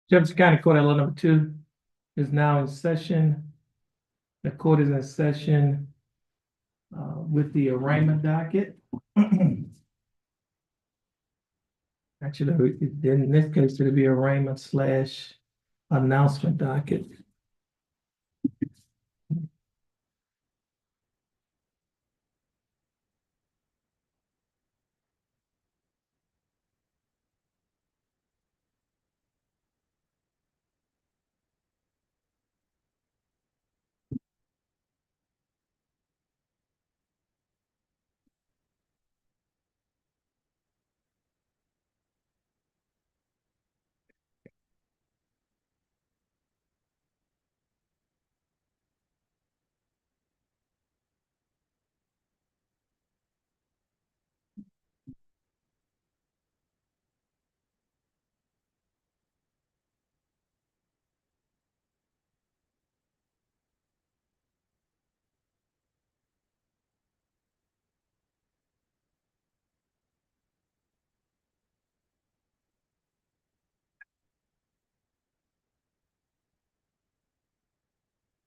Jefferson County Court L number 2 is now in session. The court is in session with the arraignment docket. Actually, in this case, it'll be arraignment / announcement docket.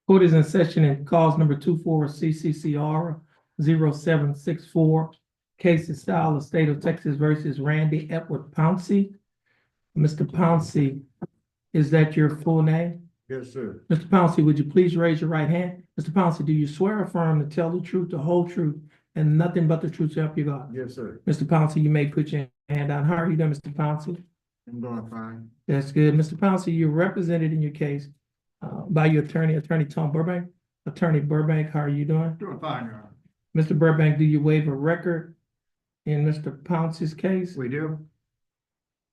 Court is in session in cause number 24 CCCR 0764. Case is style of State of Texas versus Randy Edward Pouncey. Mr. Pouncey, is that your full name? Yes, sir. Mr. Pouncey, would you please raise your right hand? Mr. Pouncey, do you swear or affirm to tell the truth, the whole truth, and nothing but the truth to help you God? Yes, sir. Mr. Pouncey, you may put your hand down. How are you doing, Mr. Pouncey? I'm doing fine. That's good. Mr. Pouncey, you're represented in your case by your attorney, Tom Burbank. Attorney Burbank, how are you doing? Doing fine, Your Honor. Mr. Burbank, do you waive a record in Mr. Pouncey's case? We do?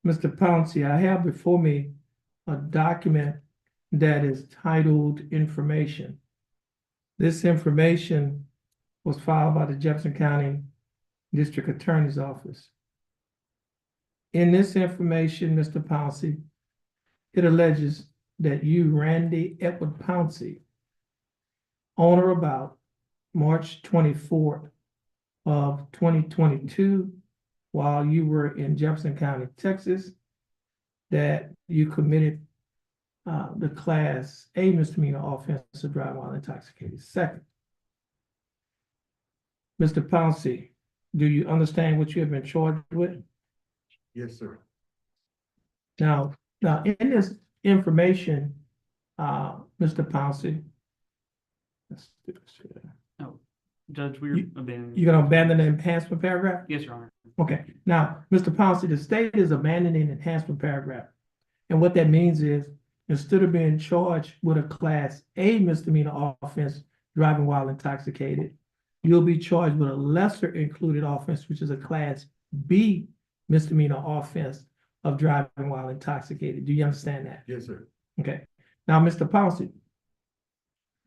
Mr. Pouncey, I have before me a document that is titled information. This information was filed by the Jefferson County District Attorney's Office. In this information, Mr. Pouncey, it alleges that you, Randy Edward Pouncey, on or about March 24th of 2022, while you were in Jefferson County, Texas, that you committed the Class A misdemeanor offense of driving while intoxicated. Second, Mr. Pouncey, do you understand what you have been charged with? Yes, sir. Now in this information, Mr. Pouncey, let's do this here. No, Judge, we're abandoning. You're gonna abandon the enhancement paragraph? Yes, Your Honor. Okay, now, Mr. Pouncey, the state is abandoning the enhancement paragraph. And what that means is, instead of being charged with a Class A misdemeanor offense, driving while intoxicated, you'll be charged with a lesser included offense, which is a Class B misdemeanor offense of driving while intoxicated. Do you understand that? Yes, sir. Okay, now, Mr. Pouncey,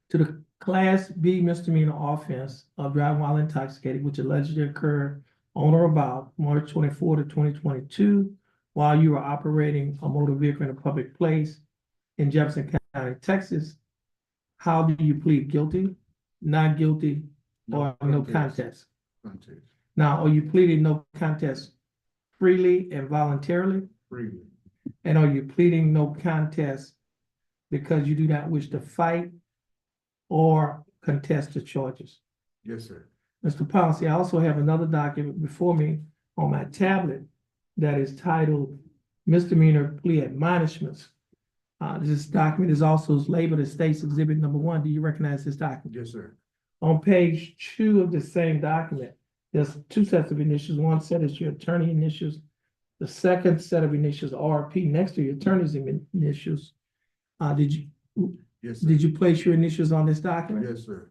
to the Class B misdemeanor offense of driving while intoxicated, which allegedly occurred on or about March 24th of 2022, while you were operating a motor vehicle in a public place in Jefferson County, Texas, how do you plead? Guilty, not guilty, or no contest? Contest. Now, are you pleading no contest freely and voluntarily? Freely. And are you pleading no contest because you do not wish to fight or contest the charges? Yes, sir. Mr. Pouncey, I also have another document before me on my tablet that is titled Misdemeanor Plea Admonishments. This document is also labeled as State's Exhibit Number 1. Do you recognize this document? Yes, sir. On page 2 of the same document, there's 2 sets of initials. One set is your attorney initials. The second set of initials, RP, next to your attorney's initials. Yes, sir. Did you place your initials on this document? Yes, sir.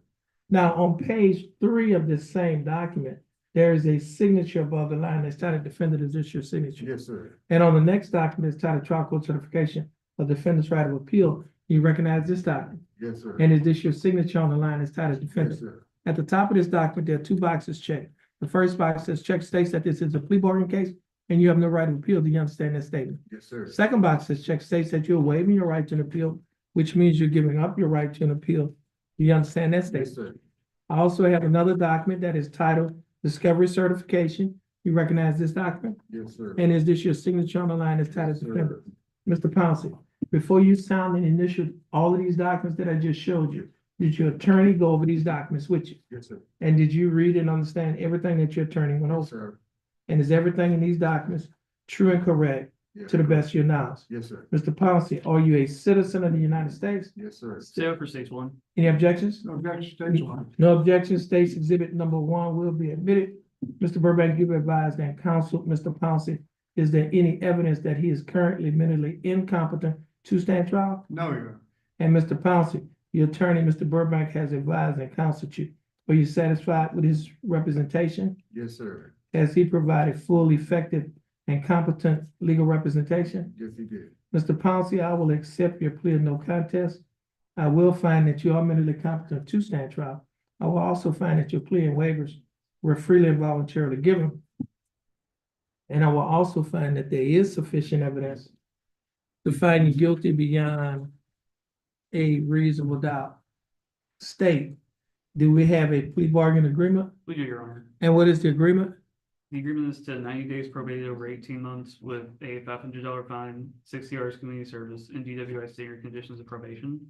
Now, on page 3 of this same document, there is a signature above the line that's titled Defendant, is this your signature? Yes, sir. And on the next document, it's titled Trial Court Certification of Defendant's Right of Appeal. You recognize this document? Yes, sir. And is this your signature on the line that's titled Yes, Defendant? sir. At the top of this document, there are 2 boxes checked. The first box says check states that this is a plea bargain case and you have no right of appeal. Do you understand that statement? Yes, sir. Second box says check states that you're waiving your right to an appeal, which means you're giving up your right to an appeal. Do you understand that statement? Yes, sir. I also have another document that is titled Discovery Certification. You recognize this document? Yes, sir. And is this your signature on the line that's titled Yes, sir. Defendant? Mr. Pouncey, before you signed and initialed all of these documents that I just showed you, did your attorney go over these documents with you? Yes, sir. And did you read and understand everything that your attorney went Yes, over? sir. And is everything in these documents true and correct Yes, to the sir. best of your knowledge? Yes, sir. Mr. Pouncey, are you a citizen of the United States? Yes, sir. Stay up for stage one. Any objections? No objection, stage one. No objections. States exhibit number 1 will be admitted. Mr. Burbank, you've advised and counsel, Mr. Pouncey, is there any evidence that he is currently mentally incompetent to stand trial? No, Your Honor. And Mr. Pouncey, your attorney, Mr. Burbank, has advised and counseled you. Are you satisfied with his representation? Yes, sir. Has he provided full, effective, and competent legal representation? Yes, he did. Mr. Pouncey, I will accept your plea of no contest. I will find that you are mentally competent to stand trial. I will also find that your plea and waivers were freely and voluntarily given. And I will also find that there is sufficient evidence to find you guilty beyond a reasonable doubt. State, do we have a plea bargain agreement? We do, Your Honor. And what is the agreement? The agreement is to 90 days probated over 18 months with a $500 fine, 60 hours community service, and DWI standard conditions of probation.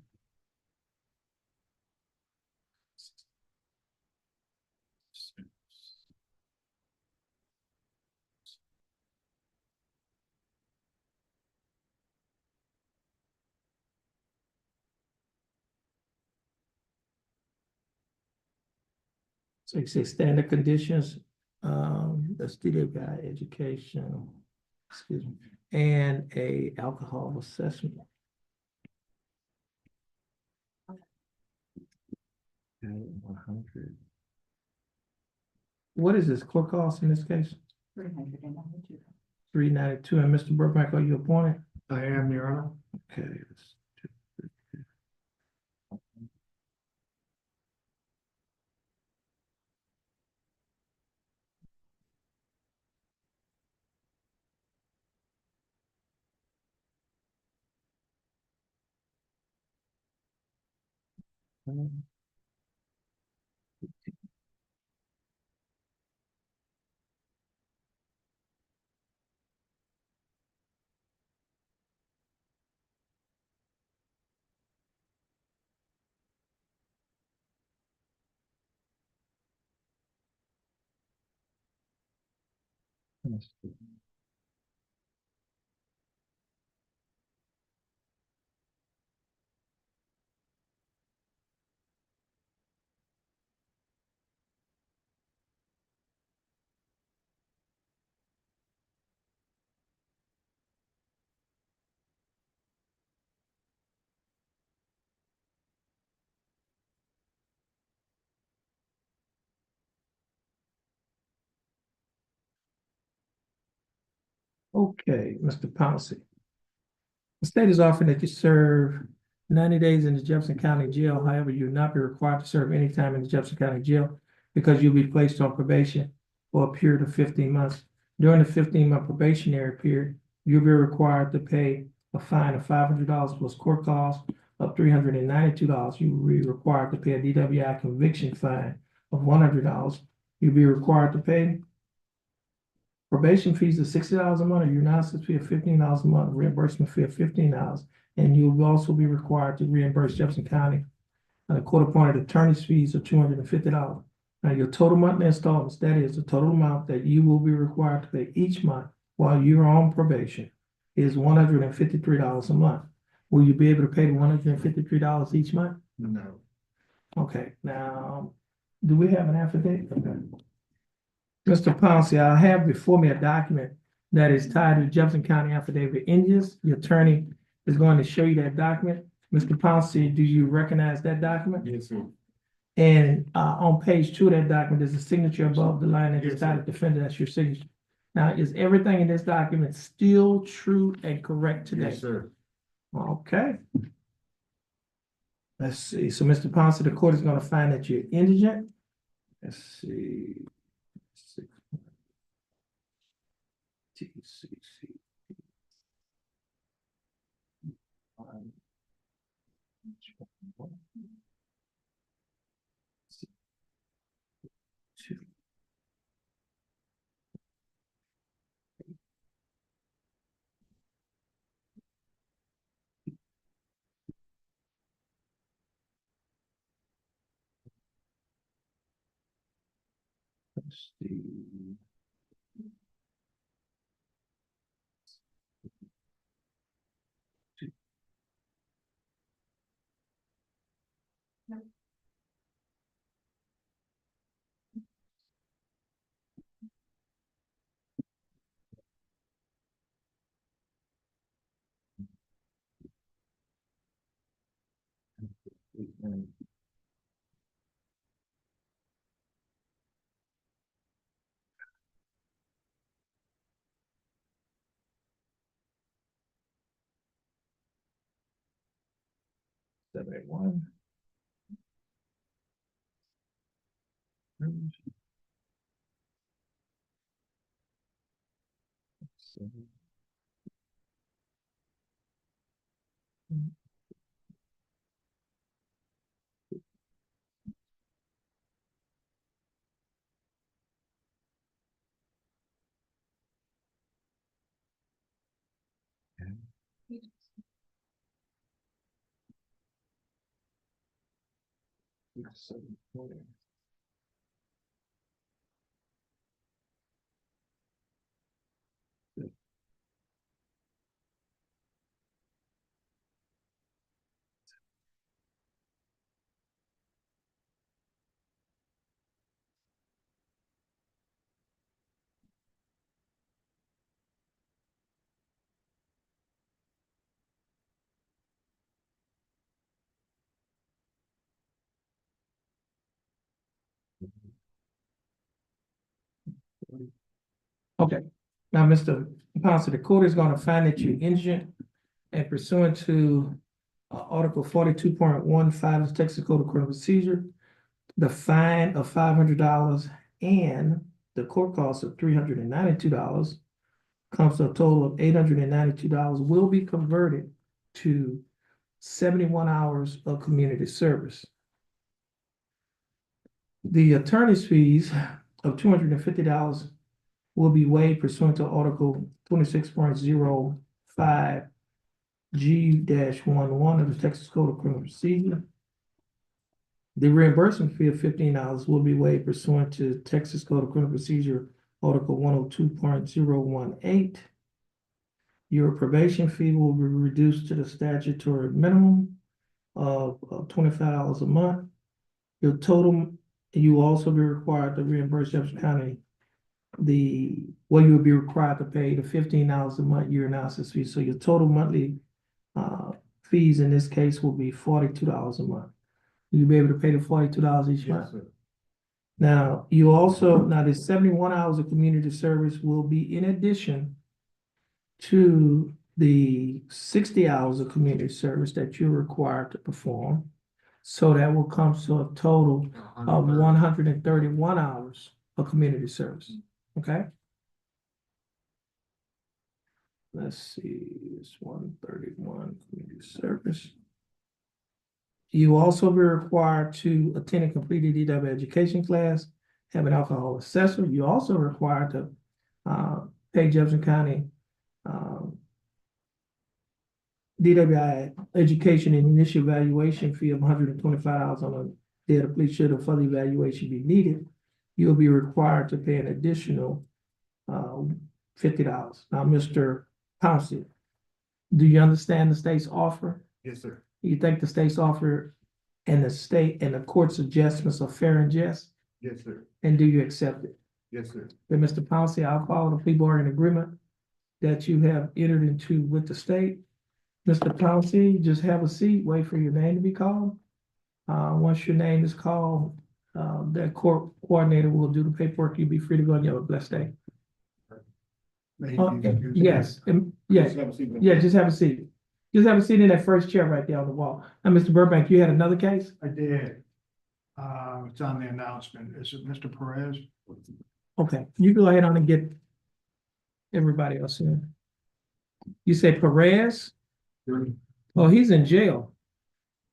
So you say standard conditions, the studio guide, education, excuse me, and a alcohol assessment. Okay, 100. What is this court cost in this case? $392. $392, and Mr. Burbank, are you appointed? I am, Your Honor. Okay. Okay, Mr. Pouncey. The state is offering that you serve 90 days in the Jefferson County Jail. However, you'll not be required to serve any time in the Jefferson County Jail because you'll be placed on probation for a period of 15 months. During the 15-month probationary period, you'll be required to pay a fine of $500 plus court costs of $392. You will be required to pay a DWI conviction fine of $100. You'll be required to pay probation fees of $60 a month, a urinalysis fee of $15 a month, a reimbursement fee of $15. And you will also be required to reimburse Jefferson County court-appointed attorney's fees of $250. Now, your total monthly installments, that is the total amount that you will be required to pay each month while you're on probation, is $153 a month. Will you be able to pay the $153 each month? No. Okay, now, do we have an affidavit? Okay. Mr. Pouncey, I have before me a document that is titled Jefferson County Affidavit Indians. The attorney is going to show you that document. Mr. Pouncey, do you recognize that document? Yes, sir. And on page 2 of that document, there's a signature above the line that is Yes, sir. titled Defendant. That's your signature. Now, is everything in this document still true and correct today? Yes, sir. Okay. Let's see. So, Mr. Pouncey, the court is going to find that you're indigent. Let's see. TCC. Let's see. Seven, eight, one. Okay, now, Mr. Pouncey, the court is gonna find that you're indigent and pursuant to Article 42.15 of the Texas Code of Criminal Procedure, the fine of $500 and the court cost of $392 comes to a total of $892 will be converted to 71 hours of community service. The attorney's fees of $250 will be waived pursuant to Article 26.05 G-11 of the Texas Code of Criminal Procedure. The reimbursement fee of $15 will be waived pursuant to Texas Code of Criminal Procedure, Article 102.018. Your probation fee will be reduced to the statutory minimum of $25 a month. Your total, you also be required to reimburse Jefferson County you will be required to pay the $15 a month year analysis fee. So your total monthly fees in this case will be $42 a month. You'll be able to pay the $42 each month. Yes, sir. Now, the 71 hours of community service will be in addition to the 60 hours of community service that you're required to perform. So that will come to a total of 131 hours of community service, okay? Let's see, it's 131 community service. You also be required to attend a completed DW education class, have an alcohol assessor. You also required to pay Jefferson County DWI education and initial evaluation fee of $125 on a day of the police should a further evaluation be needed. You'll be required to pay an additional $50. Now, Mr. Pouncey, do you understand the state's offer? Yes, sir. You think the state's offer and the state and the court's adjustments are fair and just? Yes, sir. And do you accept it? Yes, sir. Then, Mr. Pouncey, I'll follow the plea bargaining agreement that you have entered into with the state. Mr. Pouncey, just have a seat, wait for your name to be called. Once your name is called, that court coordinator will do the paperwork. You'll be free to go and you have a blessed day. Yes, yes, yeah, just have a seat. Just have a seat in that first chair right there on the wall. Now, Mr. Burbank, you had another case? I did. It's on the announcement. Is it Mr. Perez? Okay, you go ahead on and get everybody else in. You say Perez? Oh, he's in jail.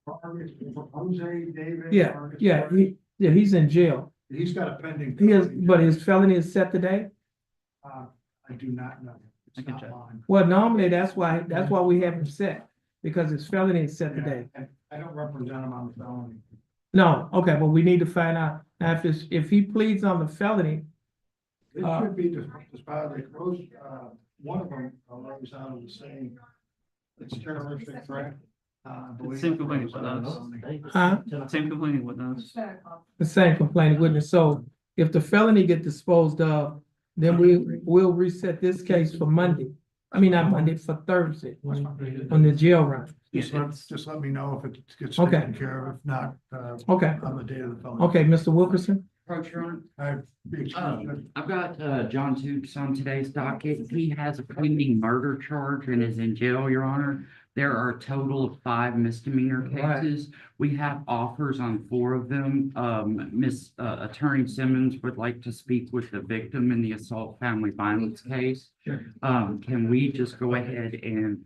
Jose David. He's in jail. He's got a pending. He has, but his felony is set today? I do not know. I It's can not check. mine. Well, normally that's why we have him set, because his felony is set today. Yeah, I don't represent him on the felony. No, okay, but we need to find out Now, if he pleads on the felony, It should be dispositive. Most, one of them lays out of the same, it's terroristic threat. I believe. Same complaint with us. huh? Same complaining witness. The same complaining witness. So if the felony get disposed of, then we'll reset this case for Monday. I mean, not Monday, for Thursday, on the jail run. Just let me know if it gets Okay. taken care of, if not, Okay, on the day of the felony. okay, Mr. Wilkerson? Approach, Your Honor. I've I've got John Toops on today's docket. He has a pending murder charge and is in jail, Your Honor. There are a total of 5 misdemeanor Right. cases. We have offers on 4 of them. Attorney Simmons would like to speak with the victim in the assault family violence case. Sure. Can we just go ahead and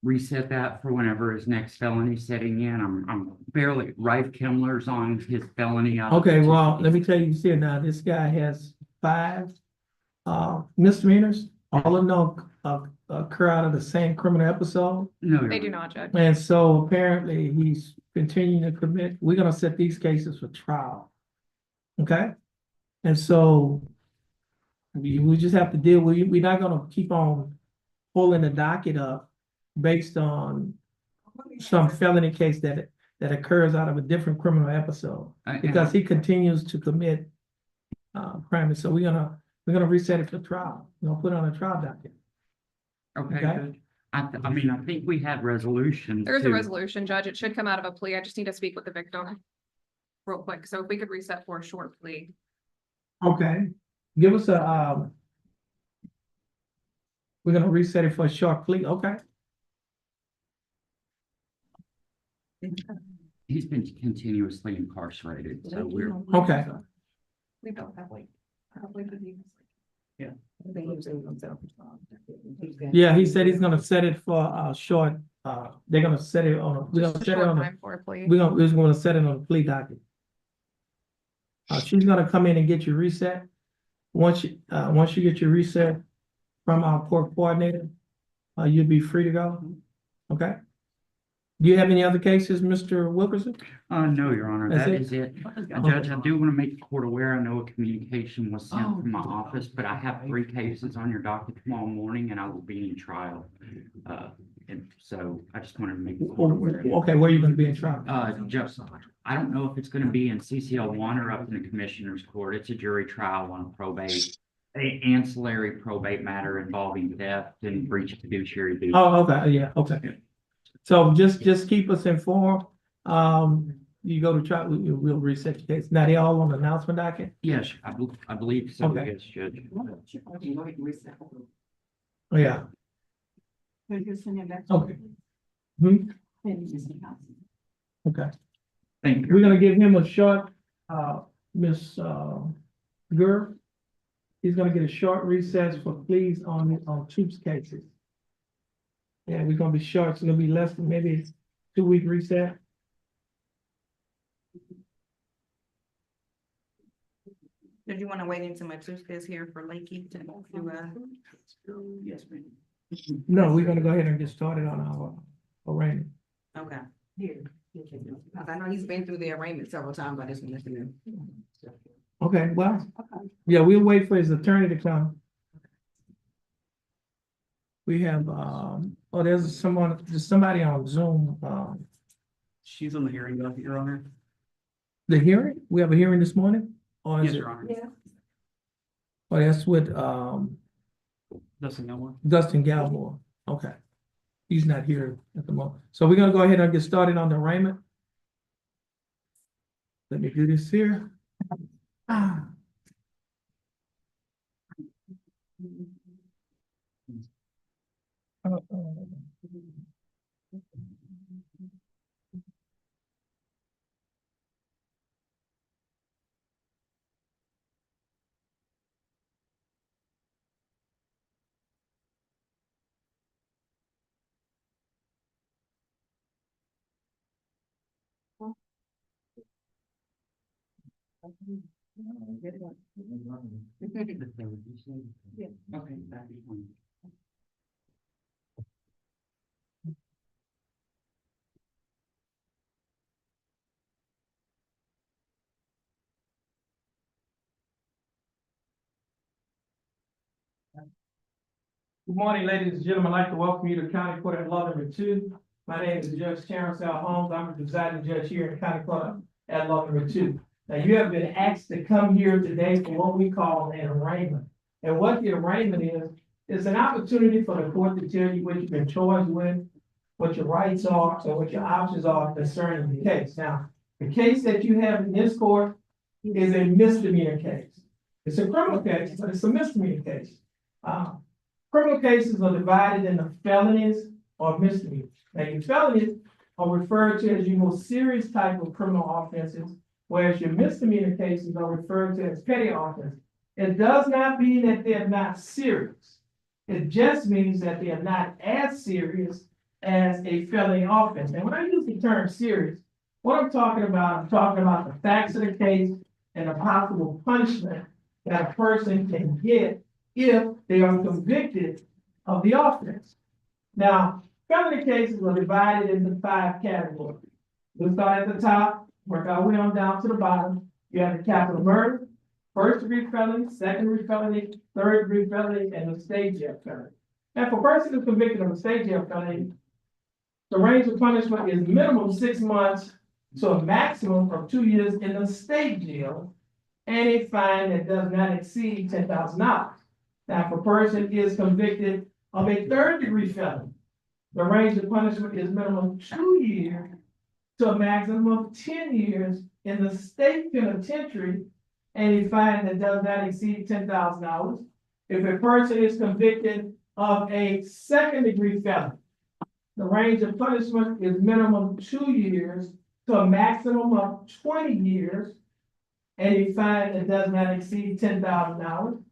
reset that for whenever his next felony setting in? I'm barely, Rife Kimler's on his felony. Okay, well, let me tell you, see now, this guy has 5 misdemeanors. All of them occur out of the same criminal episode. No, Your They do Honor. not, Judge. And so apparently he's continuing to commit, we're gonna set these cases for trial. Okay? And so we just have to deal with, we're not gonna keep on pulling the docket up based on some felony case that occurs out of a different criminal episode, because he continues to commit crimes. So we're gonna reset it for trial. We're gonna put it on a trial docket. Okay, Okay. good. I mean, I think we had resolution. There's a too. resolution, Judge. It should come out of a plea. I just need to speak with the victim real quick. So if we could reset for a short plea. Okay, give us we're gonna reset it for a short plea, okay? He's been continuously incarcerated, so we're, Okay, We both have like. yeah, he said he's gonna set it for a short, they're gonna set it on, we're gonna Just a set it short on, time for a plea. we're just gonna set it on the plea docket. She's gonna come in and get you reset. Once you get your reset from our court coordinator, you'll be free to go, okay? Do you have any other cases, Mr. Wilkerson? no, Your Honor, That's that it? is it. Judge, I do want to make the court aware, I know a communication was sent from my office, but I have 3 cases on your docket tomorrow morning and I will be in trial. And so I just wanted to make the court aware. Okay, where are you gonna be in trial? Just, I don't know if it's gonna be in CCL1 or up in the Commissioner's Court. It's a jury trial on probate, ancillary probate matter involving theft and breach of fiduciary duty. Oh, okay, yeah, okay. So just keep us informed. You go to trial, we'll reset your case. Now they all on the announcement docket? Yes, I believe so, Okay. yes, Judge. Oh, yeah. Okay. Hmm, okay. Thank you. We're gonna give him a short, Miss, Gur. He's gonna get a short recess for pleas on Troop's cases. Yeah, we're gonna be short, it's gonna be less than maybe 2-week reset. Did you want to wait until Matuska is here for Lakey to, Yes, ma'am. No, we're gonna go ahead and get started on our arraignment. okay. Cause I know he's been through the arraignment several times, but I just want to know. Okay, well, yeah, we'll wait for his attorney to come. We have, there's somebody on Zoom, She's on the hearing docket, Your Honor. the hearing, we have a hearing this morning? Or is Yes, it, Your Honor. oh, that's with, Dustin Gilmore. Dustin Galmore, okay. He's not here at the moment, so we're gonna go ahead and get started on the arraignment. Let me do this here. Ah. Okay, that'd be fine. Good morning, ladies and gentlemen. I'd like to welcome you to County Court at Law Number 2. My name is Judge Terrence Holmes. I'm the presiding judge here in County Court at Law Number 2. Now, you have been asked to come here today for what we call an arraignment. And what the arraignment is an opportunity for the court to tell you what you've been charged with, what your rights are, and what your options are concerning the case. Now, the case that you have in this court is a misdemeanor case. It's a criminal case, but it's a misdemeanor case. Criminal cases are divided into felonies or misdemeanors. Now, your felonies are referred to as your most serious type of criminal offenses, whereas your misdemeanor cases are referred to as petty offenses. It does not mean that they're not serious. It just means that they are not as serious as a felony offense. And when I use the term serious, what I'm talking about the facts of the case and the possible punishment that a person can get if they are convicted of the offense. Now, felony cases are divided into 5 categories. We'll start at the top, work our way on down to the bottom. You have the capital murder, first-degree felony, second-degree felony, third-degree felony, and the state jail felony. Now, for a person who's convicted of a state jail felony, the range of punishment is minimum 6 months to a maximum of 2 years in the state jail, and a fine that does not exceed $10,000. Now, if a person is convicted of a third-degree felony, the range of punishment is minimum 2 years to a maximum of 10 years in the state penitentiary, and a fine that does not exceed $10,000. If a person is convicted of a second-degree felony, the range of punishment is minimum 2 years to a maximum of 20 years, and a fine that does not exceed $10,000.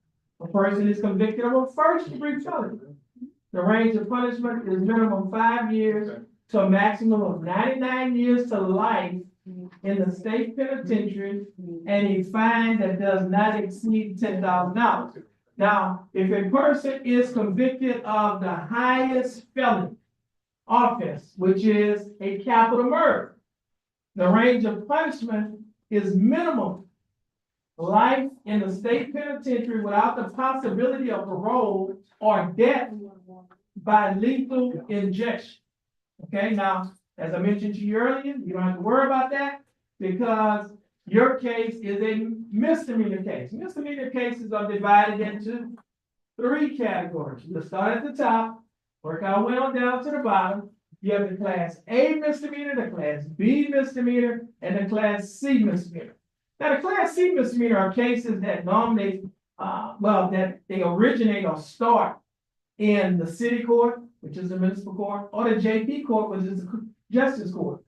A person is convicted of a first-degree felony. The range of punishment is minimum 5 years to a maximum of 99 years to life in the state penitentiary, and a fine that does not exceed $10,000. Now, if a person is convicted of the highest felony offense, which is a capital murder, the range of punishment is minimum life in the state penitentiary without the possibility of parole or death by lethal injection. Okay, now, as I mentioned to you earlier, you don't have to worry about that because your case is a misdemeanor case. Misdemeanor cases are divided into 3 categories. We'll start at the top, work our way on down to the bottom. You have the class A misdemeanor, the class B misdemeanor, and the class C misdemeanor. Now, the class C misdemeanor are cases that normally, that they originate or start in the city court, which is the municipal court, or the JP court, which is the justice court.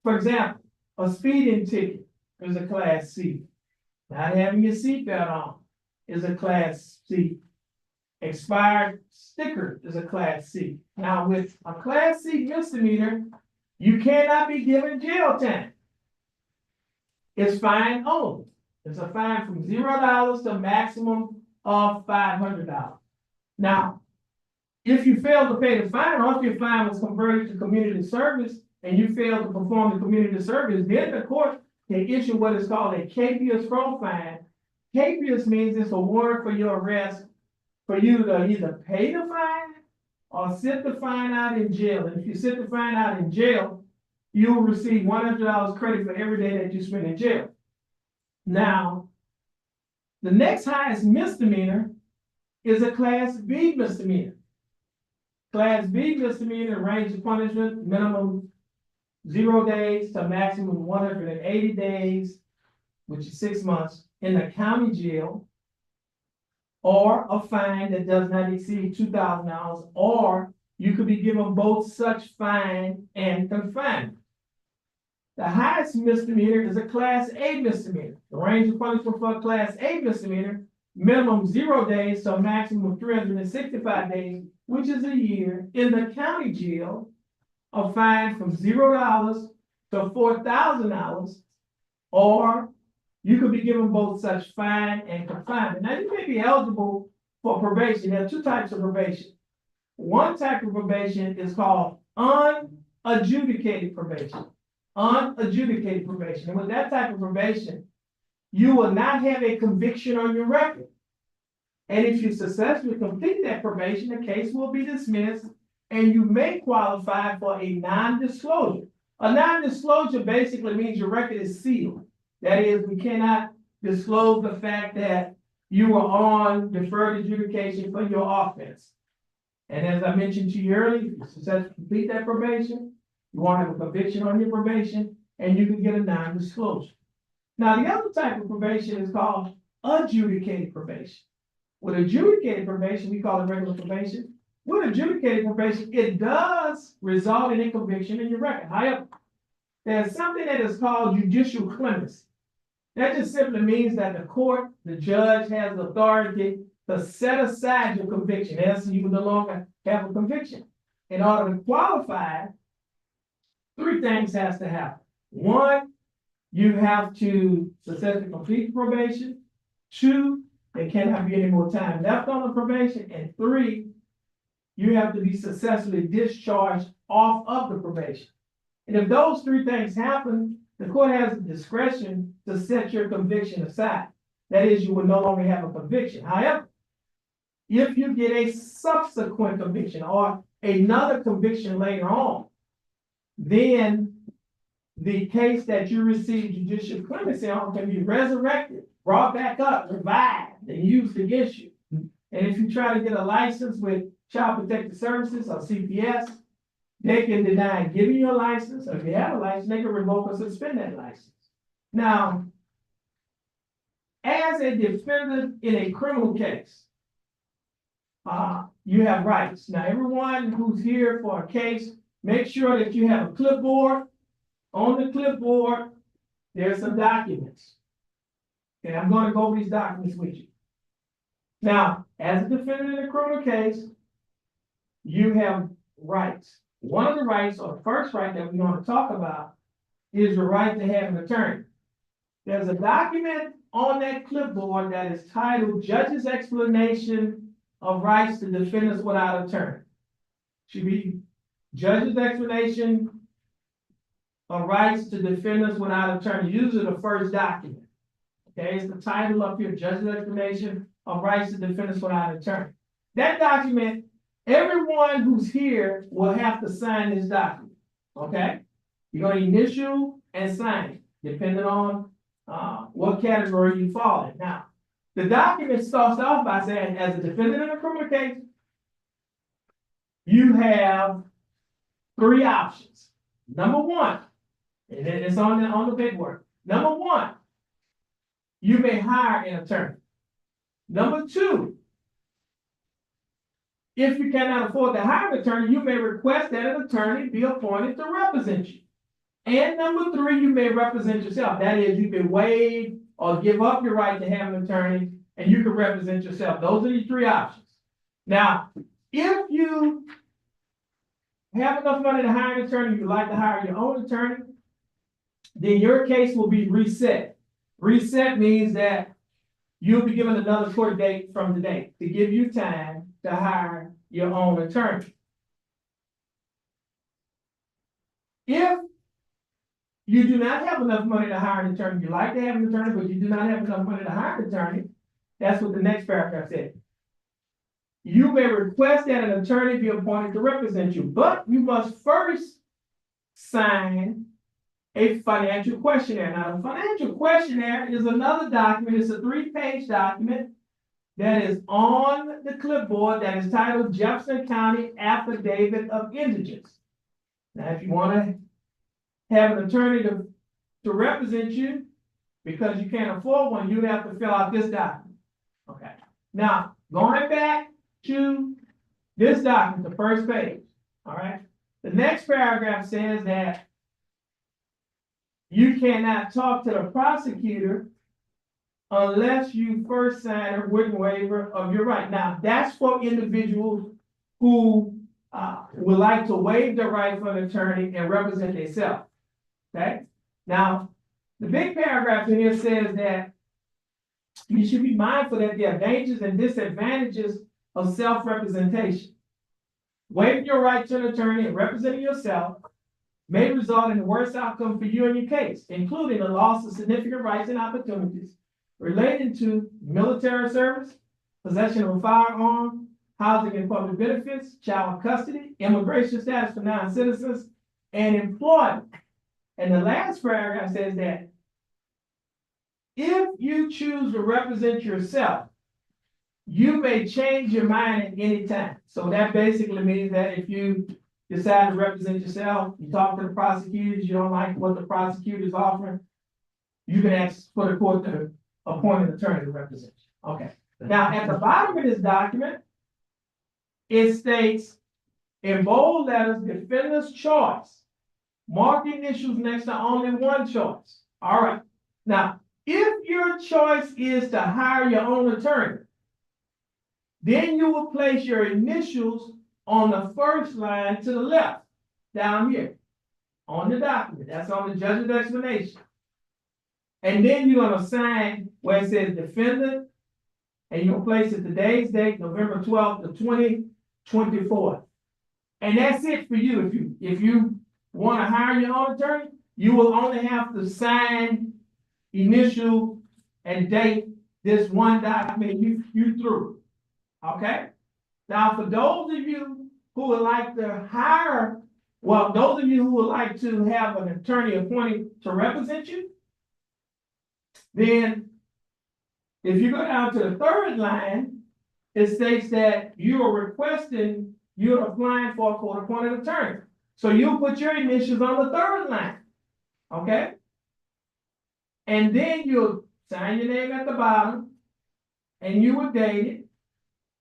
For example, a speeding ticket is a class C. Not having your seatbelt on is a class C. Expired sticker is a class C. Now, with a class C misdemeanor, you cannot be given jail time. It's fine only. It's a fine from $0 to a maximum of $500. Now, if you fail to pay the fine, or if your fine was converted to community service and you fail to perform the community service, then the court can issue what is called a capious pro fine. Capious means it's a warrant for your arrest for you to either pay the fine or sit the fine out in jail. And if you sit the fine out in jail, you will receive $100 credit for every day that you spend in jail. Now, the next highest misdemeanor is a class B misdemeanor. Class B misdemeanor range of punishment, minimum 0 days to maximum 180 days, which is 6 months, in the county jail, or a fine that does not exceed $2,000, or you could be given both such fine and confinement. The highest misdemeanor is a class A misdemeanor. The range of punishment for a class A misdemeanor, minimum 0 days to a maximum of 365 days, which is a year, in the county jail, a fine from $0 to $4,000, or you could be given both such fine and confinement. Now, you may be eligible for probation. There are 2 types of probation. One type of probation is called unadjudicated probation. Unadjudicated probation. And with that type of probation, you will not have a conviction on your record. And if you successfully complete that probation, the case will be dismissed and you may qualify for a non-disclosure. A non-disclosure basically means your record is sealed. That is, we cannot disclose the fact that you were on deferred adjudication for your offense. And as I mentioned to you earlier, if you successfully complete that probation, you won't have a conviction on your probation, and you can get a non-disclosure. Now, the other type of probation is called adjudicated probation. With adjudicated probation, we call it regular probation. With adjudicated probation, it does result in a conviction in your record. However, there's something that is called judicial clemency. That just simply means that the court, the judge has authority to set aside your conviction. As you no longer have a conviction. In order to qualify, three things has to happen. One, you have to successfully complete probation. Two, there cannot be any more time left on the probation. And three, you have to be successfully discharged off of the probation. And if those three things happen, the court has the discretion to set your conviction aside. That is, you will no longer have a conviction. However, if you get a subsequent conviction or another conviction later on, then the case that you received judicial clemency on can be resurrected, brought back up, revived, and used against you. And if you try to get a license with Child Protective Services or CPS, they can deny giving you a license, or if you have a license, they can revoke or suspend that license. Now, as a defendant in a criminal case, you have rights. Now, everyone who's here for a case, make sure that you have a clipboard. On the clipboard, there's some documents. Okay, I'm going to go over these documents with you. Now, as a defendant in a criminal case, you have rights. One of the rights, or the first right that we're going to talk about, is the right to have an attorney. There's a document on that clipboard that is titled Judge's Explanation of Rights to Defendants Without Attorney. Should be Judge's Explanation of Rights to Defendants Without Attorney. Usually the first document. Okay, it's the title up here, Judge's Explanation of Rights to Defendants Without Attorney. That document, everyone who's here will have to sign this document. Okay? You're going to initial and sign it, depending on what category you fall in. Now, the document starts off by saying, as a defendant in a criminal case, you have three options. Number one, and it's on the paperwork. Number one, you may hire an attorney. Number two, if you cannot afford to hire an attorney, you may request that an attorney be appointed to represent you. And number three, you may represent yourself. That is, you can waive or give up your right to have an attorney, and you can represent yourself. Those are your three options. Now, if you have enough money to hire an attorney, you'd like to hire your own attorney, then your case will be reset. Reset means that you'll be given another court date from today to give you time to hire your own attorney. If you do not have enough money to hire an attorney, you like to have an attorney, but you do not have enough money to hire an attorney, that's what the next paragraph said. You may request that an attorney be appointed to represent you, but you must first sign a financial questionnaire. Now, the financial questionnaire is another document. It's a 3-page document that is on the clipboard that is titled Jefferson County Affidavit of Indigence. Now, if you want to have an attorney to represent you because you can't afford one, you have to fill out this document. Okay. Now, going back to this document, the first page. All right. The next paragraph says that you cannot talk to the prosecutor unless you first sign a written waiver of your right. Now, that's for individuals who would like to waive their right for an attorney and represent themselves. Okay? Now, the big paragraph in here says that you should be mindful that there are dangers and disadvantages of self-representation. Waiving your right to an attorney and representing yourself may result in the worst outcome for you and your case, including the loss of significant rights and opportunities relating to military service, possession of a firearm, housing and public benefits, child custody, immigration status for non-citizens, and employment. And the last paragraph says that if you choose to represent yourself, you may change your mind at any time. So that basically means that if you decide to represent yourself, you talk to the prosecutors, you don't like what the prosecutor's offering, you can ask for the court to appoint an attorney to represent you. Okay. Now, at the bottom of this document, it states in bold letters, defendant's choice. Mark initials next to only one choice. All right. Now, if your choice is to hire your own attorney, then you will place your initials on the first line to the left, down here, on the document. That's on the judge's explanation. And then you're gonna sign where it says defendant, and you'll place it today's date, November 12th of 2024. And that's it for you. If you want to hire your own attorney, you will only have to sign, initial, and date this one document you through. Okay? Now, for those of you who would like to hire, well, those of you who would like to have an attorney appointed to represent you, then if you go down to the third line, it states that you are you're applying for a court-appointed attorney. So you'll put your initials on the third line, okay? And then you'll sign your name at the bottom, and you will date it,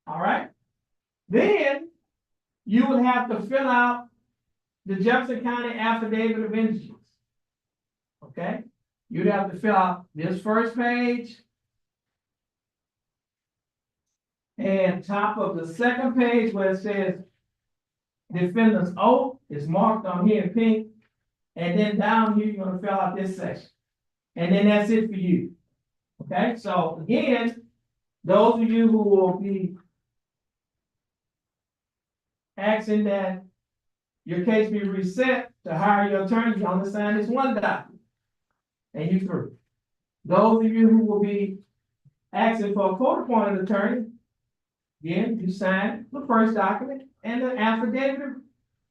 all right? Then you will have to fill out the Jefferson County Affidavit of Indigence, okay? You'd have to fill out this first page, and top of the second page where it says defendant's oath is marked on here in pink. And then down here, you're gonna fill out this section. And then that's it for you. Okay, so again, those of you who will be asking that your case be reset to hire your attorney, you only sign this one document. And you through. Those of you who will be asking for a court-appointed attorney, again, you sign the first document and the affidavit of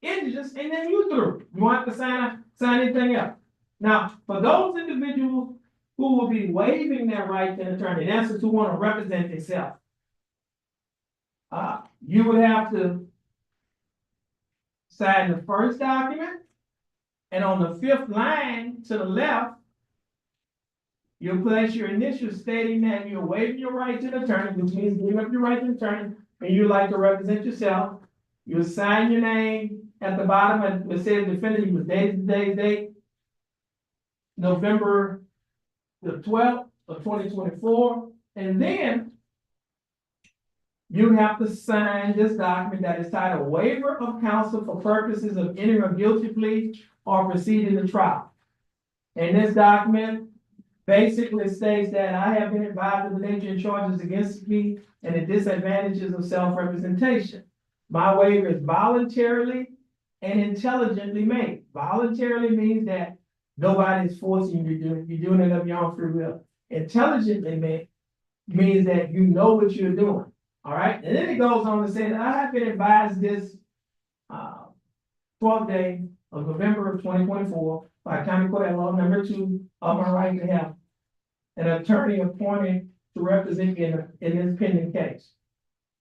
indigence, and then you through. You want to sign anything else. Now, for those individuals who will be waiving their right to an attorney, in essence, who want to represent themselves, you would have to sign the first document, and on the fifth line to the left, you'll place your initials stating that you're waiving your right to an attorney, which means giving up your right to an attorney, and you like to represent yourself. You'll sign your name at the bottom, and it says defendant, you was dated today's date, November the 12th of 2024, and then you have to sign this document that is titled Waiver of Counsel for Purposes of Entering a Guilty Plea or Proceeding to Trial. And this document basically states that I have been advised of the nature and charges against me and the disadvantages of self-representation. My waiver is voluntarily and intelligently made. Voluntarily means that nobody is forcing you to do it. You're doing it of your own free will. Intelligently made means that you know what you're doing. All right. And then it goes on to say that I have been advised this 12th day of November of 2024 by County Court at Law number 2 of my right to have an attorney appointed to represent me in this pending case.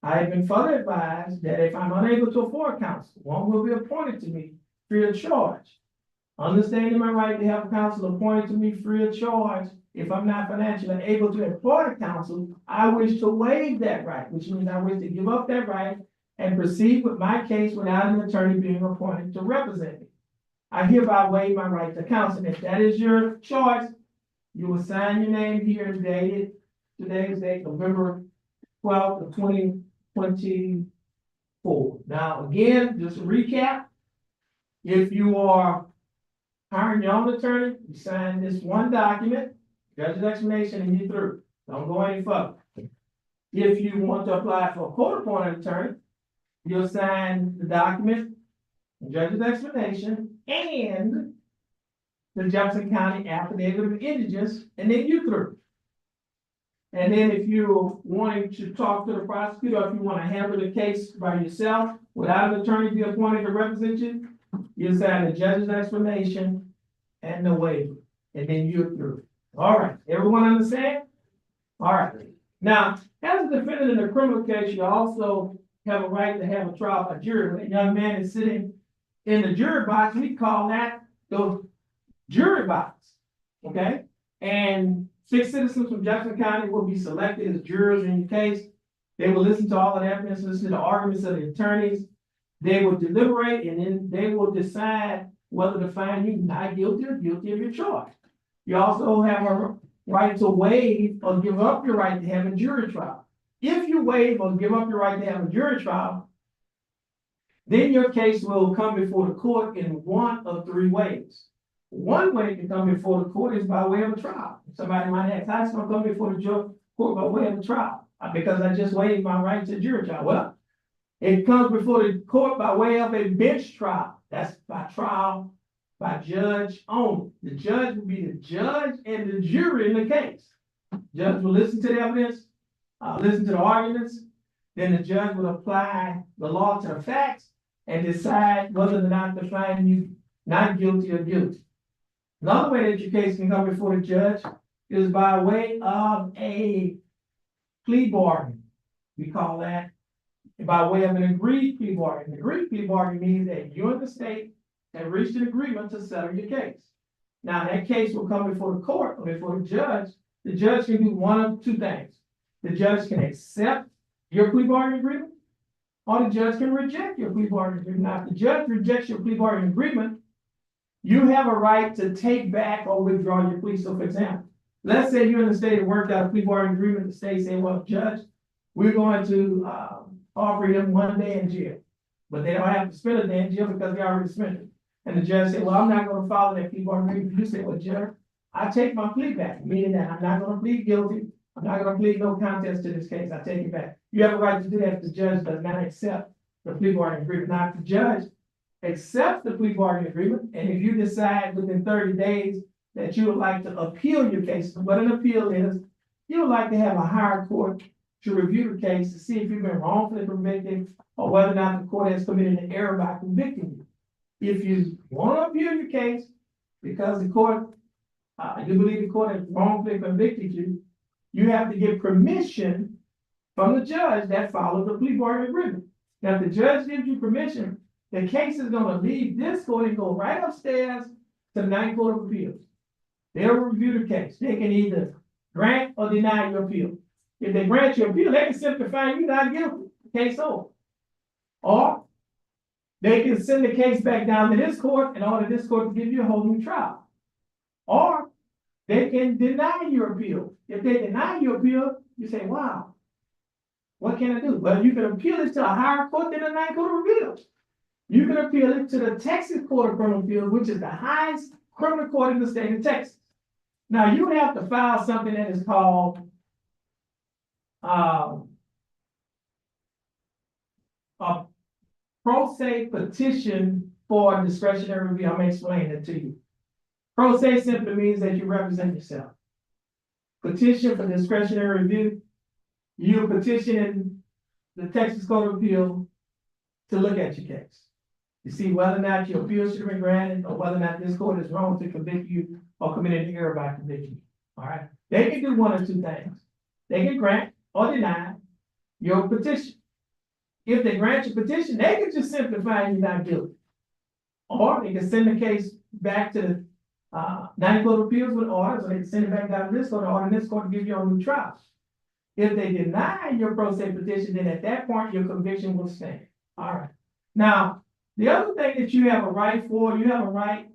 I have been further advised that if I'm unable to afford counsel, one will be appointed to me free of charge. Understanding my right to have counsel appointed to me free of charge, if I'm not financially able to employ counsel, I wish to waive that right, which means I wish to give up that right and proceed with my case without an attorney being appointed to represent me. I hereby waive my right to counsel. If that is your choice, you will sign your name here and date it. Today's date, November 12th of 2024. Now, again, just to recap, if you are hiring your own attorney, you sign this one document, judge's explanation, and you're through. Don't go any further. If you want to apply for a court-appointed attorney, you'll sign the document, the judge's explanation, and the Jefferson County Affidavit of Indigence, and then you through. And then if you're wanting to talk to the prosecutor, if you want to handle the case by yourself without an attorney be appointed to represent you, you sign the judge's explanation and the waiver, and then you're through. All right, everyone understand? All right. Now, as a defendant in a criminal case, you also have a right to have a trial by jury. When a young man is sitting in the jury box, we call that the jury box. Okay? And 6 citizens from Jackson County will be selected as jurors in your case. They will listen to all of the evidence, listen to the arguments of the attorneys. They will deliberate, and then they will decide whether to find you not guilty or guilty of your charge. You also have a right to waive or give up your right to have a jury trial. If you waive or give up your right to have a jury trial, then your case will come before the court in one of 3 ways. One way to come before the court is by way of a trial. Somebody might ask, how's it gonna come before the court by way of a trial? Because I just waived my right to jury trial. Well, it comes before the court by way of a bench trial. That's by trial by judge only. The judge will be the judge and the jury in the case. Judge will listen to the evidence, listen to the arguments, then the judge will apply the law to the facts and decide whether or not to find you not guilty or guilty. Another way that your case can come before the judge is by way of a plea bargain. We call that by way of an agreed plea bargain. An agreed plea bargain means that you and the state have reached an agreement to settle your case. Now, that case will come before the court or before the judge. The judge can do one of 2 things. The judge can accept your plea bargain agreement, or the judge can reject your plea bargain agreement. Now, if the judge rejects your plea bargain agreement, you have a right to take back or withdraw your plea. So, for example, let's say you and the state have worked out a plea bargain agreement. The state say, well, judge, we're going to offer him 1 day in jail, but they don't have to spend a day in jail because they already spent it. And the judge said, well, I'm not going to follow that plea bargain agreement. You say, well, judge, I take my plea back, meaning that I'm not going to plead guilty. I'm not going to plead no contest to this case. I take it back. You have a right to do that if the judge does not accept the plea bargain agreement. Now, if the judge accepts the plea bargain agreement, and if you decide within 30 days that you would like to appeal your case, what an appeal is, you would like to have a higher court to review the case to see if you've been wrongfully convicted or whether or not the court has committed an error by convicting you. If you want to appeal your case because the court, you believe the court has wrongfully convicted you, you have to get permission from the judge that follows the plea bargain agreement. Now, if the judge gives you permission, the case is going to leave this court and go right upstairs to the 9th Court of Appeals. They'll review the case. They can either grant or deny your appeal. If they grant your appeal, they can simply find you not guilty. Case over. Or they can send the case back down to this court and order this court to give you a whole new trial. Or they can deny your appeal. If they deny your appeal, you say, wow, what can I do? Well, you can appeal it to a higher court than the 9th Court of Appeals. You can appeal it to the Texas Court of Criminal Appeals, which is the highest criminal court in the state of Texas. Now, you have to file something that is called a pro se petition for discretionary review. I'm going to explain it to you. Pro se simply means that you represent yourself. Petition for discretionary review, you're petitioning the Texas Court of Appeals to look at your case. To see whether or not your appeal should have been granted or whether or not this court is wrong to convict you or committed an error by convicting you. All right. They can do one of 2 things. They can grant or deny your petition. If they grant your petition, they can just simply find you not guilty. Or they can send the case back to the 9th Court of Appeals with orders, or they can send it back down to this court and order this court to give you a new trial. If they deny your pro se petition, then at that point, your conviction will stand. All right. Now, the other thing that you have a right for, you have a right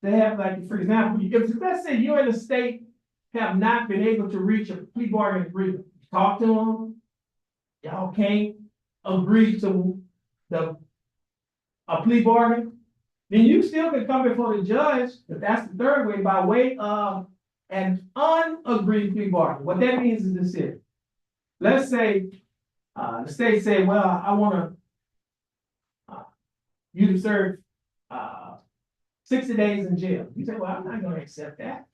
to have, like, for example, if let's say you and the state have not been able to reach a plea bargain agreement, talk to them, y'all can't agree to a plea bargain, then you still can come before the judge, but that's the third way, by way of an unagreed plea bargain. What that means is this here. Let's say the state say, well, I want to you to serve 60 days in jail. You say, well, I'm not going to accept that.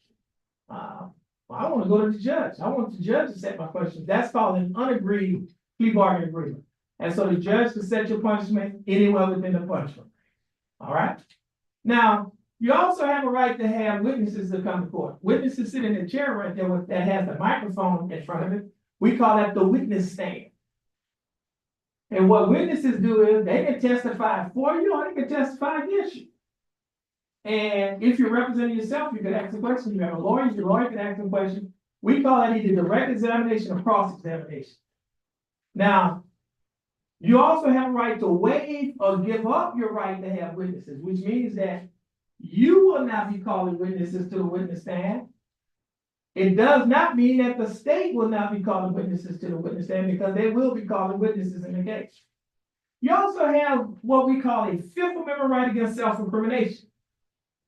Well, I want to go to the judge. I want the judge to set my punishment. That's called an unagreed plea bargain agreement. And so the judge can set your punishment anywhere within the punishment. All right? Now, you also have a right to have witnesses to come to court. Witnesses sit in the chair right there that has the microphone in front of it. We call that the witness stand. And what witnesses do is they can testify for you or they can testify against you. And if you're representing yourself, you can ask a question. You have a lawyer, your lawyer can ask a question. We call that either direct examination or cross-examination. Now, you also have a right to waive or give up your right to have witnesses, which means that you will not be calling witnesses to the witness stand. It does not mean that the state will not be calling witnesses to the witness stand because they will be calling witnesses in the case. You also have what we call a Fifth Amendment right against self-incrimination.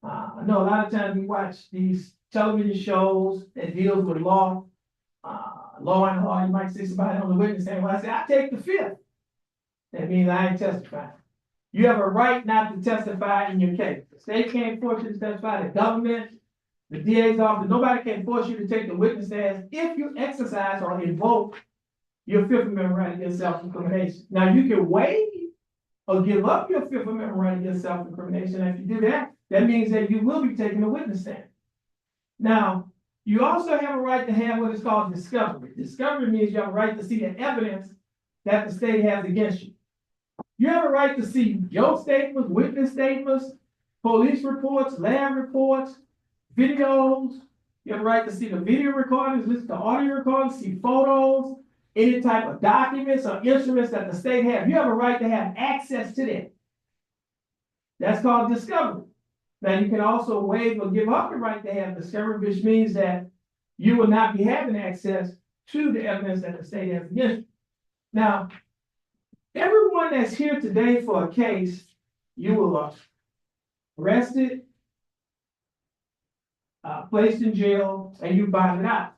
I know a lot of times we watch these television shows that deals with law and law, you might see somebody on the witness stand. Well, I say, I take the fifth. That means I ain't testifying. You have a right not to testify in your case. The state can't force you to testify, the government, the DA's office, nobody can force you to take the witness stand if you exercise or invoke your Fifth Amendment right against self-incrimination. Now, you can waive or give up your Fifth Amendment right against self-incrimination. If you do that, that means that you will be taking a witness stand. Now, you also have a right to have what is called discovery. Discovery means you have a right to see the evidence that the state has against you. You have a right to see your statements, witness statements, police reports, lab reports, videos. You have a right to see the video recordings, listen to audio recordings, see photos, any type of documents or instruments that the state has. You have a right to have access to that. That's called discovery. Now, you can also waive or give up the right to have discovery, which means that you will not be having access to the evidence that the state has against you. Now, everyone that's here today for a case, you will arrested, placed in jail, and you bonded out.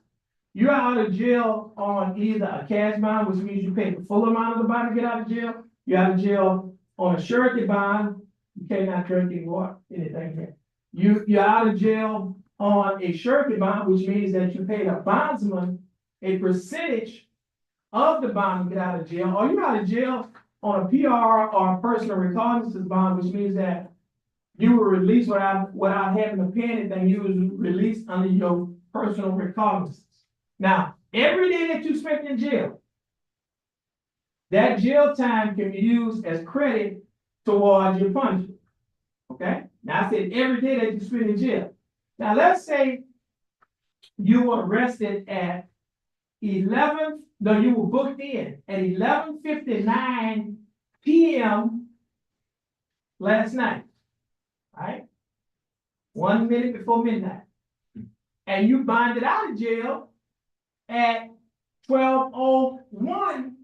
You're out of jail on either a cash bond, which means you pay the full amount of the bond to get out of jail. You're out of jail on a surety bond. You cannot drink or anything here. You're out of jail on a surety bond, which means that you pay the bondsman a percentage of the bond to get out of jail, or you're out of jail on a PR or a personal recognizance bond, which means that you were released without having to pay anything. You was released under your personal recognizance. Now, every day that you spent in jail, that jail time can be used as credit towards your punishment. Okay? Now, I said every day that you spend in jail. Now, let's say you were arrested at you were booked in at 11:59 p.m. last night, right? 1 minute before midnight. And you bonded out of jail at 12:01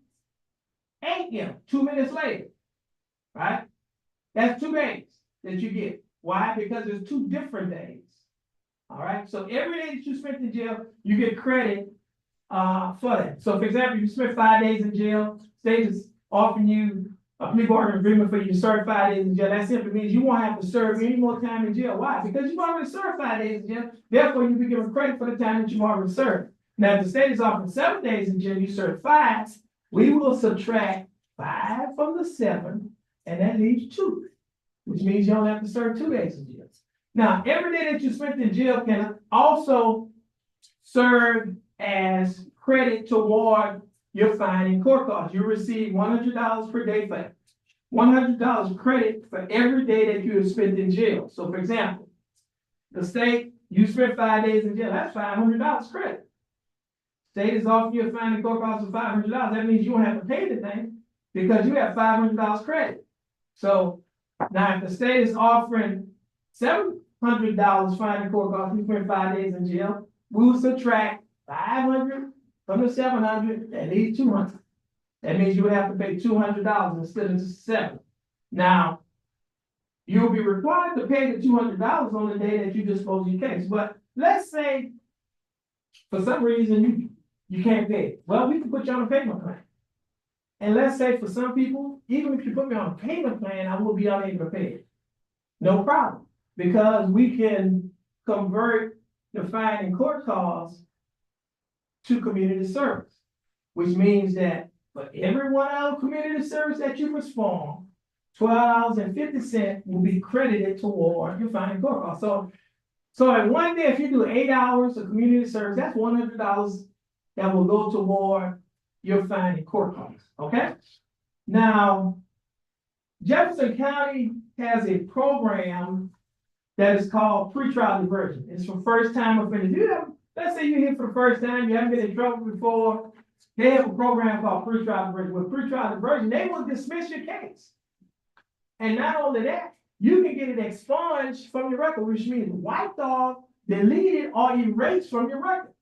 a.m., 2 minutes later, right? That's 2 days that you get. Why? Because there's 2 different days. All right. So every day that you spent in jail, you get credit for that. So, for example, you spent 5 days in jail, state is offering you a plea bargain agreement for you to serve 5 days in jail. That simply means you won't have to serve any more time in jail. Why? Because you've already served 5 days in jail. Therefore, you'll be given credit for the time that you've already served. Now, if the state is offering 7 days in jail, you serve 5, we will subtract 5 from the 7, and that leaves 2, which means you only have to serve 2 days in jail. Now, every day that you spent in jail can also serve as credit toward your fine and court costs. You receive $100 per day for $100 credit for every day that you have spent in jail. So, for example, the state, you spent 5 days in jail, that's $500 credit. State is offering you a fine and court costs of $500. That means you don't have to pay anything because you have $500 credit. So now, if the state is offering $700 fine and court costs, you spent 5 days in jail, we will subtract 500 from the 700, that leaves 200. That means you would have to pay $200 instead of just 7. Now, you'll be required to pay the $200 on the day that you dispose of your case. But let's say, for some reason, you can't pay it. Well, we can put you on a payment plan. And let's say for some people, even if you put me on a payment plan, I will be unable to pay it. No problem. Because we can convert the fine and court costs to community service, which means that for every 1 hour of community service that you perform, $12.50 will be credited toward your fine and court cost. So in one day, if you do 8 hours of community service, that's $100 that will go toward your fine and court costs, okay? Now, Jefferson County has a program that is called pretrial diversion. It's for first-time offenders. Let's say you're here for the first time, you haven't been in trouble before. They have a program called pretrial diversion. With pretrial diversion, they will dismiss your case. And not only that, you can get it expunged from your record, which means wiped off, deleted, or erased from your record.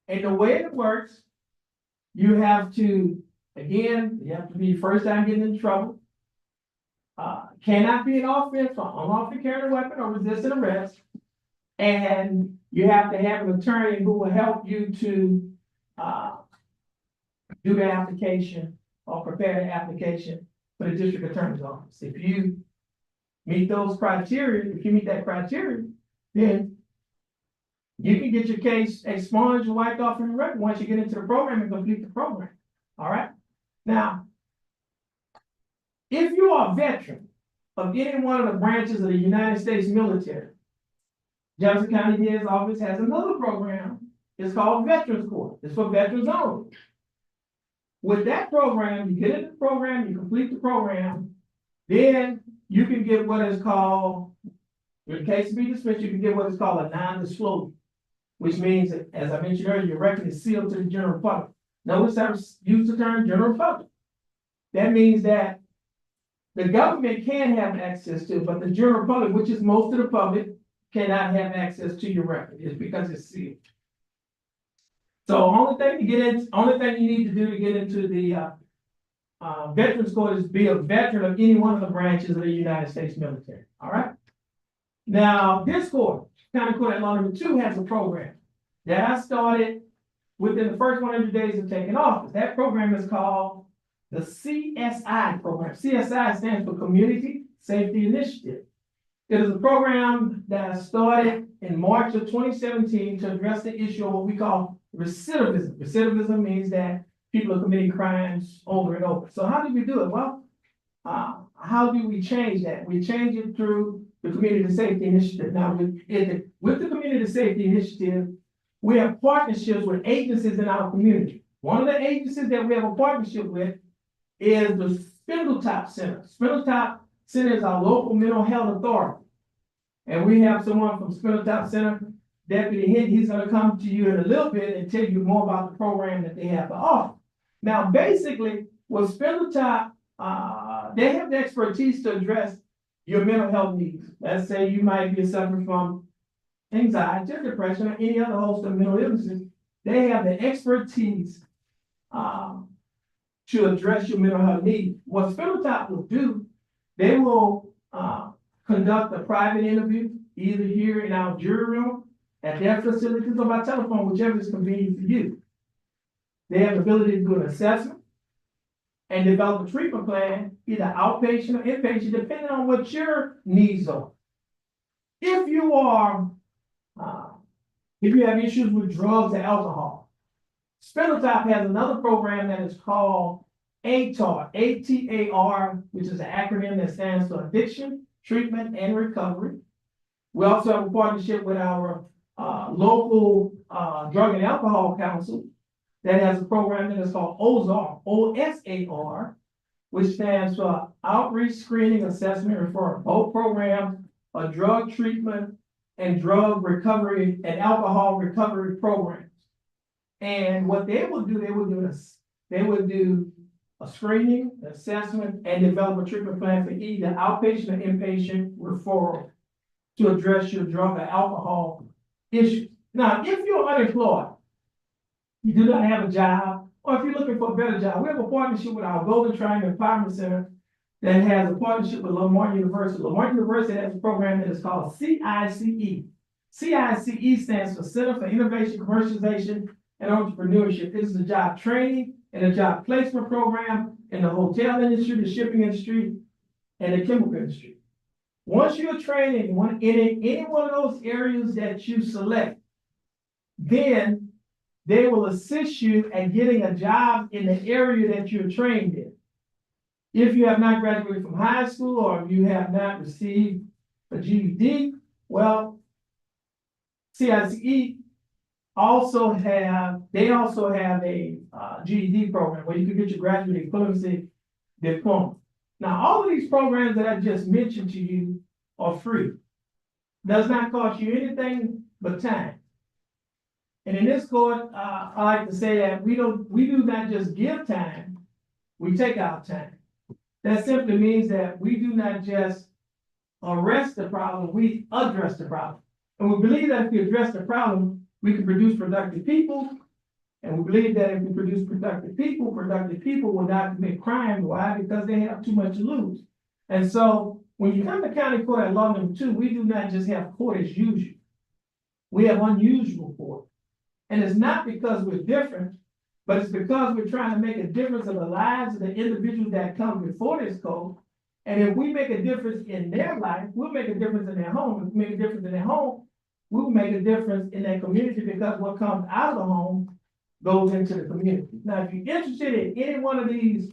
And the way it works, you have to be first time getting in trouble. Cannot be an offense for unlawfully carrying a weapon or resisting arrest. And you have to have an attorney who will help you to do the application or prepare the application for the district attorney's office. If you meet those criteria, if you meet that criteria, then you can get your case expunged and wiped off from your record once you get into the program and complete the program. All right. Now, if you are a veteran of any one of the branches of the United States military, Jefferson County DA's office has another program. It's called Veterans Court. It's for veterans only. With that program, you get into the program, you complete the program, then you can get what is called, in case to be dismissed, you can get what is called a non-disclosure, which means, as I mentioned earlier, your record is sealed to the general public. Notice I used the term general public. That means that the government can have access to it, but the general public, which is most of the public, cannot have access to your record. It's because it's sealed. So only thing you need to do to get into the Veterans Court is be a veteran of any one of the branches of the United States military. All right. Now, this court, County Court at Law number 2, has a program that I started within the first 100 days of taking office. That program is called the CSI program. CSI stands for Community Safety Initiative. It is a program that started in March of 2017 to address the issue of what we call recidivism. Recidivism means that people are committing crimes over and over. So how do we do it? Well, how do we change that? We change it through the Community Safety Initiative. Now, with the Community Safety Initiative, we have partnerships with agencies in our community. One of the agencies that we have a partnership with is the Spindletop Center. Spindletop Center is our local mental health authority. And we have someone from Spindletop Center, Deputy Hint, he's going to come to you in a little bit and tell you more about the program that they have to offer. Now, basically, with Spindletop, they have the expertise to address your mental health needs. Let's say you might be suffering from anxiety, depression, or any other host of mental illnesses. They have the expertise to address your mental health needs. What Spindletop will do, they will conduct a private interview, either here in our jury room, at their facilities, or by telephone, whichever is convenient for you. They have the ability to do an assessment and develop a treatment plan, either outpatient or inpatient, depending on what your needs are. If you have issues with drugs and alcohol, Spindletop has another program that is called ATAR, A-T-A-R, which is an acronym that stands for Addiction, Treatment, and Recovery. We also have a partnership with our local Drug and Alcohol Council that has a program that is called OSAR, O-S-A-R, which stands for Outreach, Screening, Assessment, and Referral. Both programs are drug treatment and drug recovery and alcohol recovery programs. And what they will do, they would do a screening, assessment, and develop a treatment plan for either outpatient or inpatient referral to address your drug or alcohol issues. Now, if you're unemployed, you do not have a job, or if you're looking for a better job, we have a partnership with our Golden Triangle Empowerment Center that has a partnership with Lamar University. Lamar University has a program that is called CICE. CICE stands for Center for Innovation, Commercialization, and Entrepreneurship. It is a job training and a job placement program in the hotel industry, the shipping industry, and the chemical industry. Once you're trained in any one of those areas that you select, then they will assist you at getting a job in the area that you're trained in. If you have not graduated from high school or if you have not received a GED, well, CICE also have a GED program where you can get your graduate equivalency diploma. Now, all of these programs that I just mentioned to you are free. Does not cost you anything but time. And in this court, I like to say that we do not just give time, we take out time. That simply means that we do not just arrest the problem, we address the problem. And we believe that if we address the problem, we can produce productive people. And we believe that if we produce productive people will not commit crime. Why? Because they have too much to lose. And so when you come to county court at law number 2, we do not just have court as usual. We have unusual court. And it's not because we're different, but it's because we're trying to make a difference in the lives of the individuals that come before this code. And if we make a difference in their life, we'll make a difference in their home. If we make a difference in their home, we'll make a difference in their community, because what comes out of the home goes into the community. Now, if you're interested in any one of these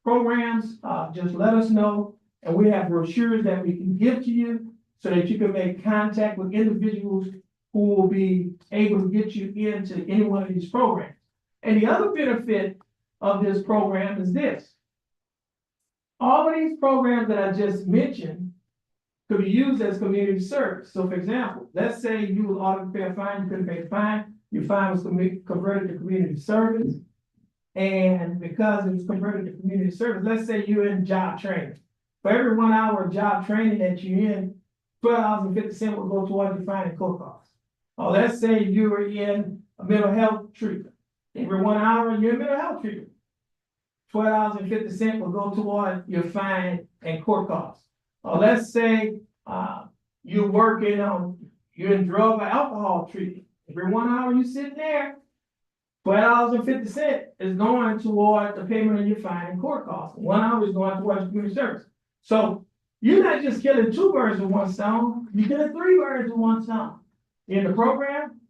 programs, just let us know. And we have brochures that we can give to you so that you can make contact with individuals who will be able to get you into any one of these programs. And the other benefit of this program is this. All of these programs that I just mentioned could be used as community service. So for example, let's say you were ordered to pay a fine, you couldn't pay the fine, your fine was converted to community service. And because it was converted to community service, let's say you're in job training. For every 1 hour of job training that you're in, $12.50 will go towards your fine and court costs. Or let's say you were in a mental health treatment. Every 1 hour you're in mental health treatment, $12.50 will go toward your fine and court costs. Or let's say you're in drug or alcohol treatment. Every 1 hour you sit there, $12.50 is going toward the payment of your fine and court costs. 1 hour is going towards your community service. So you're not just killing 2 birds with one stone, you're killing 3 birds with one stone. In the program,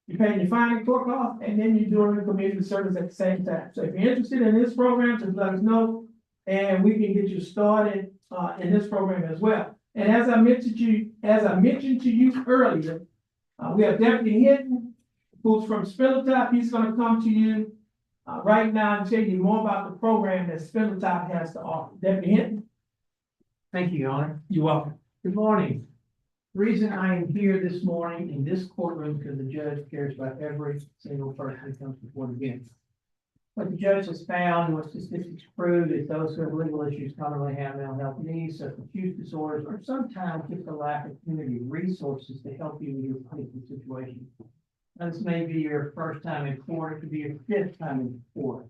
you're paying your fine and court costs, and then you're doing the community service at the same time. So if you're interested in this program, just let us know, and we can get you started in this program as well. And as I mentioned to you earlier, we have Deputy Hinton, who's from Spindletop. He's going to come to you right now and tell you more about the program that Spindletop has to offer. Deputy Hinton. Thank you, Your Honor. You're welcome. Good morning. The reason I am here this morning in this courtroom because the judge cares about every single person that comes before the bench. What the judge has found, what statistics prove, is those who have legal issues commonly have mental health needs, substance use disorders, or sometimes just a lack of community resources to help you with your particular situation. Now, this may be your first time in court, it could be your 5th time in court.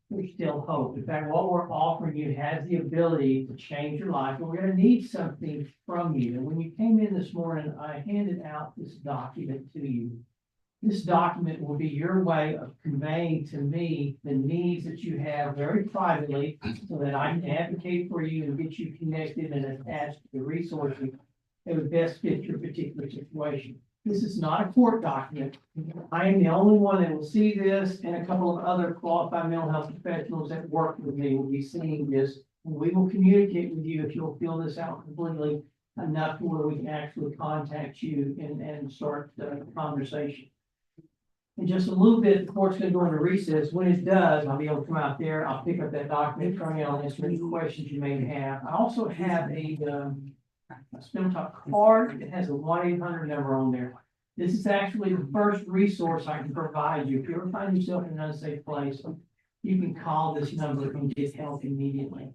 There's still hope. In fact, what we're offering you has the ability to change your life, but we're going to need something from you. And when you came in this morning, I handed out this document to you. This document will be your way of conveying to me the needs that you have very privately so that I can advocate for you and get you connected and attached to the resources that would best fit your particular situation. This is not a court document. I am the only one that will see this, and a couple of other qualified mental health professionals that work with me will be seeing this. And we will communicate with you if you'll fill this out completely enough to where we can actually contact you and start the conversation. In just a little bit, the court's going to go into recess. When it does, I'll be able to come out there. I'll pick up that document from you. I'll answer any questions you may have. I also have a Spindletop card. It has a 1-800 number on there. This is actually the first resource I can provide you. If you ever find yourself in an unsafe place, you can call this number and get help immediately.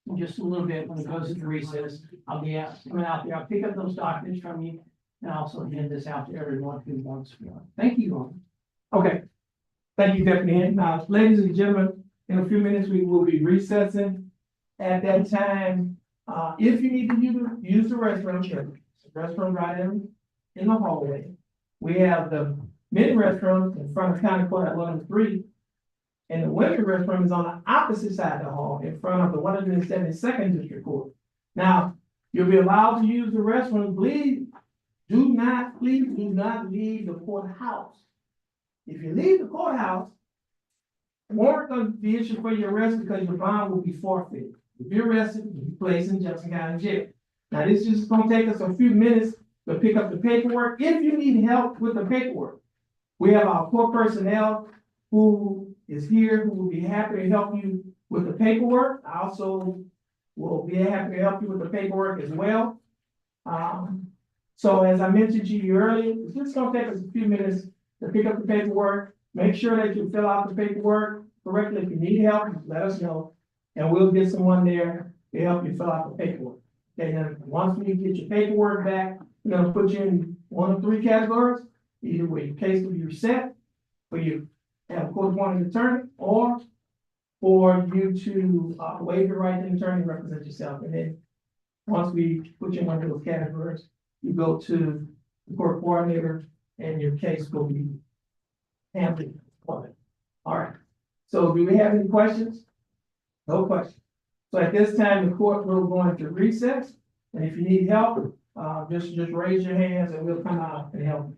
In just a little bit, when it goes into recess, I'll be coming out there. I'll pick up those documents from you and also hand this out to everyone who wants one. Thank you. Okay. Thank you, Deputy Hinton. Now, ladies and gentlemen, in a few minutes, we will be recessing. At that time, if you need to use the restroom, the restroom right in the hallway. We have the men's restroom in front of county court at 103. And the women's restroom is on the opposite side of the hall in front of the 172nd District Court. Now, you'll be allowed to use the restroom. Please do not leave the courthouse. If you leave the courthouse, warrant gonna be issued for your arrest because your bond will be forfeited. If you're arrested, you'll be placed in Jefferson County Jail. Now, this is just gonna take us a few minutes to pick up the paperwork. If you need help with the paperwork, we have our court personnel who is here, who will be happy to help you with the paperwork. I also will be happy to help you with the paperwork as well. So as I mentioned to you earlier, it's just gonna take us a few minutes to pick up the paperwork. Make sure that you fill out the paperwork correctly. If you need help, let us know, and we'll get someone there to help you fill out the paperwork. Okay, then, once we get your paperwork back, we're gonna put you in one of three categories. Either where your case will be reset, where you have a court-appointed attorney, or for you to waive your right to an attorney and represent yourself. And then, once we put you in one of those categories, you go to the court coordinator and your case will be handled. All right. So do we have any questions? No questions. So at this time, the court will go into recess. And if you need help, just raise your hands and we'll come out and help.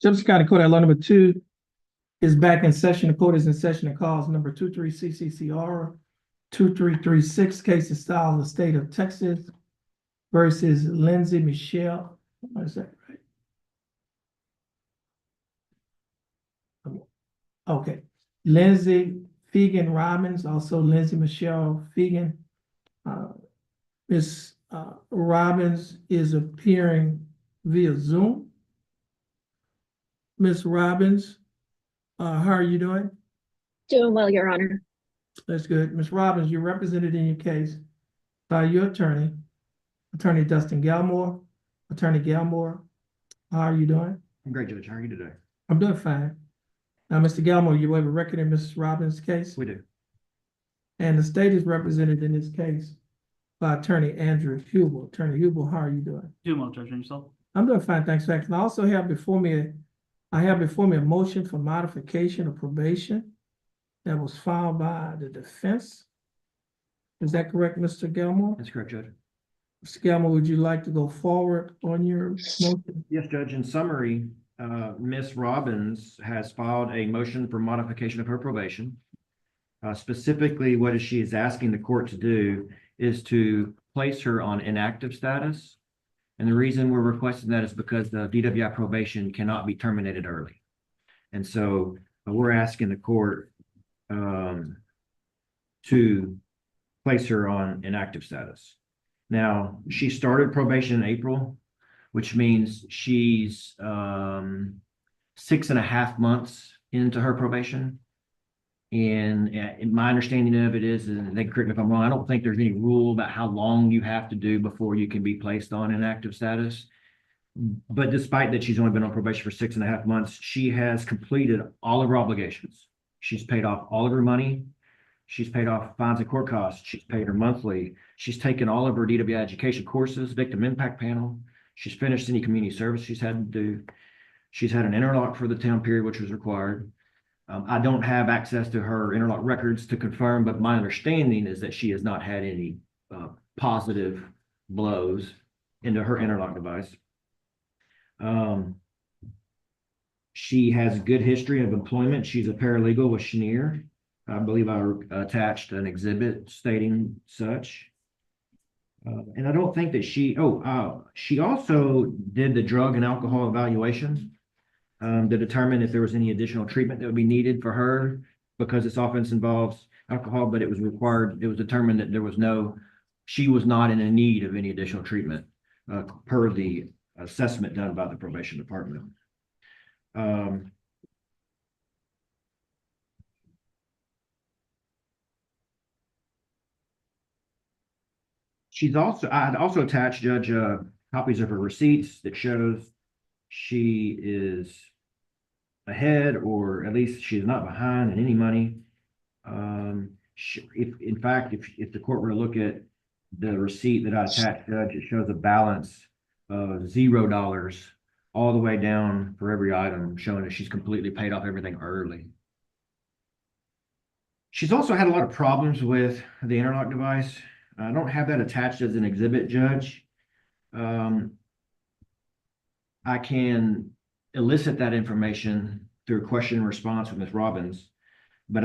Jefferson County Court at law number 2 is back in session. The court is in session and calls number 23-CCCR 2336, case of style of the state of Texas versus Lindsay Michelle. What is that, right? Okay, Lindsay Fegan Robbins, also Lindsay Michelle Fegan. Ms. Robbins is appearing via Zoom. Ms. Robbins, how are you doing? Doing well, Your Honor. That's good. Ms. Robbins, you're represented in your case by your attorney, Attorney Dustin Galmore. Attorney Galmore, how are you doing? I'm great, Judge. How are you today? I'm doing fine. Now, Mr. Galmore, you have a record in Mrs. Robbins' case? We do. And the state is represented in this case by Attorney Andrew Hubel. Attorney Hubel, how are you doing? Doing well, Judge, and yourself? I'm doing fine, thanks, Max. And I also have before me, a motion for modification of probation that was filed by the defense. Is that correct, Mr. Galmore? That's correct, Judge. Mr. Galmore, would you like to go forward on your motion? Yes, Judge. In summary, Ms. Robbins has filed a motion for modification of her probation. Specifically, what she is asking the court to do is to place her on inactive status. And the reason we're requesting that is because the DWI probation cannot be terminated early. And so we're asking the court to place her on inactive status. Now, she started probation in April, which means she's 6.5 months into her probation. And my understanding of it is, and they correct me if I'm wrong, I don't think there's any rule about how long you have to do before you can be placed on inactive status. But despite that, she's only been on probation for 6.5 months. She has completed all of her obligations. She's paid off all of her money. She's paid off fines and court costs. She's paid her monthly. She's taken all of her DWI education courses, victim impact panel. She's finished any community service she's had to do. She's had an interlock for the town period, which was required. I don't have access to her interlock records to confirm, but my understanding is that she has not had any positive blows into her interlock device. She has a good history of employment. She's a paralegal with Chenier. I believe I attached an exhibit stating such. And I don't think that she also did the drug and alcohol evaluation to determine if there was any additional treatment that would be needed for her, because this offense involves alcohol, but it was determined that she was not in a need of any additional treatment per the assessment done by the probation department. I had also attached, Judge, copies of her receipts that shows she is ahead, or at least she is not behind in any money. If the court were to look at the receipt that I attached, Judge, it shows a balance of $0 all the way down for every item, showing that she's completely paid off everything early. She's also had a lot of problems with the interlock device. I don't have that attached as an exhibit, Judge. I can elicit that information through question and response with Ms. Robbins, but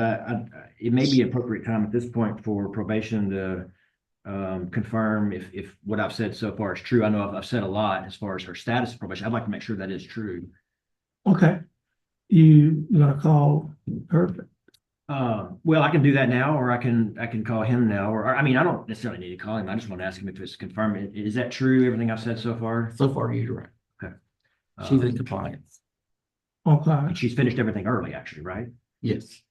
it may be appropriate time at this point for probation to confirm if what I've said so far is true. I know I've said a lot as far as her status of probation. I'd like to make sure that is true. Okay. You gonna call her? Well, I can do that now, or I can call him now, or I mean, I don't necessarily need to call him. I just want to ask him if it's confirmed. Is that true, everything I've said so far? So far, you're right. Okay. She's in compliance. Okay. And she's finished everything early, actually, right? Yes.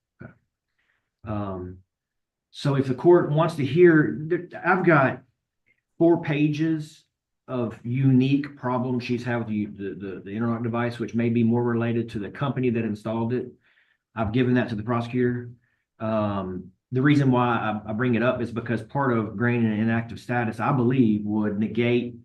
So if the court wants to hear, I've got 4 pages of unique problems she's had with the interlock device, which may be more related to the company that installed it. I've given that to the prosecutor. The reason why I bring it up is because part of granting an inactive status, I believe, would negate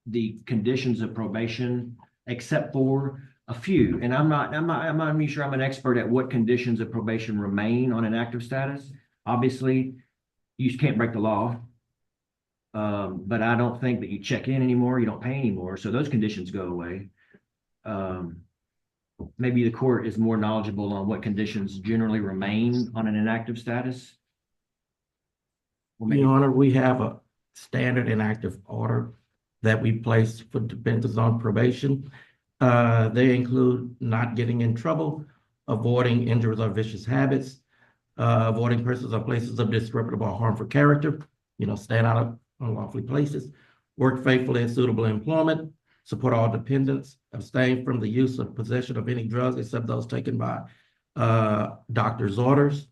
the conditions of probation, except for a few. And I'm not even sure I'm an expert at what conditions of probation remain on inactive status. Obviously, you can't break the law. But I don't think that you check in anymore, you don't pay anymore. So those conditions go away. maybe the court is more knowledgeable on what conditions generally remain on an inactive status. Or maybe- Your Honor, we have a standard inactive order that we place for dependents on probation. They include not getting in trouble, avoiding injuries or vicious habits, avoiding persons or places of disreputable or harmful character, staying out of unlawful places, work faithfully in suitable employment, support all dependents, abstain from the use or possession of any drugs except those taken by doctor's orders,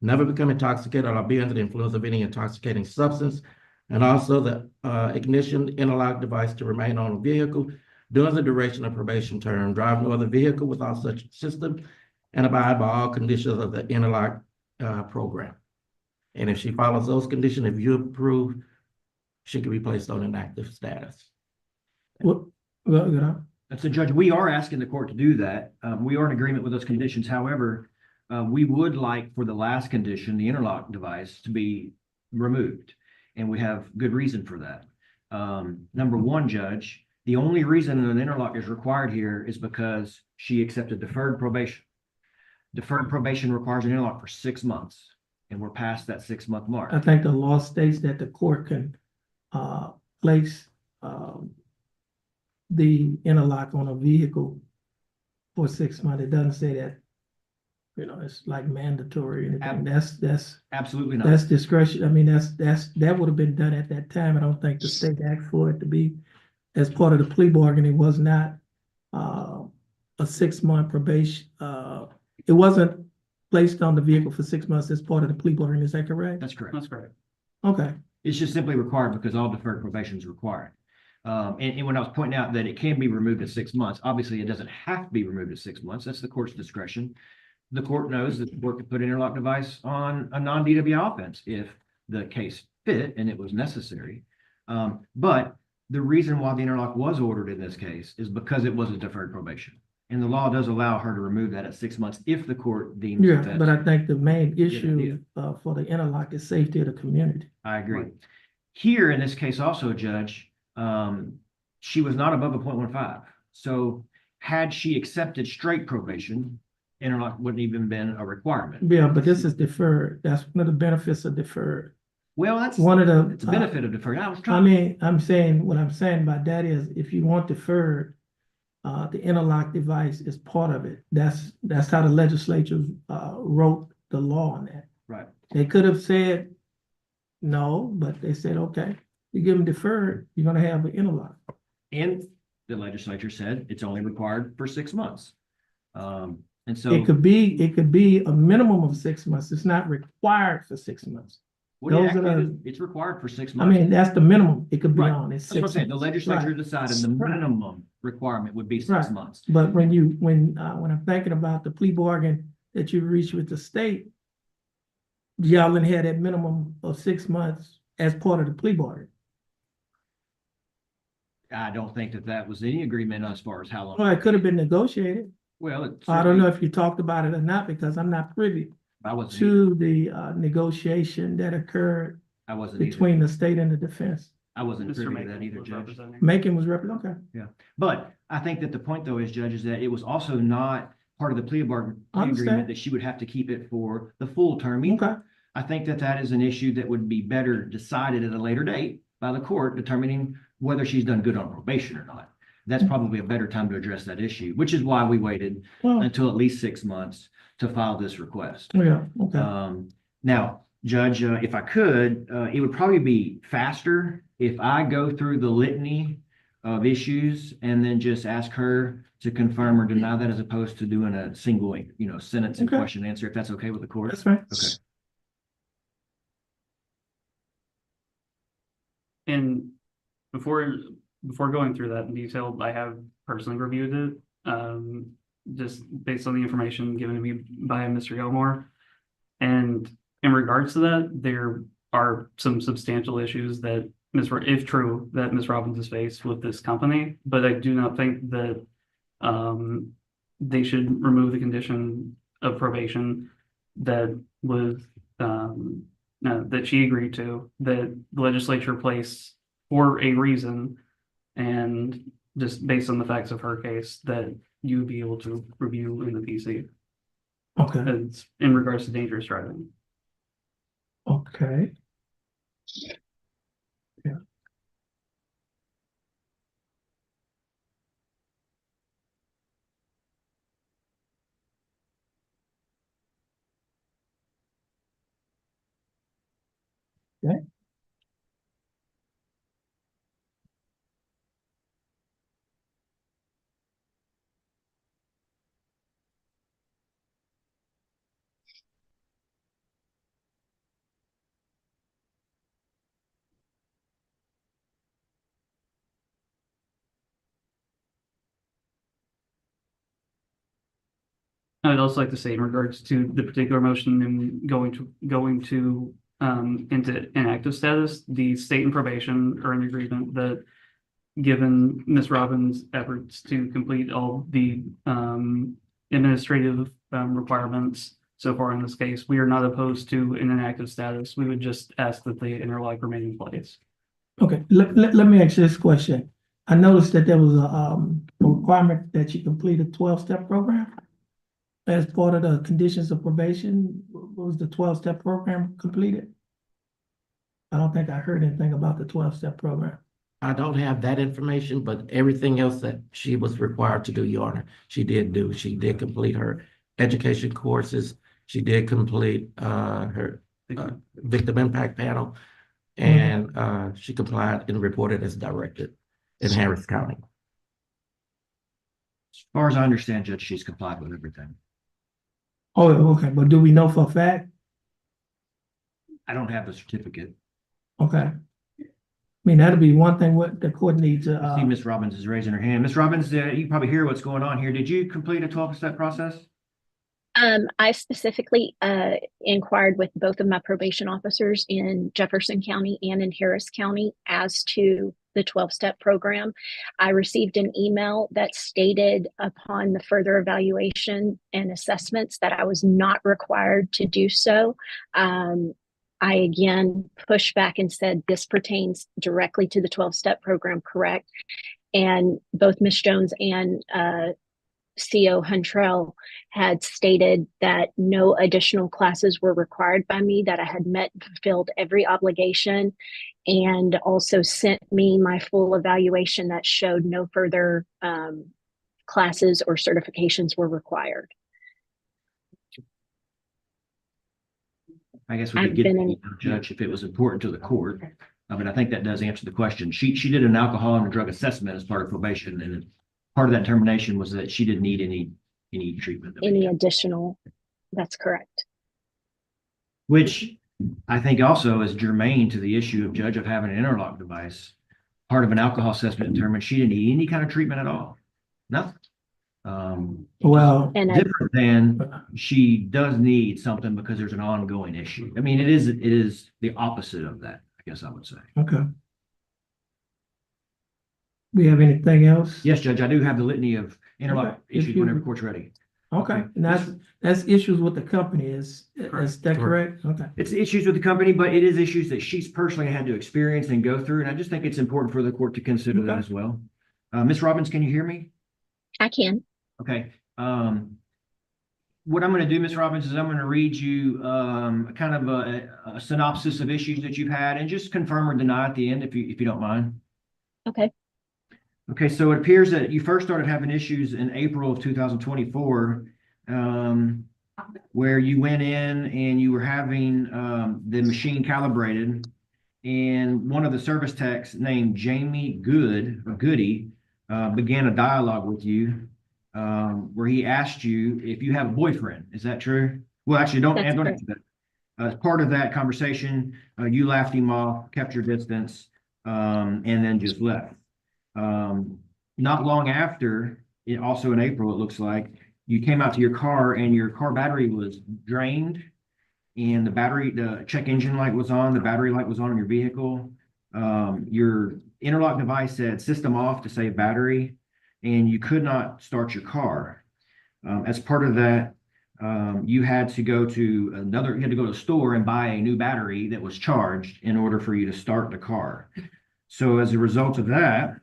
never become intoxicated or be under the influence of any intoxicating substance, and also the ignition interlock device to remain on a vehicle during the duration of probation term, drive no other vehicle without such system, and abide by all conditions of the interlock program. And if she follows those conditions, if you approve, she can be placed on inactive status. Well, So Judge, we are asking the court to do that. We are in agreement with those conditions. However, we would like for the last condition, the interlock device, to be removed. And we have good reason for that. Number one, Judge, the only reason an interlock is required here is because she accepted deferred probation. Deferred probation requires an interlock for 6 months, and we're past that 6-month mark. I think the law states that the court can place the interlock on a vehicle for 6 months. It doesn't say that, it's like mandatory or anything. That's Absolutely not. That's discretion. I mean, that would have been done at that time. I don't think the state asked for it to be as part of the plea bargain. It was not a 6-month probation. It wasn't placed on the vehicle for 6 months as part of the plea bargain. Is that correct? That's correct. That's correct. Okay. It's just simply required because all deferred probation is required. And when I was pointing out that it can be removed at 6 months, obviously it doesn't have to be removed at 6 months. That's the court's discretion. The court knows that the court could put an interlock device on a non-DWI offense if the case fit and it was necessary. But the reason why the interlock was ordered in this case is because it was a deferred probation. And the law does allow her to remove that at 6 months if the court deems Yeah, that. but I think the main idea. issue for the interlock is safety of the community. I agree. Here in this case also, Judge, she was not above a 0.15. So had she accepted straight probation, interlock wouldn't even been a requirement. Yeah, but this is deferred. That's one of the benefits of deferred. Well, that's One of the it's a benefit of deferred. I was I trying. mean, what I'm saying by that is if you want deferred, the interlock device is part of it. That's how the legislature wrote the law on that. Right. They could have said no, but they said, okay, you give them deferred, you're gonna have an interlock. And the legislature said it's only required for 6 months. And so It could be a minimum of 6 months. It's not required for 6 months. what it those actually are is, the- it's required for 6 I months. mean, that's the minimum it could be Right. on. It's That's what I'm 6 saying. The months. legislature Right. decided the Right. minimum requirement would be 6 Right. months. But when I'm thinking about the plea bargain that you reached with the state, y'all didn't have that minimum of 6 months as part of the plea bargain. I don't think that was any agreement as far as how long. Well, it could have been negotiated. Well, it I don't know certainly- if you talked about it or not, because I'm not privy I wasn't, to the negotiation that occurred I wasn't either. between the state and the defense. I wasn't Mr. privy to Macon that either, was Judge. representing. Macon was represented, okay. But I think that the point though is, Judge, is that it was also not part of the plea bargain I understand. agreement that she would have to keep it for the full term either. Okay, I think that is an issue that would be better decided at a later date by the court determining whether she's done good on probation or not. That's probably a better time to address that issue, which is why we waited well, until at least 6 months to file this request. yeah, okay. Now, Judge, if I could, it would probably be faster if I go through the litany of issues and then just ask her to confirm or deny that as opposed to doing a single, sentence and Okay. question answer, if that's okay with the court. That's right. Okay. And before going through that in detail, I have personally reviewed it, just based on the information given to me by Mr. Gilmore. And in regards to that, there are some substantial issues that if true, that Ms. Robbins is faced with this company, but I do not think that they should remove the condition of probation that was that she agreed to, that the legislature placed for a reason, and just based on the facts of her case, that you would be able to review in the PC. Okay, It's in regards to dangerous driving. okay. Yeah. Okay. I'd also like to say in regards to the particular motion and going to into inactive status, the state and probation are in agreement that given Ms. Robbins' efforts to complete all the administrative requirements so far in this case, we are not opposed to an inactive status. We would just ask that the interlock remain in place. Okay, let me ask you this question. I noticed that there was a requirement that you complete a 12-step program as part of the conditions of probation. Was the 12-step program completed? I don't think I heard anything about the 12-step program. I don't have that information, but everything else that she was required to do, Your Honor, she did do. She did complete her education courses. She did complete her victim impact panel. And she complied and reported as directed in Harris County. As far as I understand, Judge, she's complied with everything. Oh, okay, but do we know for a fact? I don't have the certificate. Okay. I mean, that'd be one thing what the court needs to, I see Ms. Robbins is raising her hand. Ms. Robbins, you probably hear what's going on here. Did you complete a 12-step process? I specifically inquired with both of my probation officers in Jefferson County and in Harris County as to the 12-step program. I received an email that stated upon the further evaluation and assessments that I was not required to do so. I again pushed back and said this pertains directly to the 12-step program, correct? And both Ms. Jones and CO Huntrell had stated that no additional classes were required by me, that I had met and fulfilled every obligation, and also sent me my full evaluation that showed no further classes or certifications were required. I guess we could get the judge if it was important to the court. I mean, I think that does answer the question. She did an alcohol and a drug assessment as part of probation, and part of that determination was that she didn't need any treatment. Any additional, that's correct. Which I think also is germane to the issue of judge of having an interlock device. Part of an alcohol assessment determined she didn't need any kind of treatment at all. Nothing. well, And Different than she does need something because there's an ongoing issue. I mean, it is the opposite of that, I guess I would say. okay. We have anything else? Yes, Judge, I do have the litany of interlock Okay. If issues you- whenever court's ready. Okay, and that's issues with the company, is that correct? Okay. It's issues with the company, but it is issues that she's personally had to experience and go through, and I just think it's important for the court to consider that Okay. as well. Ms. Robbins, can you hear me? I can. Okay. What I'm going to do, Ms. Robbins, is I'm going to read you kind of a synopsis of issues that you've had, and just confirm or deny at the end if you don't mind. Okay. Okay, so it appears that you first started having issues in April of 2024, where you went in and you were having the machine calibrated, and one of the service techs named Jamie Goody began a dialogue with you, where he asked you if you have a boyfriend. Is that true? Well, actually, don't That's answer that. As part of that conversation, you laughed him off, kept your distance, and then just left. Not long after, also in April, it looks like, you came out to your car and your car battery was drained, and the check engine light was on, the battery light was on in your vehicle. Your interlock device said system off to save battery, and you could not start your car. As part of that, you had to go to the store and buy a new battery that was charged in order for you to start the car. So as a result of that,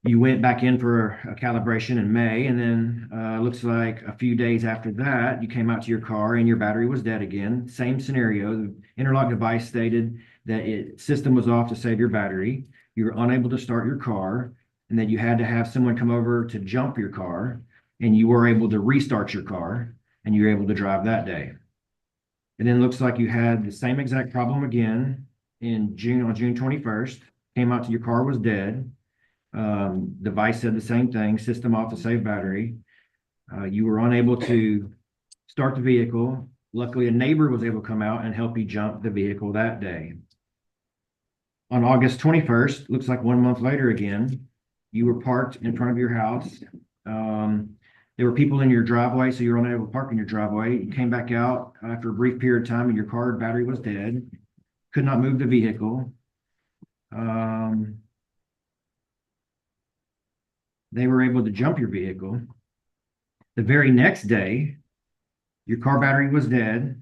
You went back in for a calibration in May, and then looks like a few days after that, you came out to your car and your battery was dead again. Same scenario. The interlock device stated that system was off to save your battery. You were unable to start your car, and that you had to have someone come over to jump your car, and you were able to restart your car, and you were able to drive that day. And then it looks like you had the same exact problem again in June, on June 21st. Came out to your car was dead. Device said the same thing, system off to save battery. You were unable to start the vehicle. Luckily, a neighbor was able to come out and help you jump the vehicle that day. On August 21st, looks like 1 month later again, you were parked in front of your house. There were people in your driveway, so you were unable to park in your driveway. You came back out after a brief period of time and your car battery was dead. Could not move the vehicle. They were able to jump your vehicle. The very next day, your car battery was dead.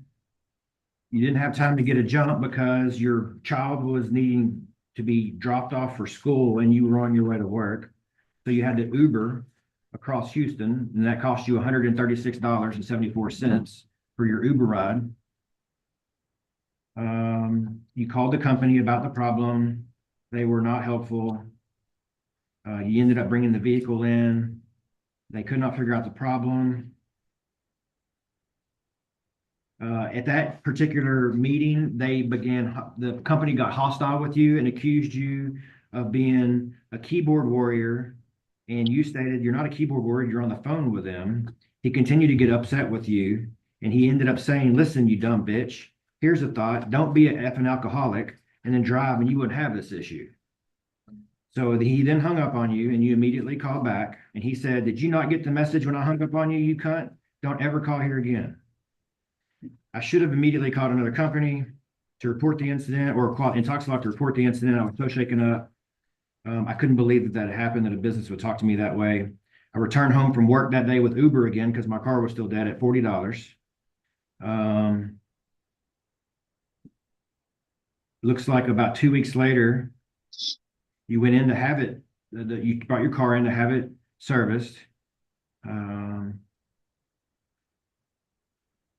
You didn't have time to get a jump because your child was needing to be dropped off for school and you were on your way to work. So you had to Uber across Houston, and that cost you $136.74 for your Uber ride. You called the company about the problem. They were not helpful. You ended up bringing the vehicle in. They could not figure out the problem. At that particular meeting, the company got hostile with you and accused you of being a keyboard warrior. And you stated you're not a keyboard warrior, you're on the phone with them. He continued to get upset with you. And he ended up saying, listen, you dumb bitch, here's a thought, don't be an effing alcoholic and then drive and you wouldn't have this issue. So he then hung up on you and you immediately called back. And he said, did you not get the message when I hung up on you, you cunt? Don't ever call here again. I should have immediately called another company to report the incident, or called Intoxilock to report the incident. I was so shaken up. I couldn't believe that happened, that a business would talk to me that way. I returned home from work that day with Uber again because my car was still dead at $40. Looks like about 2 weeks later, you went in to have it, you brought your car in to have it serviced.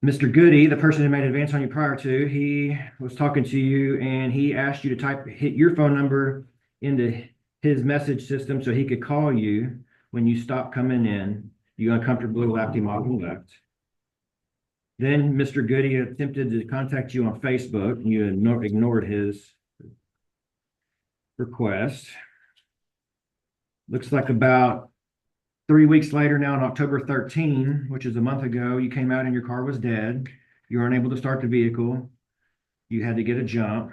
Mr. Goody, the person who made an advance on you prior to, he was talking to you and he asked you to hit your phone number into his message system so he could call you when you stopped coming in. You uncomfortably left him off and left. Then Mr. Goody attempted to contact you on Facebook and you ignored his request. Looks like about 3 weeks later now, on October 13, which is a month ago, you came out and your car was dead. You were unable to start the vehicle. You had to get a jump.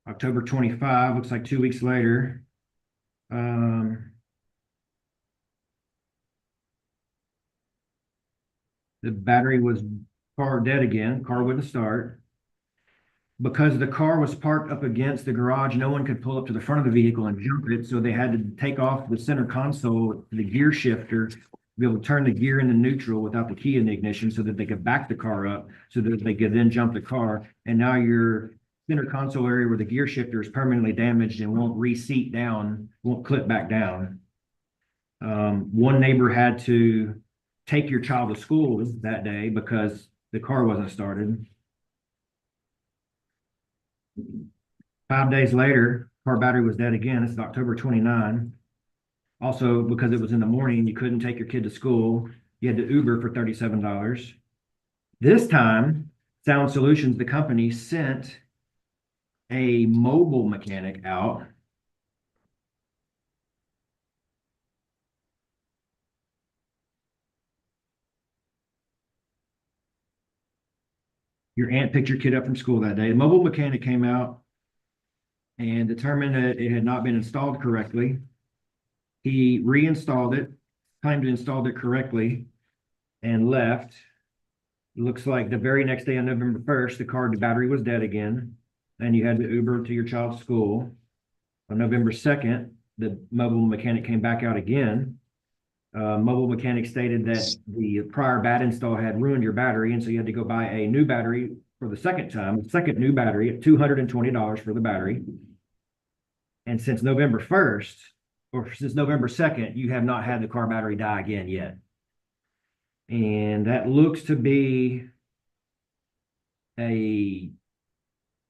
October 25, looks like 2 weeks later. The battery was car dead again. Car wouldn't start. Because the car was parked up against the garage, no one could pull up to the front of the vehicle and jump it. So they had to take off the center console, the gear shifter, to be able to turn the gear into neutral without the key in the ignition so that they could back the car up so that they could then jump the car. And now your center console area where the gear shifter is permanently damaged and won't reseat down, won't clip back down. One neighbor had to take your child to school that day because the car wasn't started. 5 days later, car battery was dead again. It's October 29. Also, because it was in the morning, you couldn't take your kid to school. You had to Uber for $37. This time, Sound Solutions, the company, sent a mobile mechanic out. Your aunt picked your kid up from school that day. The mobile mechanic came out and determined that it had not been installed correctly. He reinstalled it, claimed to installed it correctly, and left. It looks like the very next day on November 1st, the battery was dead again, and you had to Uber to your child's school. On November 2nd, the mobile mechanic came back out again. Mobile mechanic stated that the prior bat install had ruined your battery, and so you had to go buy a new battery for the second time, a second new battery at $220 for the battery. And since November 1st, or since November 2nd, you have not had the car battery die again yet. And that looks to be a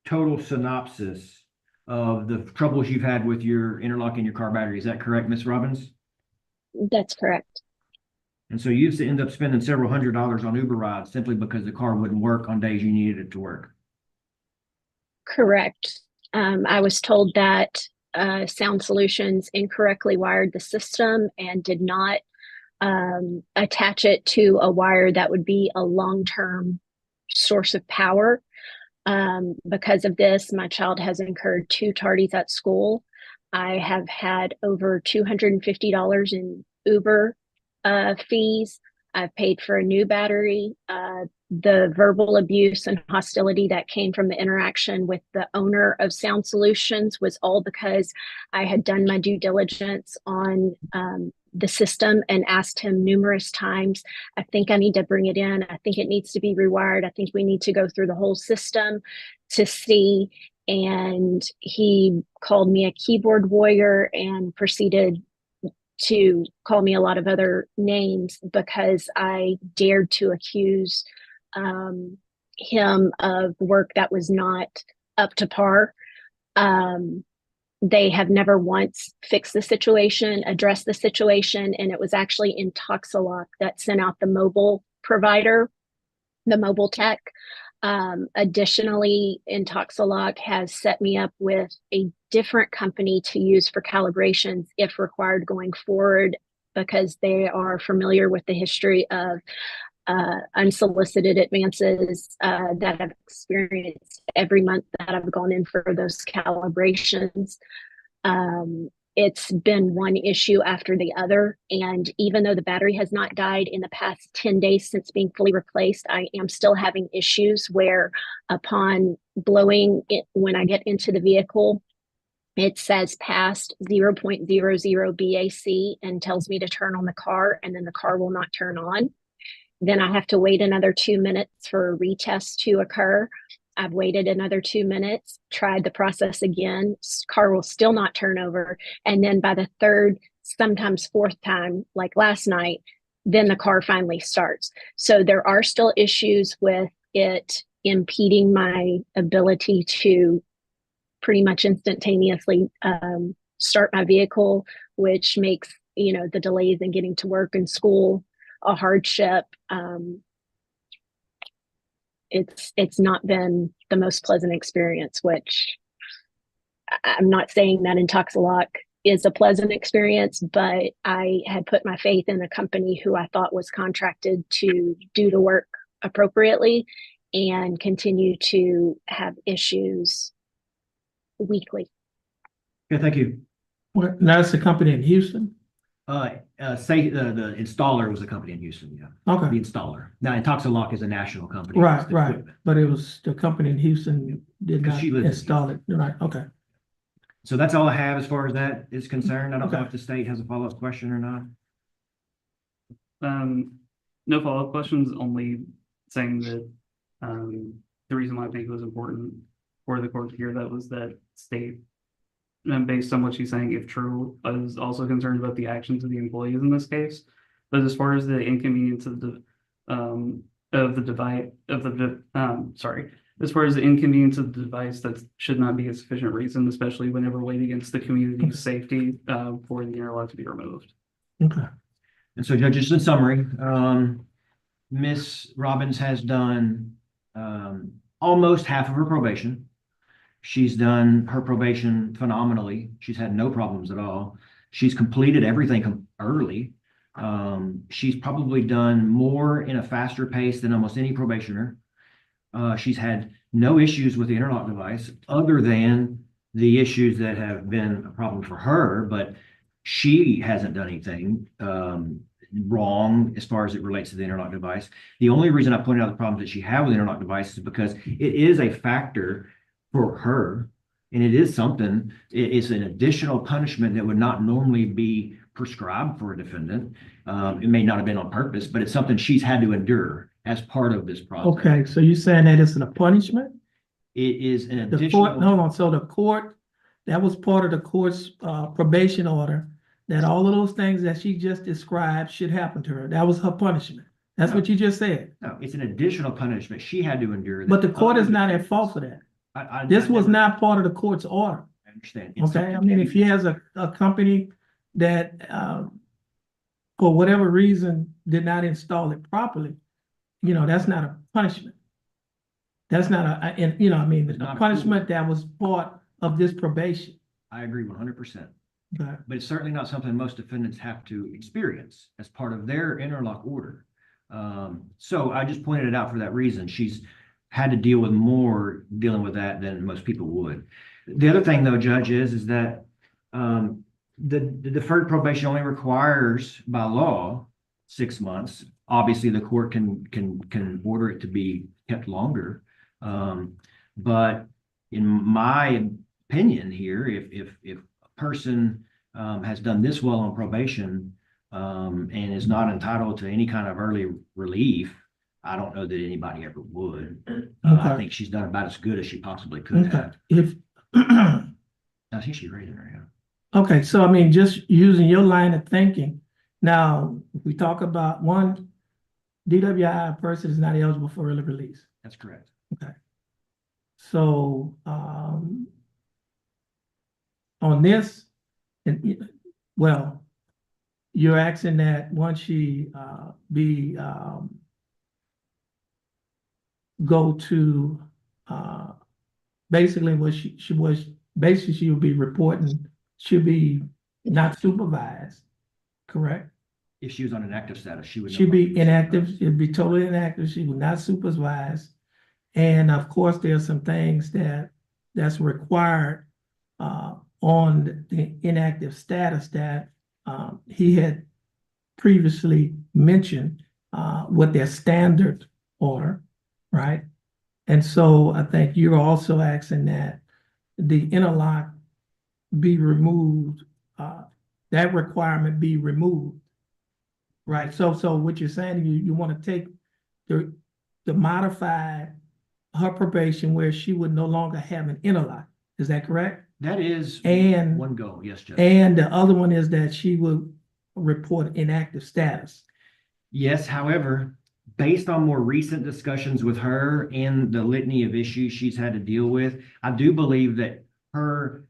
total synopsis of the troubles you've had with your interlock and your car battery. Is that correct, Ms. Robbins? That's correct. And so you used to end up spending several $100s on Uber rides simply because the car wouldn't work on days you needed it to work. Correct. I was told that Sound Solutions incorrectly wired the system and did not attach it to a wire that would be a long-term source of power. Because of this, my child has incurred 2 tardies at school. I have had over $250 in Uber fees. I've paid for a new battery. The verbal abuse and hostility that came from the interaction with the owner of Sound Solutions was all because I had done my due diligence on the system and asked him numerous times, I think I need to bring it in. I think it needs to be rewired. I think we need to go through the whole system to see. And he called me a keyboard warrior and proceeded to call me a lot of other names because I dared to accuse him of work that was not up to par. They have never once fixed the situation, addressed the situation, and it was actually Intoxilock that sent out the mobile provider, the mobile tech. Additionally, Intoxilock has set me up with a different company to use for calibrations if required going forward, because they are familiar with the history of unsolicited advances that I've experienced every month that I've gone in for those calibrations. It's been one issue after the other. And even though the battery has not died in the past 10 days since being fully replaced, I am still having issues where upon blowing it, when I get into the vehicle, it says past 0.00 BAC and tells me to turn on the car, and then the car will not turn on. Then I have to wait another 2 minutes for a retest to occur. I've waited another 2 minutes, tried the process again, car will still not turn over. And then by the 3rd, sometimes 4th time, like last night, then the car finally starts. So there are still issues with it impeding my ability to pretty much instantaneously start my vehicle, which makes, the delays in getting to work and school a hardship. It's not been the most pleasant experience, which I'm not saying that Intoxilock is a pleasant experience, but I had put my faith in a company who I thought was contracted to do the work appropriately and continue to have issues weekly. Okay, thank you. Well, that's the company in Houston? Say the installer was a company in Houston, yeah. Okay, The installer. Now, Intoxilock is a national company. right, It's the right. equipment. But it was the company in Houston did 'Cause not she lives in install it. Right, okay. So that's all I have as far as that is concerned. I don't know Okay. if the state has a follow-up question or not. No follow-up questions, only saying that, the reason why I think it was important for the court to hear that was that state, and based on what she's saying, if true, I was also concerned about the actions of the employees in this case. But as far as the inconvenience of the as far as the inconvenience of the device, that should not be a sufficient reason, especially whenever weighed against the community's safety, for the interlock to be removed. Okay. And so judges, in summary, Ms. Robbins has done almost half of her probation. She's done her probation phenomenally. She's had no problems at all. She's completed everything early. She's probably done more in a faster pace than almost any probationer. She's had no issues with the interlock device other than the issues that have been a problem for her, but she hasn't done anything wrong as far as it relates to the interlock device. The only reason I pointed out the problems that she had with the interlock device is because it is a factor for her, and it is something, it's an additional punishment that would not normally be prescribed for a defendant. It may not have been on purpose, but it's something she's had to endure as part of this process. Okay, so you're saying that it's a punishment? It is an The court, additional, hold on, so the court, that was part of the court's probation order, that all of those things that she just described should happen to her. That was her punishment. That's what you just said. No, it's an additional punishment she had to endure. But the that court is other not at defendants- fault for that. I This was never- not part of the court's order. I understand. It's Okay, I something mean, that if he has a company that, for whatever reason, did not install it properly, you know, that's not a punishment. That's not and, you know, I mean, It's not a a punishment that was part of this probation. I agree 100%. Okay, But it's certainly not something most defendants have to experience as part of their interlock order. So I just pointed it out for that reason. She's had to deal with more dealing with that than most people would. The other thing though, Judge, is that the deferred probation only requires by law 6 months. Obviously, the court can order it to be kept longer. But in my opinion here, if a person has done this well on probation and is not entitled to any kind of early relief, I don't know that anybody ever would. I Okay. think she's done about as good as she possibly could okay. have. If, I think she's raising her hand. okay, so I mean, just using your line of thinking, now, if we talk about one, DWI person is not eligible for early release. That's correct. So, on this, well, you're asking that once she, go to, basically what she was, basically she would be reporting, she'll be not supervised, correct? If she was on an active status, she would. no She'd be longer inactive, supervised. she'd be totally inactive, she would not supervise. And of course, there's some things that's required on the inactive status that he had previously mentioned what their standards are, right? And so I think you're also asking that the interlock be removed, that requirement be removed. Right, so what you're saying, you want to take the modify her probation where she would no longer have an interlock, is that correct? That is And- one goal, yes, Judge. And the other one is that she will report inactive status. Yes, however, based on more recent discussions with her and the litany of issues she's had to deal with, I do believe that her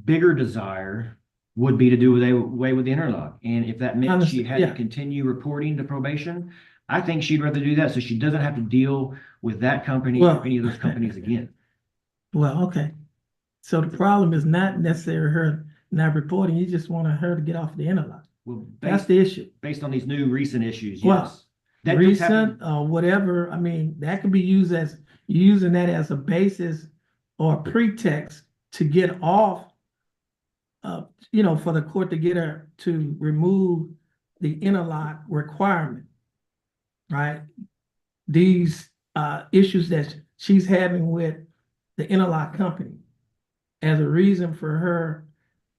bigger desire would be to do away with the interlock. And if that meant she had to Yeah. continue reporting to probation, I think she'd rather do that so she doesn't have to deal with that company Well- or any of those companies again. Well, okay. So the problem is not necessarily her not reporting, you just want her to get off the interlock. Well, That's based, the issue. based on these new recent issues, Well, yes. That just happened- Recent or whatever, I mean, that could be used as, using that as a basis or pretext to get off, you know, for the court to get her to remove the interlock requirement, right? These issues that she's having with the interlock company as a reason for her,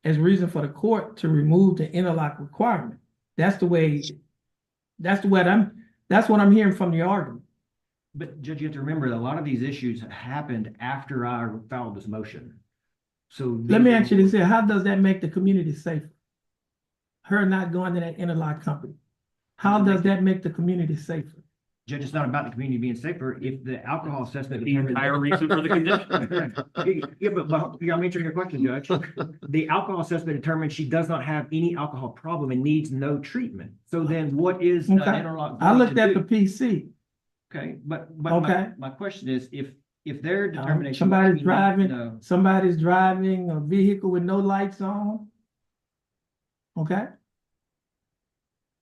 as a reason for the court to remove the interlock requirement. That's what I'm hearing from the argument. But Judge, you have to remember that a lot of these issues happened after I filed this motion. So. Let me ask you this here, how does that make the community safer? Her not going to that interlock company. How does that make the community safer? Judge, it's not about the community being safer. If the alcohol assessment. The entire reason for the condition. Yeah, but yeah, I'm answering your question, Judge. The alcohol assessment determined she does not have any alcohol problem and needs no treatment. So then what is an Okay. interlock? I going looked to at the do? PC. Okay, but Okay. my question is, if their determination. Somebody's driving, No, somebody's driving a vehicle with no lights on. Okay?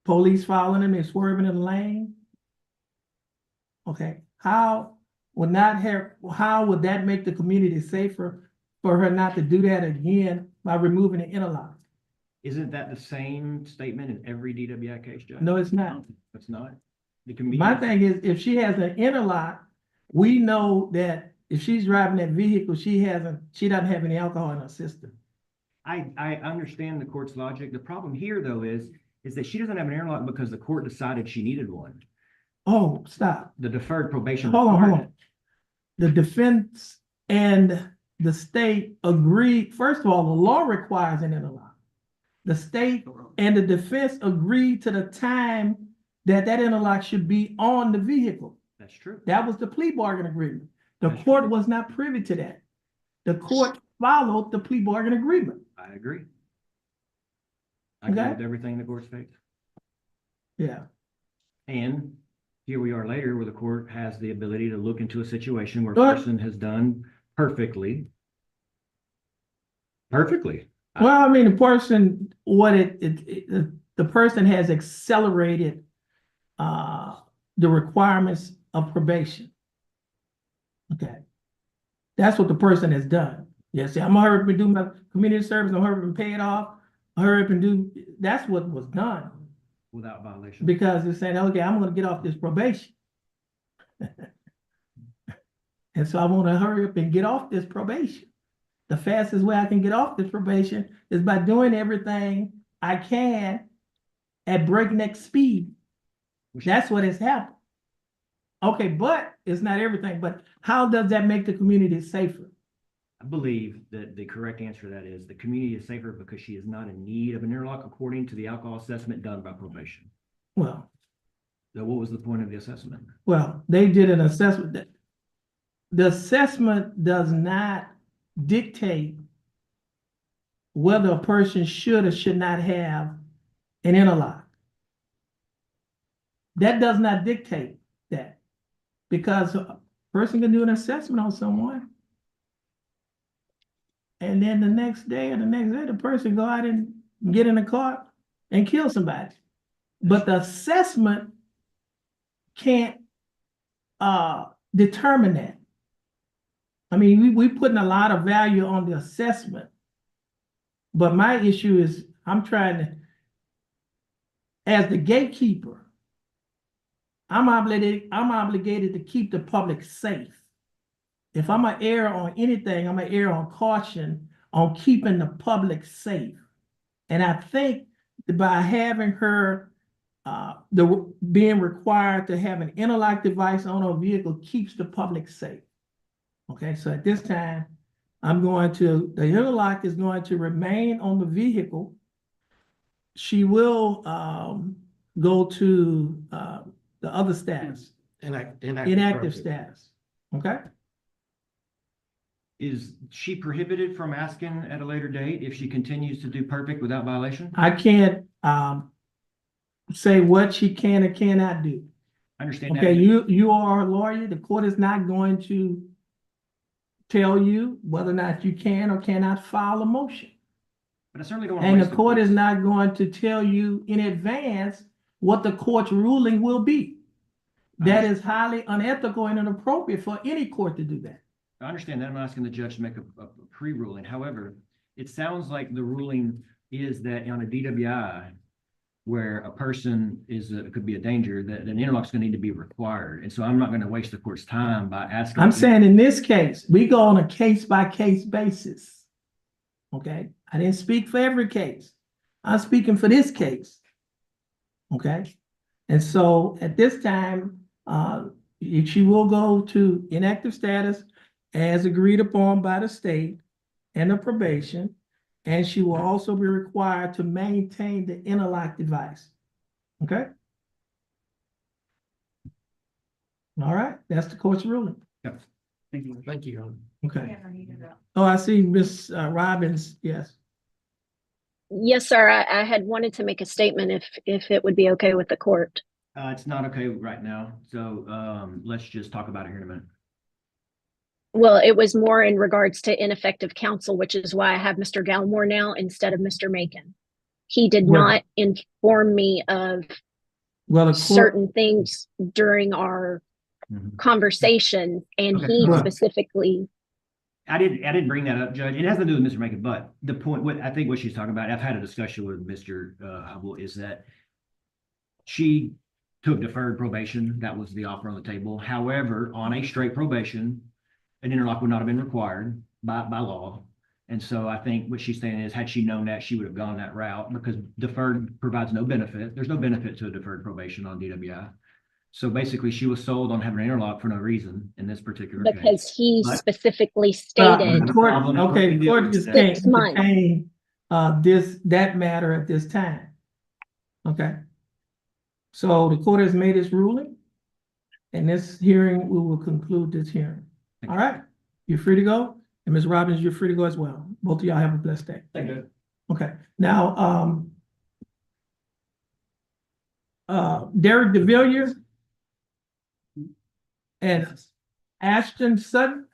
Police following him, they're swerving in the lane. Okay, how would that make the community safer for her not to do that again by removing the interlock? isn't that the same statement in every DWI case, Judge? No, it's not. It's not. My thing is, if she has an interlock, we know that if she's driving that vehicle, she doesn't have any alcohol in her system. I understand the court's logic. The problem here, though, is that she doesn't have an interlock because the court decided she needed one. Oh, stop. The deferred probation. Hold on. required it. The defense and the state agreed, first of all, the law requires an interlock. The state and the defense agreed to the time that interlock should be on the vehicle. That's true. That was the plea bargain agreement. The That's court was not privy to that. The court followed the plea bargain agreement. I agree. I agree Okay. with everything the court states. Yeah. And here we are later where the court has the ability to look into a situation where a But- person has done perfectly. Perfectly. Well, I mean, the person, the person has accelerated the requirements of probation. Okay. That's what the person has done. Yeah, see, I'm gonna hurry up and do my community service, I'm gonna hurry up and pay it off, hurry up and do, that's what was done. Without violation. Because they're saying, okay, I'm gonna get off this probation. And so I wanna hurry up and get off this probation. The fastest way I can get off this probation is by doing everything I can at breakneck speed. That's what has happened. Okay, but it's not everything, but how does that make the community safer? I believe that the correct answer to that is the community is safer because she is not in need of an interlock according to the alcohol assessment done by probation. Well, So what was the point of the assessment? they did an assessment that the assessment does not dictate whether a person should or should not have an interlock. That does not dictate that, because a person can do an assessment on someone. And then the next day or the next day, the person go out and get in a car and kill somebody. But the assessment can't determine that. I mean, we putting a lot of value on the assessment. But my issue is I'm trying to, as the gatekeeper, I'm obligated to keep the public safe. If I'm gonna err on anything, I'm gonna err on caution on keeping the public safe. And I think that by having her being required to have an interlock device on her vehicle keeps the public safe. Okay, so at this time, the interlock is going to remain on the vehicle. She will go to the other status, inactive status, okay? Is she prohibited from asking at a later date if she continues to do perfect without violation? I can't say what she can or cannot do. I understand that. Okay, you are a lawyer, the court is not going to tell you whether or not you can or cannot file a motion. But I certainly don't want to And waste the court is not going to tell you in advance what the court's ruling will be. That is highly unethical and inappropriate for any court to do that. I understand that. I'm not asking the judge to make a pre-ruling. However, it sounds like the ruling is that on a DWI, where a person could be a danger, that an interlock's gonna need to be required. And so I'm not gonna waste the court's time by asking. I'm saying in this case, we go on a case-by-case basis. Okay, I didn't speak for every case. I'm speaking for this case. Okay, and so at this time, she will go to inactive status as agreed upon by the state and the probation, and she will also be required to maintain the interlock device. Okay? All right, that's the court's ruling. Thank you. Thank you. Okay. Oh, I see Miss Robbins, yes. Yes, sir. I had wanted to make a statement if it would be okay with the court. It's not okay right now. So let's just talk about it here in a minute. Well, it was more in regards to ineffective counsel, which is why I have Mr. Gallimore now instead of Mr. Macon. He did Well- not inform me of Well, the court, certain things during our Mhm. conversation, and Okay. he Well- specifically, I didn't bring that up, Judge. It has to do with Mr. Macon, but the point, I think what she's talking about, I've had a discussion with Mr. Hubble, is that she took deferred probation. That was the offer on the table. However, on a straight probation, an interlock would not have been required by law. And so I think what she's saying is, had she known that, she would have gone that route, because deferred provides no benefit. There's no benefit to a deferred probation on DWI. So basically, she was sold on having an interlock for no reason in this particular case. because he But- specifically the stated, court, okay, the court just can't 6 months. entertain that matter at this time. Okay. So the court has made its ruling. And this hearing, we will conclude this hearing. All right, you're free to go. And Ms. Robbins, you're free to go as well. Both of y'all have a blessed day. Thank you. Okay, now, Derek DeVilliers and Ashton Sutton,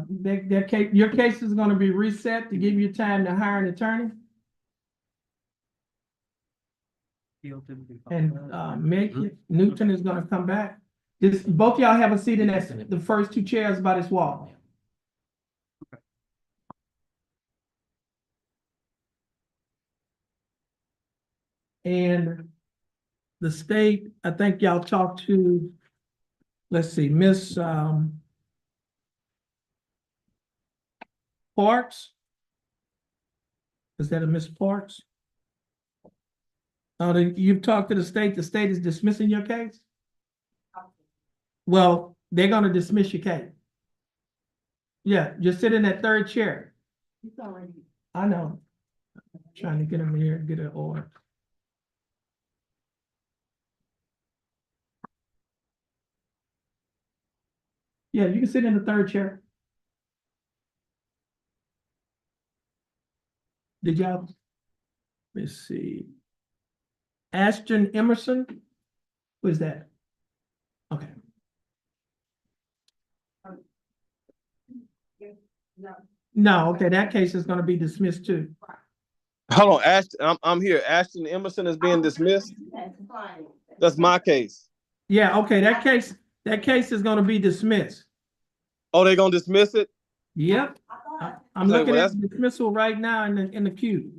their case, your case is gonna be reset to give you time to hire an attorney. And, Meg Newton is gonna come back. Both of y'all have a seat in the first two chairs by this wall. And the state, I think y'all talked to, let's see, Miss Parks. Is that a Miss Parks? You've talked to the state is dismissing your case? Well, they're gonna dismiss your case. Yeah, just sit in that third chair. I know. Trying to get him here, get an order. Yeah, you can sit in the third chair. Did y'all? Let's see. Ashton Emerson? Who is that? Okay. No, okay, that case is gonna be dismissed too. Hold on, Ashton, I'm here. Ashton Emerson is being dismissed. That's my case. Yeah, okay, that case is gonna be dismissed. Oh, they gonna dismiss it? Yep. I'm Okay, looking well, at the dismissal right now in the queue.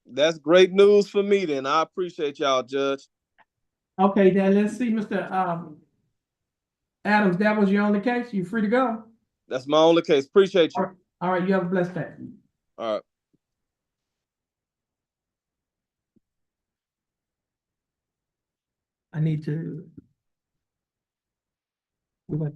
That's great news for me then. I appreciate y'all, Judge. Okay, then let's see, Mr. Adams, that was your only case? You free to go? That's my only case. Appreciate you. All right, you have a blessed day. All right. I need to. We went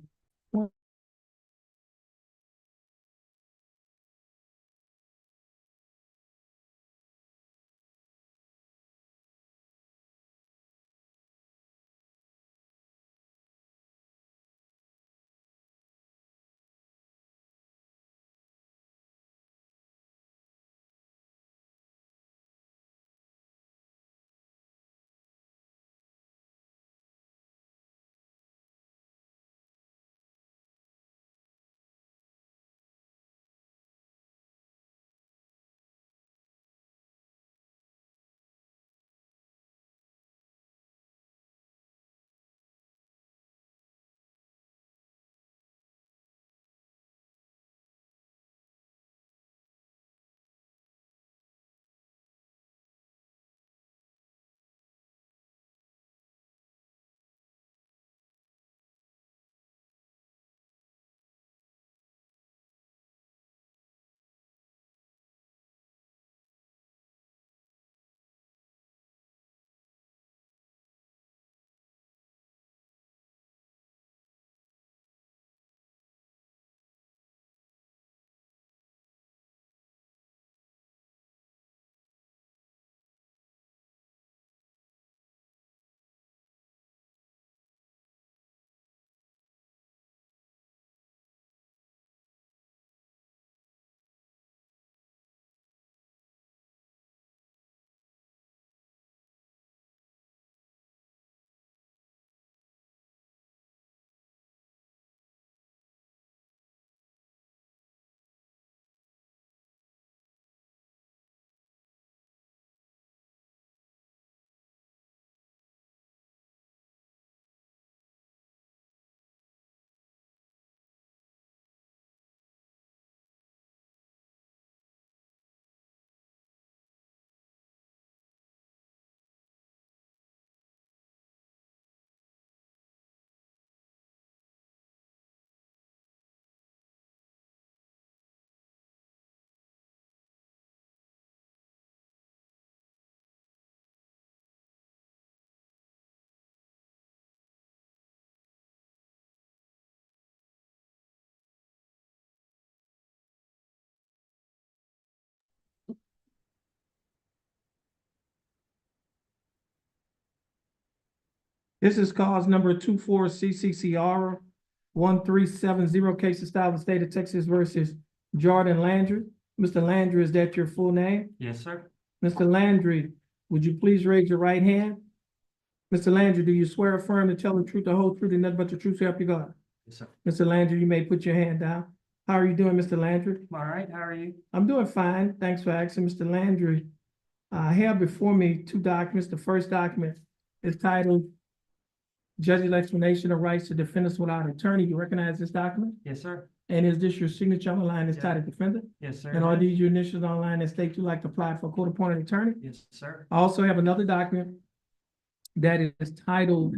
This is cause number 24 CCCR 1370, case of style of the state of Texas versus Jordan Landry. Mr. Landry, is that your full name? Yes, sir. Mr. Landry, would you please raise your right hand? Mr. Landry, do you swear or affirm to tell the truth, the whole truth, and nothing but the truth, so help you God? Yes, sir. Mr. Landry, you may put your hand down. How are you doing, Mr. Landry? All right, how are you? I'm doing fine. Thanks for asking, Mr. Landry. I have before me two documents. The first document is titled Judge's Explanation of Rights to Defendants Without Attorney. You recognize this document? Yes, sir. And is this your signature on the line that's Yeah. titled Defendant? Yes, sir. And are these your initials online that state you like to apply for a court-appointed attorney? Yes, sir. I also have another document that is titled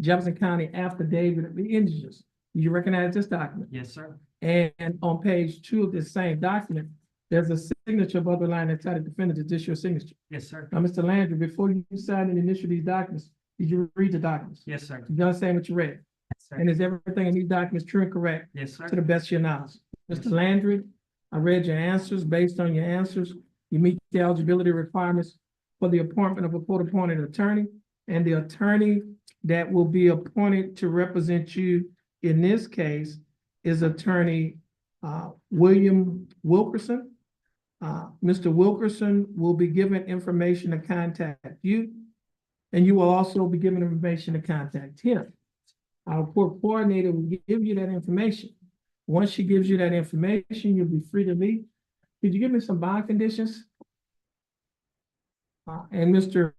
Jefferson County Affidavit of the Indigents. Do you recognize this document? Yes, sir. And on page 2 of this same document, there's a signature above the line that's titled Defendant. Is this your signature? Yes, sir. Now, Mr. Landry, before you sign and initial these documents, did you read the documents? Yes, sir. Did you understand what you read? Yes, sir. And is everything in these documents true and correct Yes, sir. to the best of your knowledge? Yes, Mr. sir. Landry, I read your answers. Based on your answers, you meet the eligibility requirements for the appointment of a court-appointed attorney. And the attorney that will be appointed to represent you in this case is attorney William Wilkerson. Mr. Wilkerson will be given information to contact you, and you will also be given information to contact him. Our court coordinator will give you that information. Once she gives you that information, you'll be free to leave. Could you give me some bond conditions? And Mr.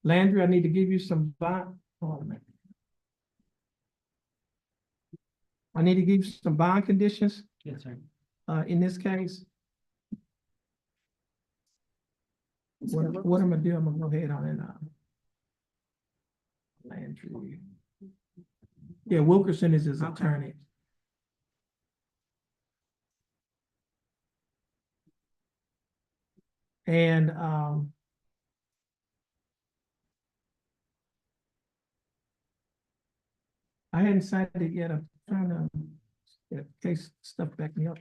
Landry, I need to give you some bond. Hold on a minute. I need to give you some bond conditions, Yes, sir. in this case. What I'm gonna do, I'm gonna go ahead on and, Landry. Yeah, Wilkerson is his attorney. And, I hadn't signed it yet. I'm trying to get case stuff back me up.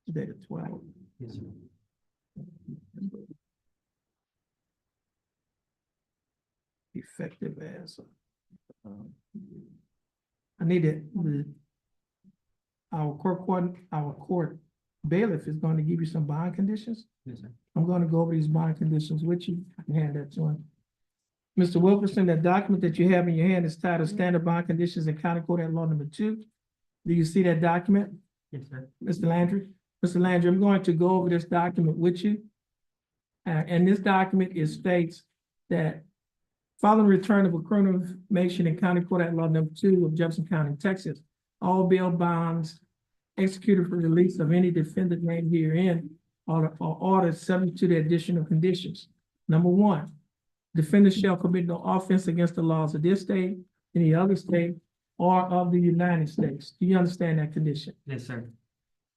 Today the 12th. Yes, sir. Effective as. I need it, our court bailiff is going to give you some bond conditions. Yes, sir. I'm going to go over these bond conditions with you. I can hand that to him. Mr. Wilkerson, that document that you have in your hand is titled Standard Bond Conditions in County Court at Law Number 2. Do you see that document, Yes, sir. Mr. Landry? Mr. Landry, I'm going to go over this document with you. And this document states that following return of a criminal information in County Court at Law Number 2 of Jefferson County, Texas, all bail bonds executed for release of any defendant named herein are ordered subject to the additional conditions. Number 1, defendant shall commit no offense against the laws of this state, any other state, or of the United States. Do you understand that condition? Yes, sir.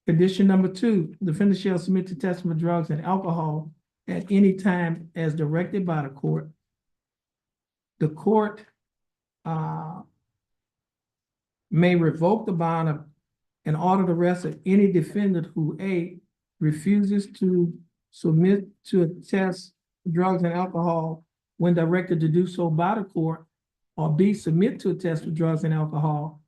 Condition number 2, defendant shall submit to testing for drugs and alcohol at any time as directed by the court. The court may revoke the bond and order the arrest of any defendant who A, refuses to submit to a test for drugs and alcohol when directed to do so by the court, or B, submit to a test for drugs and alcohol,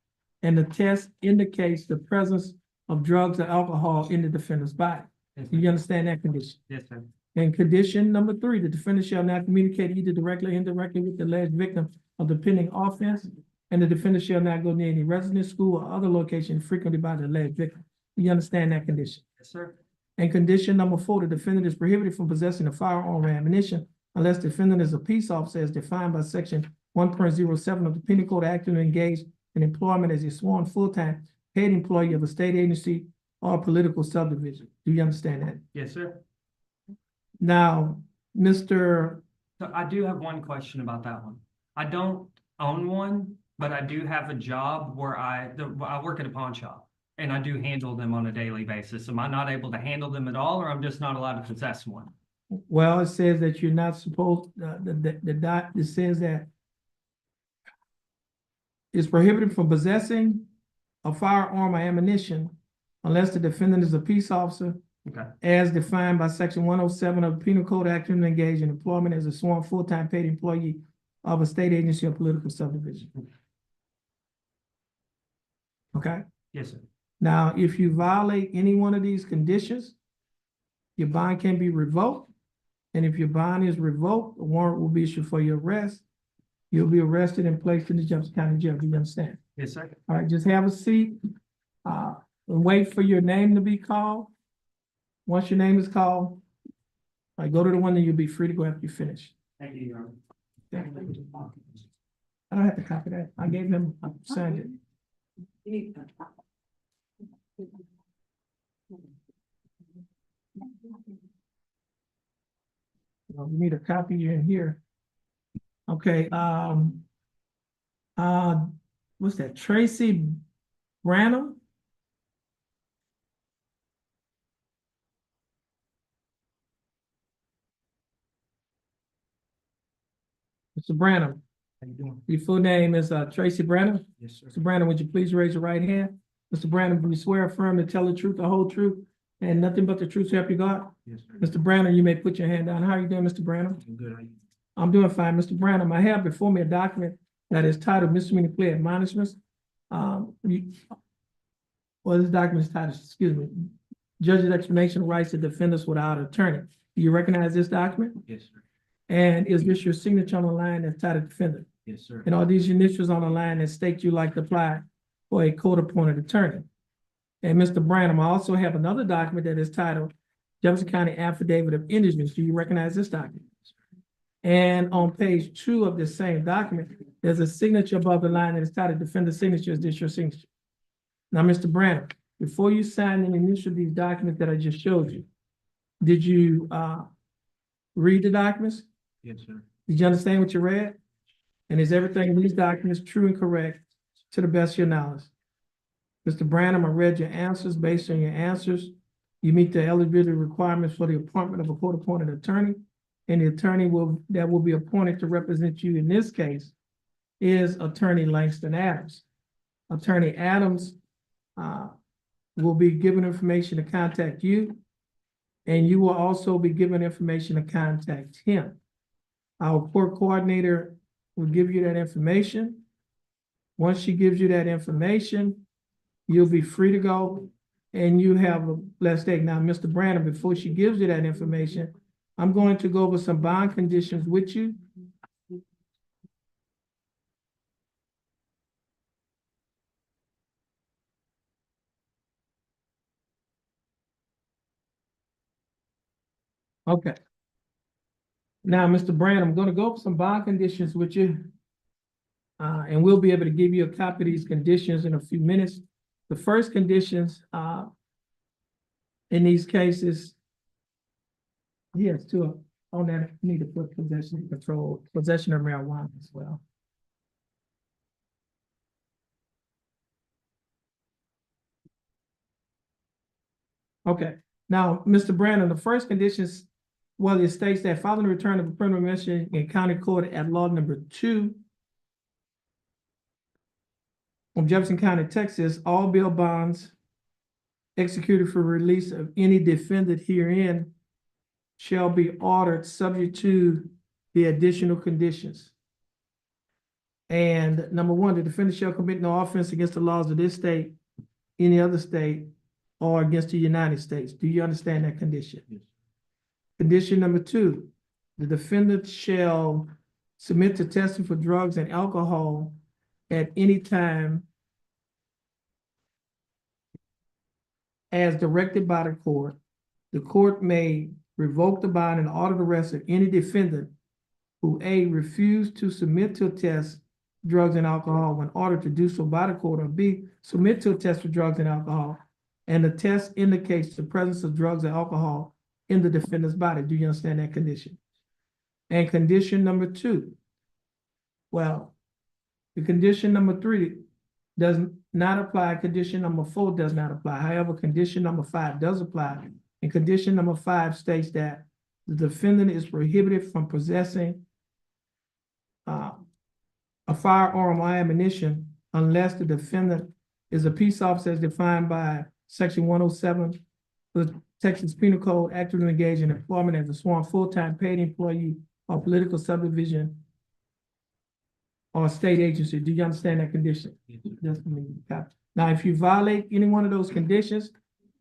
and the test indicates the presence of drugs or alcohol in the defendant's body. Yes, Do sir. you understand that condition? Yes, sir. And condition number 3, the defendant shall not communicate either directly or indirectly with the alleged victim of the pending offense, and the defendant shall not go near any residence, school, or other location frequented by the alleged victim. Do you understand that condition? Yes, sir. And condition number 4, the defendant is prohibited from possessing a firearm or ammunition unless the defendant is a peace officer as defined by section 1.07 of the Penal Code, actively engaged in employment as a sworn full-time paid employee of a state agency or political subdivision. Do you understand that? Yes, sir. Now, Mr. So I do have one question about that one. I don't own one, but I do have a job where I work at a pawn shop and I do handle them on a daily basis. Am I not able to handle them at all, or I'm just not allowed to possess one? Well, it says that you're not supposed, it says that it's prohibited from possessing a firearm or ammunition unless the defendant is a peace officer Okay, as defined by section 107 of the Penal Code Act, and engaged in employment as a sworn full-time paid employee of a state agency or political subdivision. Okay? yes, sir. Now, if you violate any one of these conditions, your bond can be revoked. And if your bond is revoked, a warrant will be issued for your arrest. You'll be arrested and placed in the Jefferson County Jail. Do you understand? Yes, sir. All right, just have a seat. And wait for your name to be called. Once your name is called, go to the one that you'll be free to go after you finish. Thank you, Your Honor. I don't have to copy that. I gave him, I signed it. You need a copy in here. Okay, what's that? Tracy Branham? Mr. Branham, How you doing? your full name is Tracy Branham? Yes, sir. Mr. Branham, would you please raise your right hand? Mr. Branham, do you swear or affirm to tell the truth, the whole truth, and nothing but the truth so help you God? Yes, sir. Mr. Branham, you may put your hand down. How are you doing, Mr. Branham? I'm good. How you? I'm doing fine, Mr. Branham. I have before me a document that is titled Misdemeanor Plea Admonishments. This document is titled, excuse me, Judge's Explanation of Rights of Defendants Without Attorney. Do you recognize this document? Yes, sir. And is this your signature on the line that's titled Defendant? Yes, sir. And are these initials on the line that state you like to apply for a court-appointed attorney? And Mr. Branham, I also have another document that is titled Jefferson County Affidavit of Indigence. Do you recognize this document? And on page 2 of this same document, there's a signature above the line that is titled Defendant Signature. Is this your signature? Now, Mr. Branham, before you sign and initial these documents that I just showed you, did you read the documents? Yes, sir. Did you understand what you read? And is everything in these documents true and correct to the best of your knowledge? Mr. Branham, I read your answers. Based on your answers, you meet the eligibility requirements for the appointment of a court-appointed attorney. And the attorney that will be appointed to represent you in this case is Attorney Langston Adams. Attorney Adams will be given information to contact you, and you will also be given information to contact him. Our court coordinator will give you that information. Once she gives you that information, you'll be free to go, and you have a blessed day. Now, Mr. Branham, before she gives you that information, I'm going to go over some bond conditions with you. Okay. Now, Mr. Brand, I'm going to go over some bond conditions with you. And we'll be able to give you a copy of these conditions in a few minutes. The first conditions in these cases, yes, too, on that, you need to put possession of control, possession of marijuana as well. Okay, now, Mr. Brandon, the first conditions, well, it states that following the return of a criminal conviction in county court at law number 2 from Jefferson County, Texas, all bail bonds executed for release of any defendant herein shall be ordered subject to the additional conditions. And number 1, the defendant shall commit no offense against the laws of this state, any other state, or against the United States. Do you understand that condition? Yes. Condition number 2, the defendant shall submit to testing for drugs and alcohol at any time as directed by the court. The court may revoke the bond and order the arrest of any defendant who A, refused to submit to a test, drugs and alcohol when ordered to do so by the court, or B, submit to a test for drugs and alcohol, and the test indicates the presence of drugs and alcohol in the defendant's body. Do you understand that condition? And condition number 2, well, the condition number 3 does not apply. Condition number 4 does not apply. However, condition number 5 does apply. And condition number 5 states that the defendant is prohibited from possessing a firearm or ammunition unless the defendant is a peace officer as defined by Section 107, the Texas Penal Code, actively engaged in employment as a sworn full-time paid employee or political subdivision or state agency. Do you understand that condition? That's for me. Now, if you violate any one of those conditions,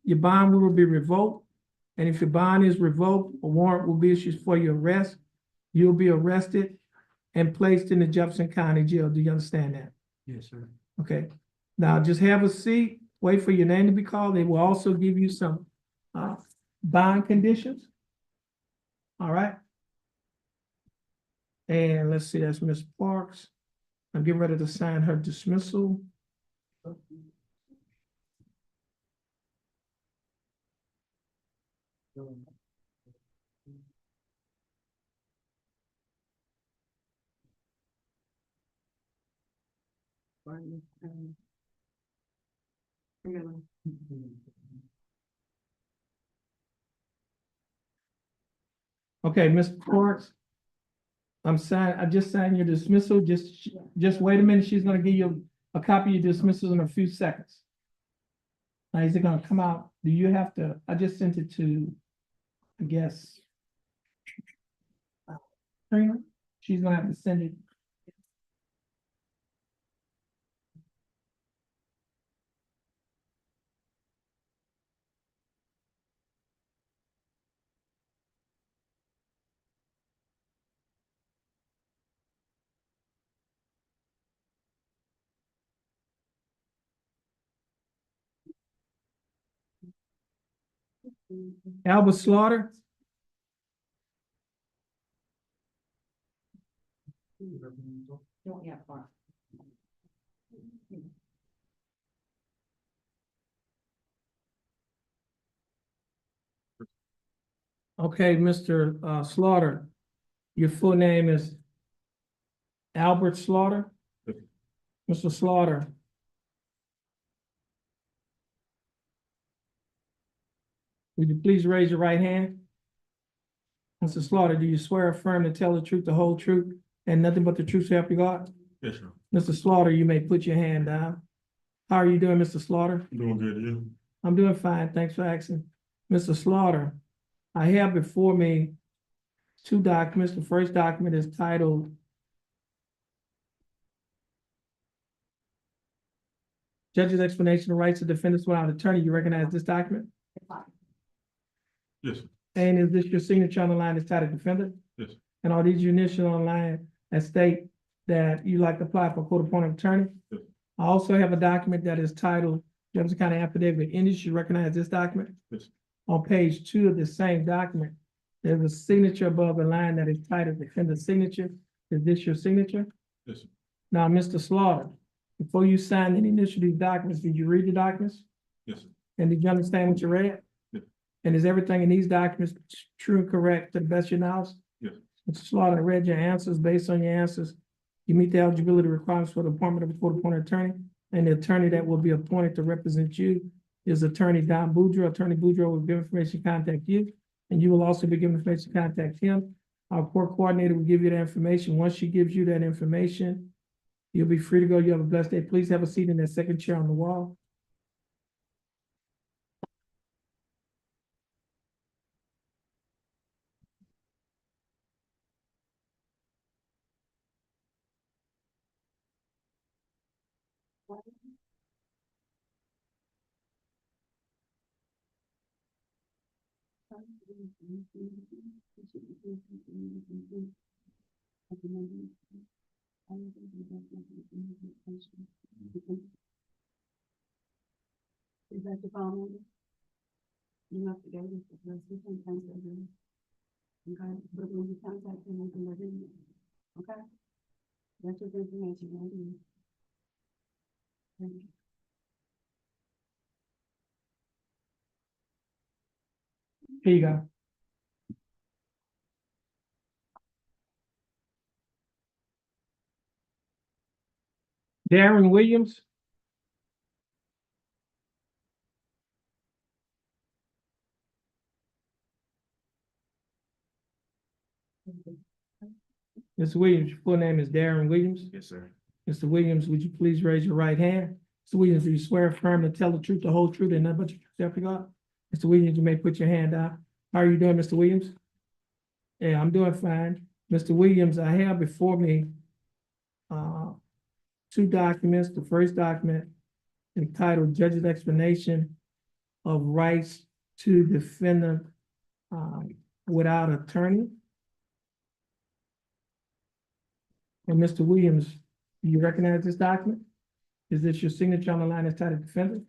your bond will be revoked. And if your bond is revoked, a warrant will be issued for your arrest. You'll be arrested and placed in the Jefferson County Jail. Do you understand that? Yes, sir. Okay. Now, just have a seat, wait for your name to be called. They will also give you some bond conditions. All right. And let's see, that's Ms. Parks. I'm getting ready to sign her dismissal. Okay, Ms. Parks. I just signed your dismissal. Just wait a minute. She's gonna give you a copy of your dismissal in a few seconds. Now, is it gonna come out? Do you have to, I just sent it to, I guess. Trina? She's gonna have to send it. Albert Slaughter. Okay, Mr. Slaughter, your full name is Albert Slaughter? Mr. Slaughter. Would you please raise your right hand? Mr. Slaughter, do you swear or affirm to tell the truth, the whole truth, and nothing but the truth so help you God? Yes, sir. Mr. Slaughter, you may put your hand down. How are you doing, Mr. Slaughter? Doing good, you? I'm doing fine, thanks for asking. Mr. Slaughter, I have before me two documents. The first document is titled Judge's Explanation of Rights of Defendants Without Attorney. You recognize this document? Yes, sir. And is this your signature on the line that's titled Defendant? Yes. And are these your initials on the line that state that you like to apply for court-appointed attorney? Yes. I also have a document that is titled Jefferson County Affidavit of Interest. You recognize this document? Yes. On page 2 of the same document, there's a signature above a line that is titled Defendant Signature. Is this your signature? Yes, sir. Now, Mr. Slaughter, before you signed and initialed these documents, did you read the documents? Yes, sir. And did you understand what you read? Yes. And is everything in these documents true and correct to the best of your knowledge? Yes. Mr. Slaughter, I read your answers. Based on your answers, you meet the eligibility requirements for the appointment of a court-appointed attorney, and the attorney that will be appointed to represent you is Attorney Don Boudreaux. Attorney Boudreaux will give information to contact you, and you will also be given information to contact him. Our court coordinator will give you that information. Once she gives you that information, you'll be free to go. You have a blessed day. Please have a seat in that second chair on the wall. Is that the phone number? You have to go with the rest of the time. Okay, but when you contact them, you can let them know. Okay? That's your information right here. Thank you. Here you go. Darren Williams. Mr. Williams, your full name is Darren Williams. Yes, sir. Mr. Williams, would you please raise your right hand? Mr. Williams, do you swear affirm to tell the truth, the whole truth, and nothing but the truth, so help you God? Mr. Williams, you may put your hand down. How are you doing, Mr. Williams? Yeah, I'm doing fine. Mr. Williams, I have before me two documents. The first document entitled Judge's Explanation of Rights to Defendant Without Attorney. And Mr. Williams, do you recognize this document? Is this your signature on the line that's titled defendant?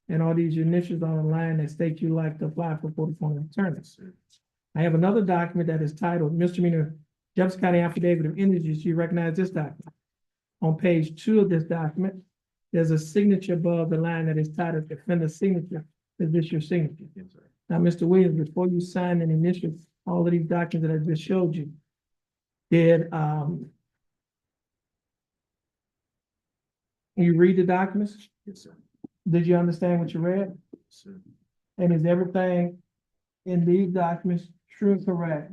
And all these initials on the line that state you like to apply for court-appointed attorneys? I have another document that is titled Misdemeanor Jefferson County Affidavit of Indigence. You recognize this document? On page 2 of this document, there's a signature above the line that is titled defendant's signature. Is this your signature? Yes, sir. Now, Mr. Williams, before you sign and initial all of these documents that I just showed you, did you read the documents? Yes, sir. Did you understand what you read? Yes, sir. And is everything in these documents true and correct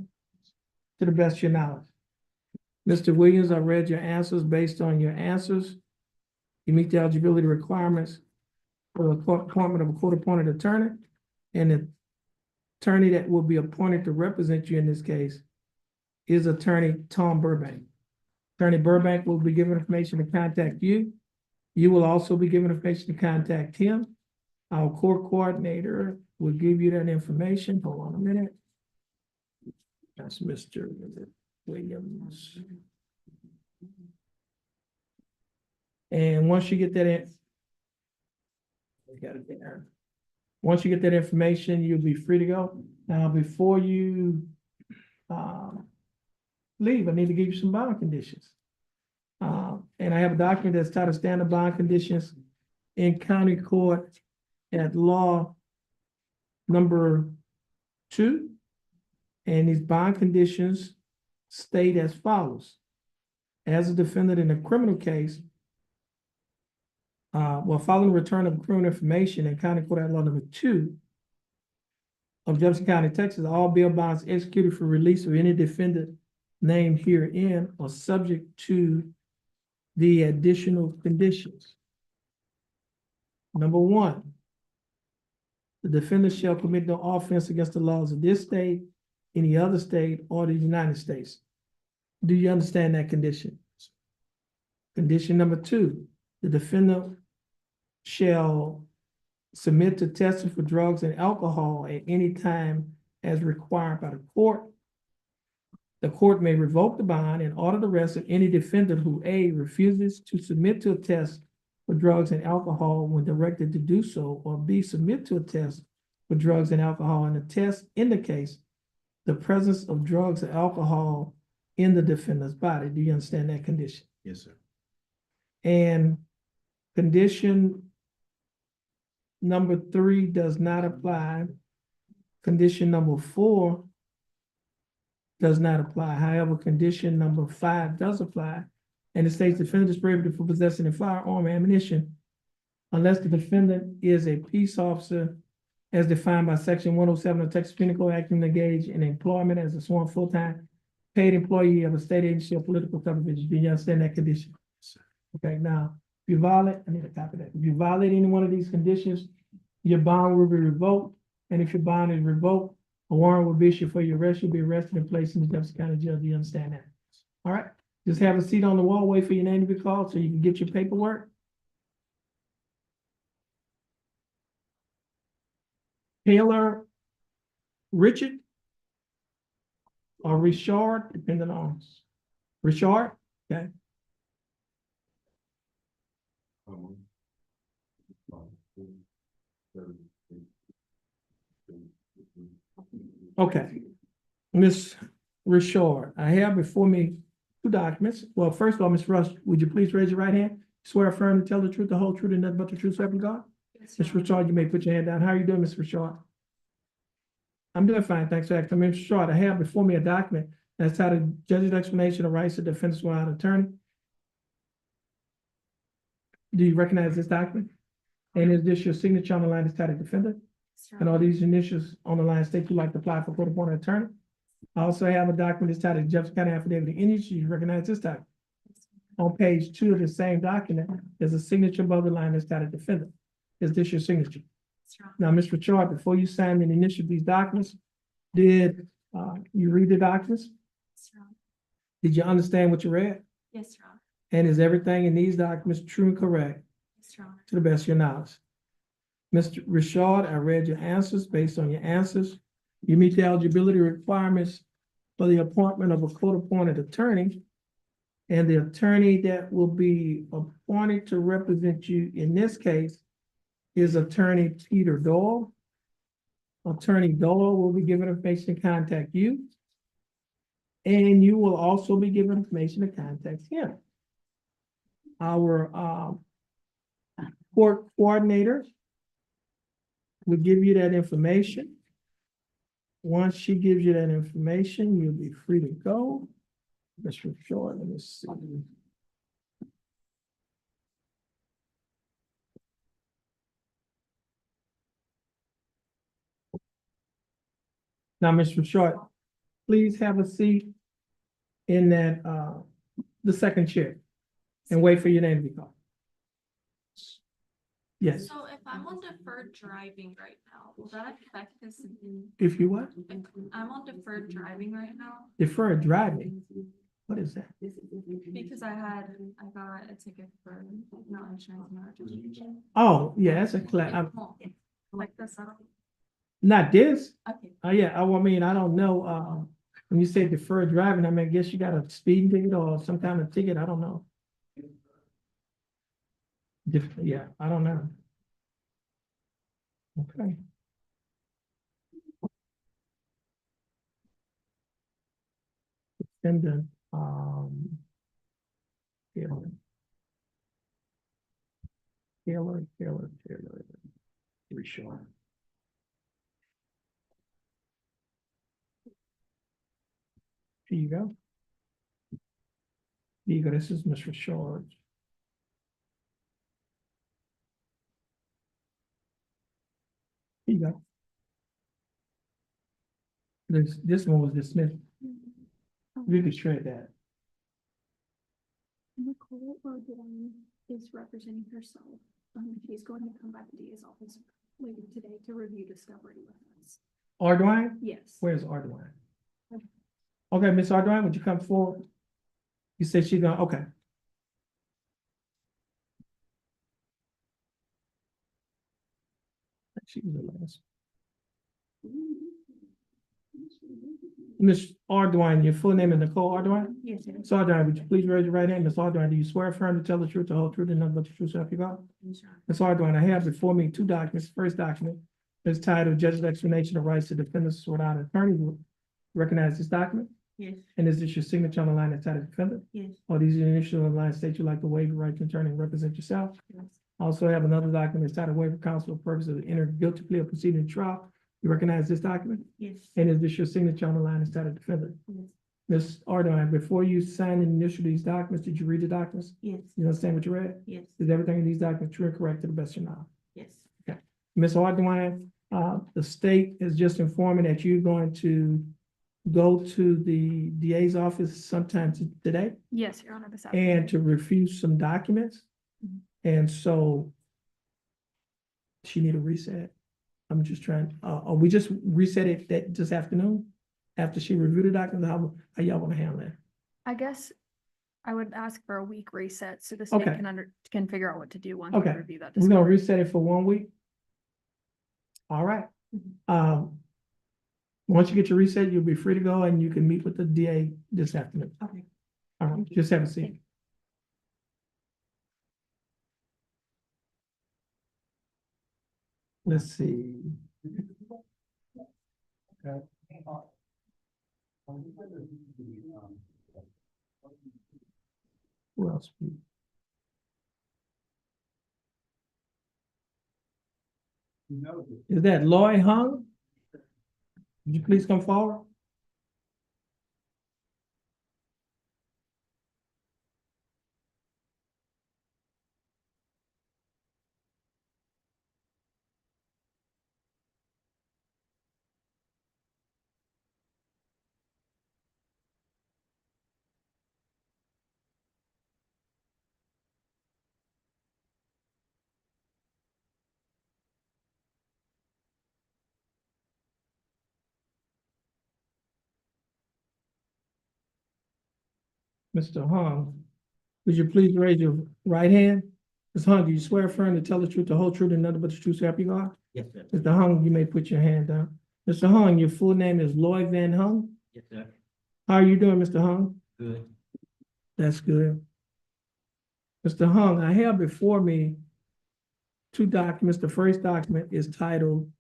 to the best of your knowledge? Mr. Williams, I read your answers. Based on your answers, you meet the eligibility requirements for the appointment of a court-appointed attorney, and the attorney that will be appointed to represent you in this case is Attorney Tom Burbank. Attorney Burbank will be given information to contact you. You will also be given information to contact him. Our court coordinator will give you that information. Hold on a minute. That's Mr. Williams. And once you get that in, we got it there. Once you get that information, you'll be free to go. Now, before you leave, I need to give you some bond conditions. And I have a document that's titled Standard Bond Conditions in County Court at Law number 2. And these bond conditions state as follows. As a defendant in a criminal case, following the return of criminal information in County Court at Law number 2 of Jefferson County, Texas, all bail bonds executed for release of any defendant named herein are subject to the additional conditions. Number 1, the defendant shall commit no offense against the laws of this state, any other state, or the United States. Do you understand that condition? Condition number 2, the defendant shall submit to testing for drugs and alcohol at any time as required by the court. The court may revoke the bond and order the arrest of any defendant who A, refuses to submit to a test for drugs and alcohol when directed to do so, or B, submit to a test for drugs and alcohol and the test indicates the presence of drugs or alcohol in the defendant's body. Do you understand that condition? Yes, sir. And condition number 3 does not apply. Condition number 4 does not apply. However, condition number 5 does apply. And it states the defendant is prohibited from possessing a firearm or ammunition unless the defendant is a peace officer as defined by Section 107 of Texas Penal Code, acting engaged in employment as a sworn full-time paid employee of a state agency or political subdivision. Do you understand that condition? Yes, sir. Okay, now, if you violate, I need a copy of that. If you violate any one of these conditions, your bond will be revoked. And if your bond is revoked, a warrant will be issued for your arrest. You'll be arrested and placed in the Jefferson County Jail. Do you understand that? All right. Just have a seat on the wall, wait for your name to be called so you can get your paperwork. Taylor Richard or Richard, depending on Richard, okay. Okay, Miss Richard, I have before me 2 documents. Well, first of all, Ms. Rush, would you please raise your right hand? Swear affirm to tell the truth, the whole truth, and nothing but the truth, so help you God? Ms. Richard, you may put your hand down. How are you doing, Ms. Richard? I'm doing fine, thanks for asking. Ms. Richard, I have before me a document that's titled Judge's Explanation of Rights of Defendants Without Attorney. Do you recognize this document? And is this your signature on the line that's titled Defendant? And all these initials on the line state you like to apply for court-appointed attorney? I also have a document that's titled Jefferson County Affidavit of Indigence. You recognize this document? on page 2 of the same document, there's a signature above the line that's got a defendant. Is this your signature? Now, Mr. Richard, before you signed and initialed these documents, did you read the documents? Did you understand what you read? Yes, Your Honor. And is everything in these documents true and correct Yes, Your Honor. to the best of your knowledge? Mr. Richard, I read your answers. Based on your answers, you meet the eligibility requirements for the appointment of a court-appointed attorney. And the attorney that will be appointed to represent you in this case is Attorney Peter Doyle. Attorney Doyle will be given information to contact you. And you will also be given information to contact him. Our court coordinator will give you that information. Once she gives you that information, you'll be free to go. Mr. Short, let me see. Now, Mr. Short, please have a seat in that, the second chair and wait for your name to be called. Yes, So if I'm on deferred driving right now, will that affect this? if you what? I'm on deferred driving right now Deferred driving. What is that? because I got a ticket for not insurance, not registration. Oh, yeah, that's a Like this, I don't. not this. Okay. Oh, yeah, I mean, I don't know, when you say deferred driving, I mean, I guess you got a speeding ticket or some kind of ticket, I don't know. Yeah, I don't know. Okay. Defendant, Taylor. Taylor. Pretty sure. Here you go. Here you go, this is Mr. Short. Here you go. This one was dismissed. We could shred that. Nicole O'Dwyer is representing herself. She's going to come by the DA's office later today to review discovery with us. Ardwine? Yes. Where's Ardwine? Okay, Miss Ardwine, would you come forward? You said she's gonna, okay. She was the last. Miss Ardwine, your full name is Nicole Ardwine? Yes, sir. Miss Ardwine, would you please raise your right hand? Miss Ardwine, do you swear affirm to tell the truth, the whole truth, and nothing but the truth, so help you God? Miss Ardwine, I have before me two documents. First document is titled Judge's Explanation of Rights to Defendants Without an Attorney. You recognize this document? Yes. And is this your signature on the line that's titled Defendant? Yes. Or these are the initials on the line state you like to waive your right to attorney and represent yourself? Yes. I also have another document that's titled Waiver Counsel for purposes of enter guilty plea or proceeding to trial. You recognize this document? Yes. And is this your signature on the line that's titled Defendant? Yes. Ms. Ardwine, before you signed and initialed these documents, did you read the documents? Yes. You understand what you read? Yes. Is everything in these documents true and correct to the best of your knowledge? Yes. Ms. Ardwine, the state is just informing that you're going to go to the DA's office sometime today Yes, Your Honor, this and to refuse some documents. And so she need a reset. I'm just trying, we just reset it that this afternoon after she reviewed the documents. How y'all want to handle that? I guess I would ask for a week reset so the Okay. state can figure out what to do once we Okay. review that. We're gonna discovery. reset it for 1 week. All right. Once you get your reset, you'll be free to go and you can meet with the DA this afternoon. Okay. All right, just have a seat. Let's see. Who else? Is that Lloyd Hung? Would you please come forward? Mr. Hung, would you please raise your right hand? Ms. Hung, do you swear affirm to tell the truth, the whole truth, and nothing but the truth, so help you God? Yes, sir. Mr. Hung, you may put your hand down. Mr. Hung, your full name is Lloyd Van Hung? Yes, sir. How are you doing, Mr. Hung? Good. That's good. Mr. Hung, I have before me two documents. The first document is titled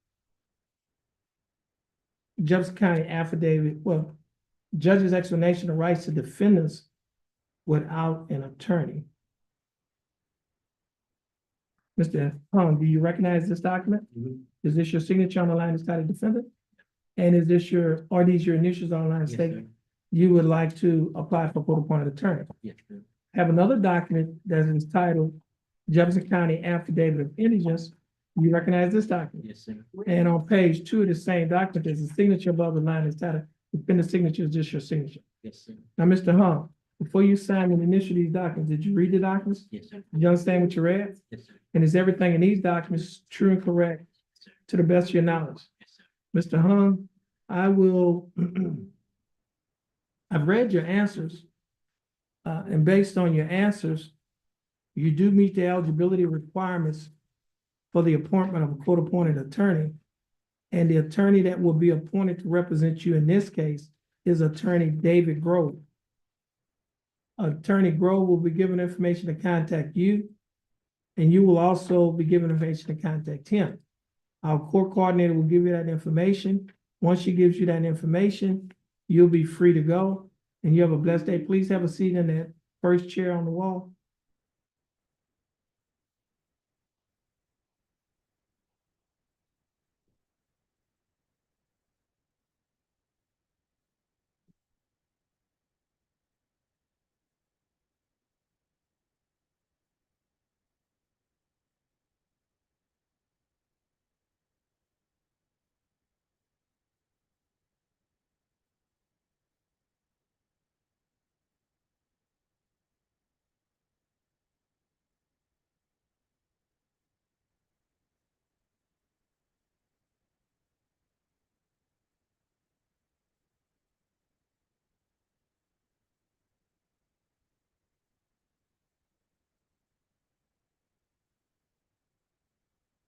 Jefferson County Affidavit, well, Judge's Explanation of Rights to Defendants Without an Attorney. Mr. Hung, do you recognize this document? Is this your signature on the line that's titled defendant? And is this your, are these your initials on the line Yes, stating sir. you would like to apply for court-appointed attorney? Yes, sir. Have another document that is titled Jefferson County Affidavit of Indigence. You recognize this document? Yes, sir. And on page 2 of the same document, there's a signature above the line that's titled defendant signature is just your signature. Yes, sir. Now, Mr. Hung, before you sign and initial these documents, did you read the documents? Yes, sir. Did you understand what you read? Yes, sir. And is everything in these documents true and correct to the best of your knowledge? Yes, sir. Mr. Hung, I will, I've read your answers. And based on your answers, you do meet the eligibility requirements for the appointment of a court-appointed attorney. And the attorney that will be appointed to represent you in this case is Attorney David Grove. Attorney Grove will be given information to contact you, and you will also be given information to contact him. Our court coordinator will give you that information. Once she gives you that information, you'll be free to go, and you have a blessed day. Please have a seat in that first chair on the wall.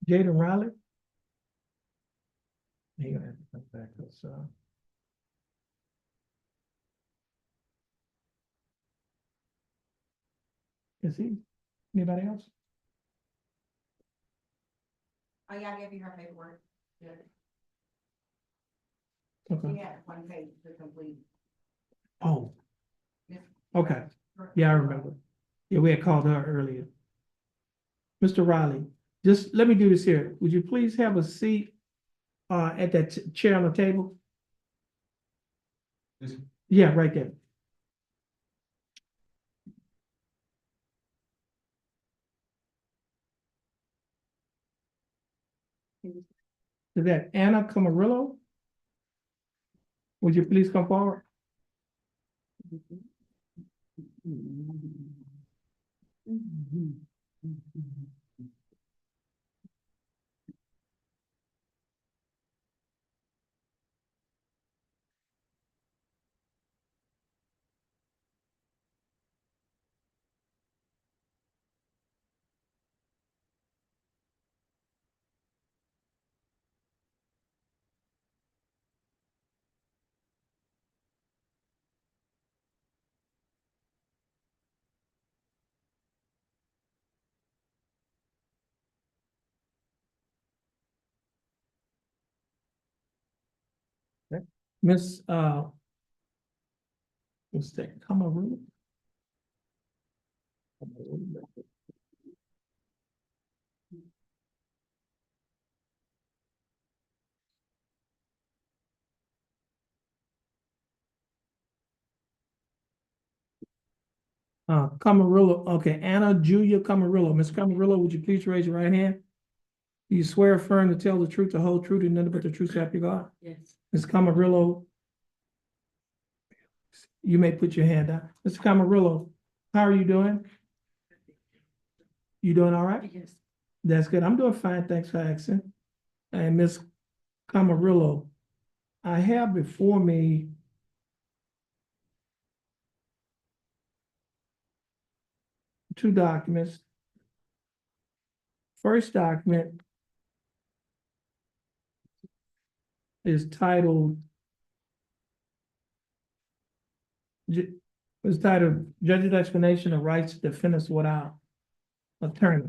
Jaden Riley. You're gonna have to come back, 'cause, is he? Anybody else? Oh, yeah, I gave you her paperwork. Okay. She had one page to complete. Oh, okay. Yeah, I remember. Yeah, we had called her earlier. Mr. Riley, just let me do this here. Would you please have a seat at that chair on the table? Yeah, right there. Is that Anna Camarillo? Would you please come forward? Miss Mr. Camarillo? Camarillo, okay, Anna Julia Camarillo. Ms. Camarillo, would you please raise your right hand? Do you swear affirm to tell the truth, the whole truth, and nothing but the truth, so help you God? Yes. Ms. Camarillo, you may put your hand down. Mr. Camarillo, how are you doing? You doing all right? Yes. That's good. I'm doing fine. Thanks for asking. And Ms. Camarillo, I have before me two documents. First document is titled Judge's Explanation of Rights to Defendants Without Attorney.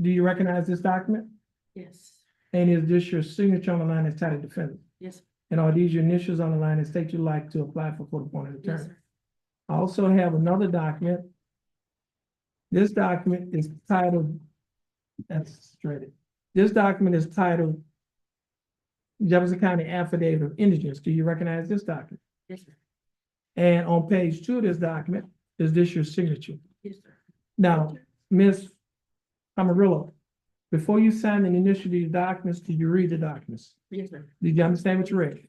Do you recognize this document? Yes, And is this your signature on the line that's titled defendant? yes, And are these your initials on the line that state you'd like to apply for court-appointed yes, attorney? sir. I also have another document. This document is titled, that's straight. This document is titled Jefferson County Affidavit of Indigence. Do you recognize this document? Yes, sir. And on page 2 of this document, is this your signature? Yes, sir. Now, Ms. Amarillo, before you sign and initial these documents, did you read the documents? Yes, sir. Did you understand what you read?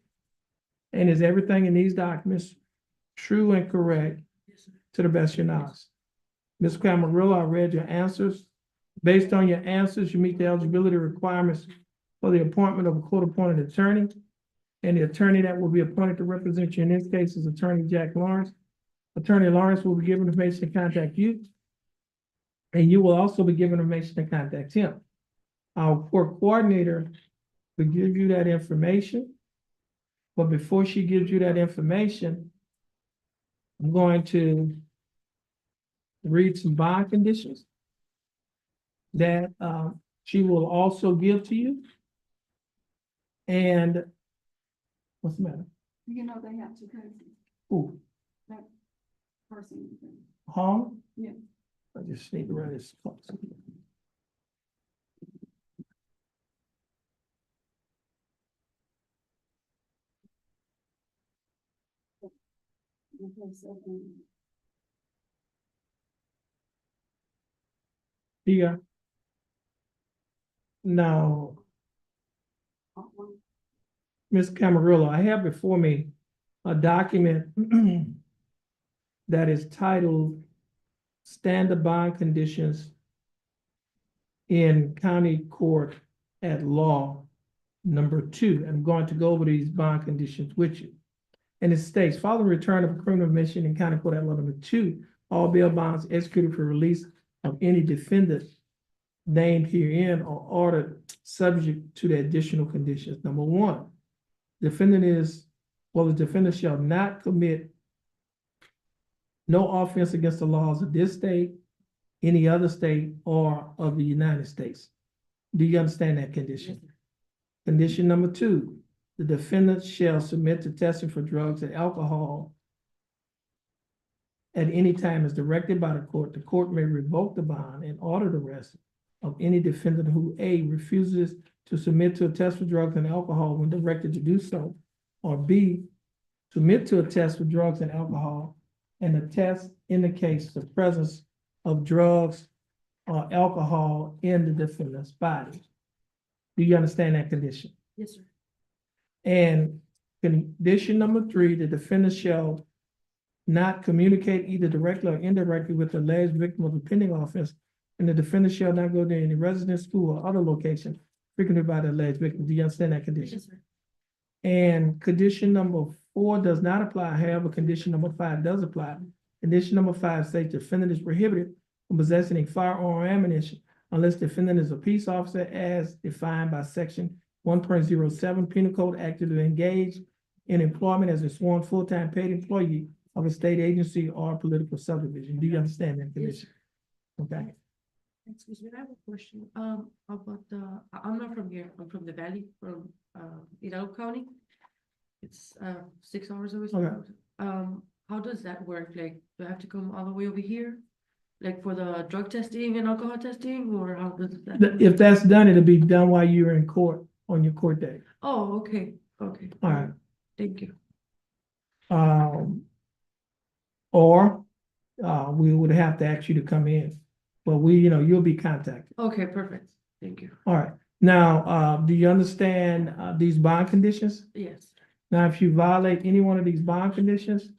And is everything in these documents true and correct Yes, sir. to the best of your knowledge? Ms. Camarillo, I read your answers. Based on your answers, you meet the eligibility requirements for the appointment of a court-appointed attorney. And the attorney that will be appointed to represent you in this case is Attorney Jack Lawrence. Attorney Lawrence will be given information to contact you. And you will also be given information to contact him. Our court coordinator will give you that information. But before she gives you that information, I'm going to read some bond conditions that she will also give to you. And what's the matter? You know, they have two cases, Ooh, that person. Holmes? Yeah. I just need to write this. Yeah. Now, Ms. Camarillo, I have before me a document that is titled Standard Bond Conditions in County Court at Law number 2. I'm going to go over these bond conditions with you. And it states, following return of a criminal admission in County Court at Law number 2, all bail bonds executed for release of any defendant named herein are ordered subject to the additional conditions. Number 1, the defendant shall not commit no offense against the laws of this state, any other state, or of the United States. Do you understand that condition? Yes, Condition number 2, the defendant shall submit to testing for drugs and alcohol at any time as directed by the court. The court may revoke the bond and order the arrest of any defendant who A, refuses to submit to a test for drugs and alcohol when directed to do so, or B, submit to a test for drugs and alcohol, and the test indicates the presence of drugs or alcohol in the defendant's body. Do you understand that condition? yes, sir. And condition number 3, the defendant shall not communicate either directly or indirectly with the alleged victim of the pending offense, and the defendant shall not go to any residence, school, or other location frequented by the alleged victim. Do you understand that condition? Yes, sir. And condition number 4 does not apply. However, condition number 5 does apply. Condition number 5 states the defendant is prohibited from possessing a firearm or ammunition unless the defendant is a peace officer as defined by section 1.07 Penal Code, active to engage in employment as a sworn full-time paid employee of a state agency or political subdivision. Do you understand that condition? Okay. Excuse me, I have a question, about I'm not from here, I'm from the valley, from, Hidalgo County. It's, 6 hours away. Okay. How does that work? Like, do I have to come all the way over here? Like for the drug testing and alcohol testing, or how does that? work? If that's done, it'll be done while you're in court on your court day. Oh, okay, okay. All right. Thank you. Or we would have to ask you to come in, but you'll be contacted. Okay, perfect. Thank you. All right. Now, do you understand these bond conditions? Yes, Now, if you violate any one of these bond conditions,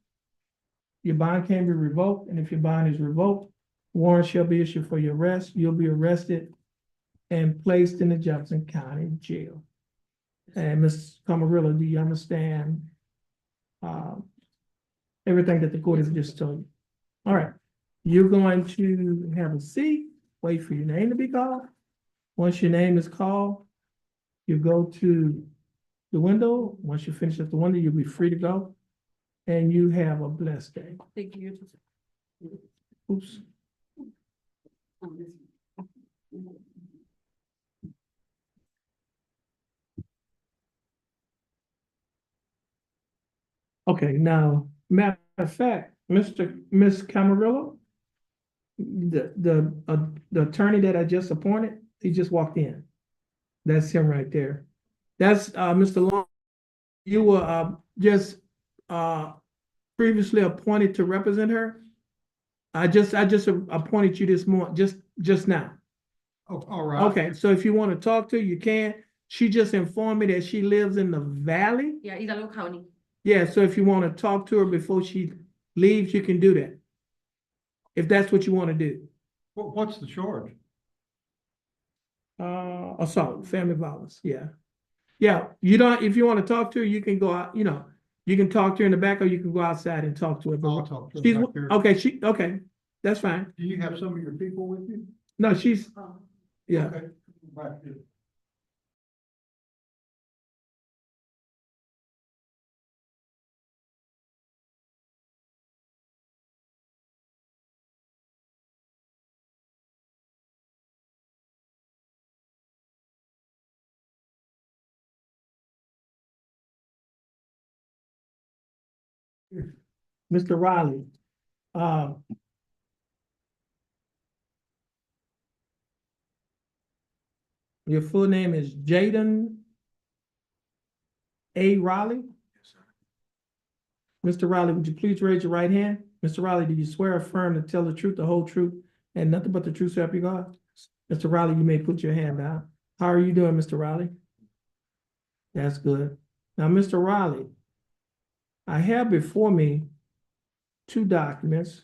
your bond can be revoked, and if your bond is revoked, warrant shall be issued for your arrest. You'll be arrested and placed in the Jefferson County Jail. And Ms. Camarillo, do you understand everything that the court has just told you? All right. You're going to have a seat, wait for your name to be called. Once your name is called, you go to the window. Once you finish at the window, you'll be free to go. And you have a blessed day. Thank you. Oops. Okay, now, matter of fact, Miss Camarillo, the attorney that I just appointed, he just walked in. That's him right there. That's Mr. Long. You were just previously appointed to represent her. I just appointed you this morning, just now. Oh, all right. Okay, so if you want to talk to her, you can. She just informed me that she lives in the valley. Yeah, Hidalgo County. Yeah, so if you want to talk to her before she leaves, you can do that. If that's what you want to do. What's the charge? Assault, family violence, yeah. Yeah, you don't, if you want to talk to her, you can go out, you can talk to her in the back or you can go outside and talk to her. I'll talk to her She's, back there. okay, that's fine. Do you have some of your people with you? No, she's, yeah. Okay, back there. Mr. Riley, your full name is Jaden A. Riley? Mr. Riley, would you please raise your right hand? Mr. Riley, do you swear or affirm to tell the truth, the whole truth, and nothing but the truth, so help you God? Mr. Riley, you may put your hand down. How are you doing, Mr. Riley? That's good. Now, Mr. Riley, I have before me two documents.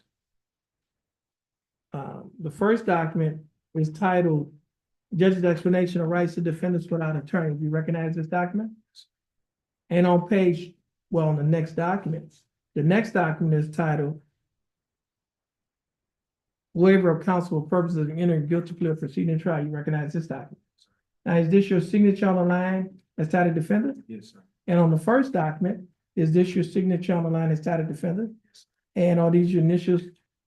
The first document is titled Judge's Explanation of Rights to Defendants Without Attorney. Do you recognize this document? And on the next document, the next document is titled Waiver of Counsel for Purposes of Entering Guilty Plea or Proceeding Trial. You recognize this document? Now, is this your signature on the line as titled defendant? Yes, sir. And on the first document, is this your signature on the line as titled defendant? And are these your initials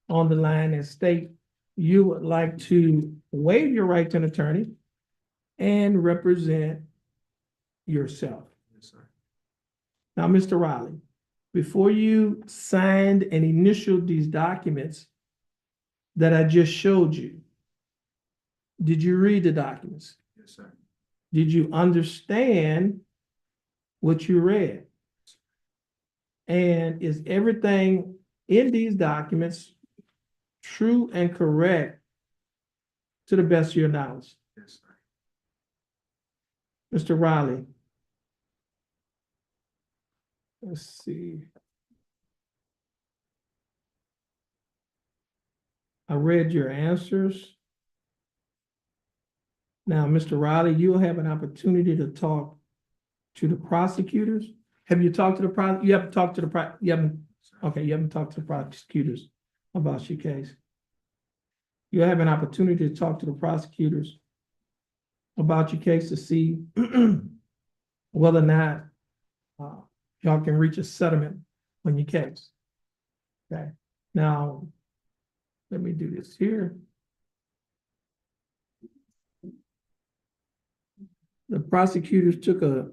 on the line that state you would like to waive your right to an attorney and represent yourself? Yes, sir. Now, Mr. Riley, before you signed and initialed these documents that I just showed you, did you read the documents? Yes, sir. Did you understand what you read? And is everything in these documents true and correct to the best of your knowledge? Yes, sir. Mr. Riley. Let's see. I read your answers. Now, Mr. Riley, you'll have an opportunity to talk to the prosecutors. Have you talked to the you haven't talked to the you haven't, okay, you haven't talked to the prosecutors about your case. You'll have an opportunity to talk to the prosecutors about your case to see whether or not y'all can reach a settlement on your case. Okay, now let me do this here. The prosecutors took a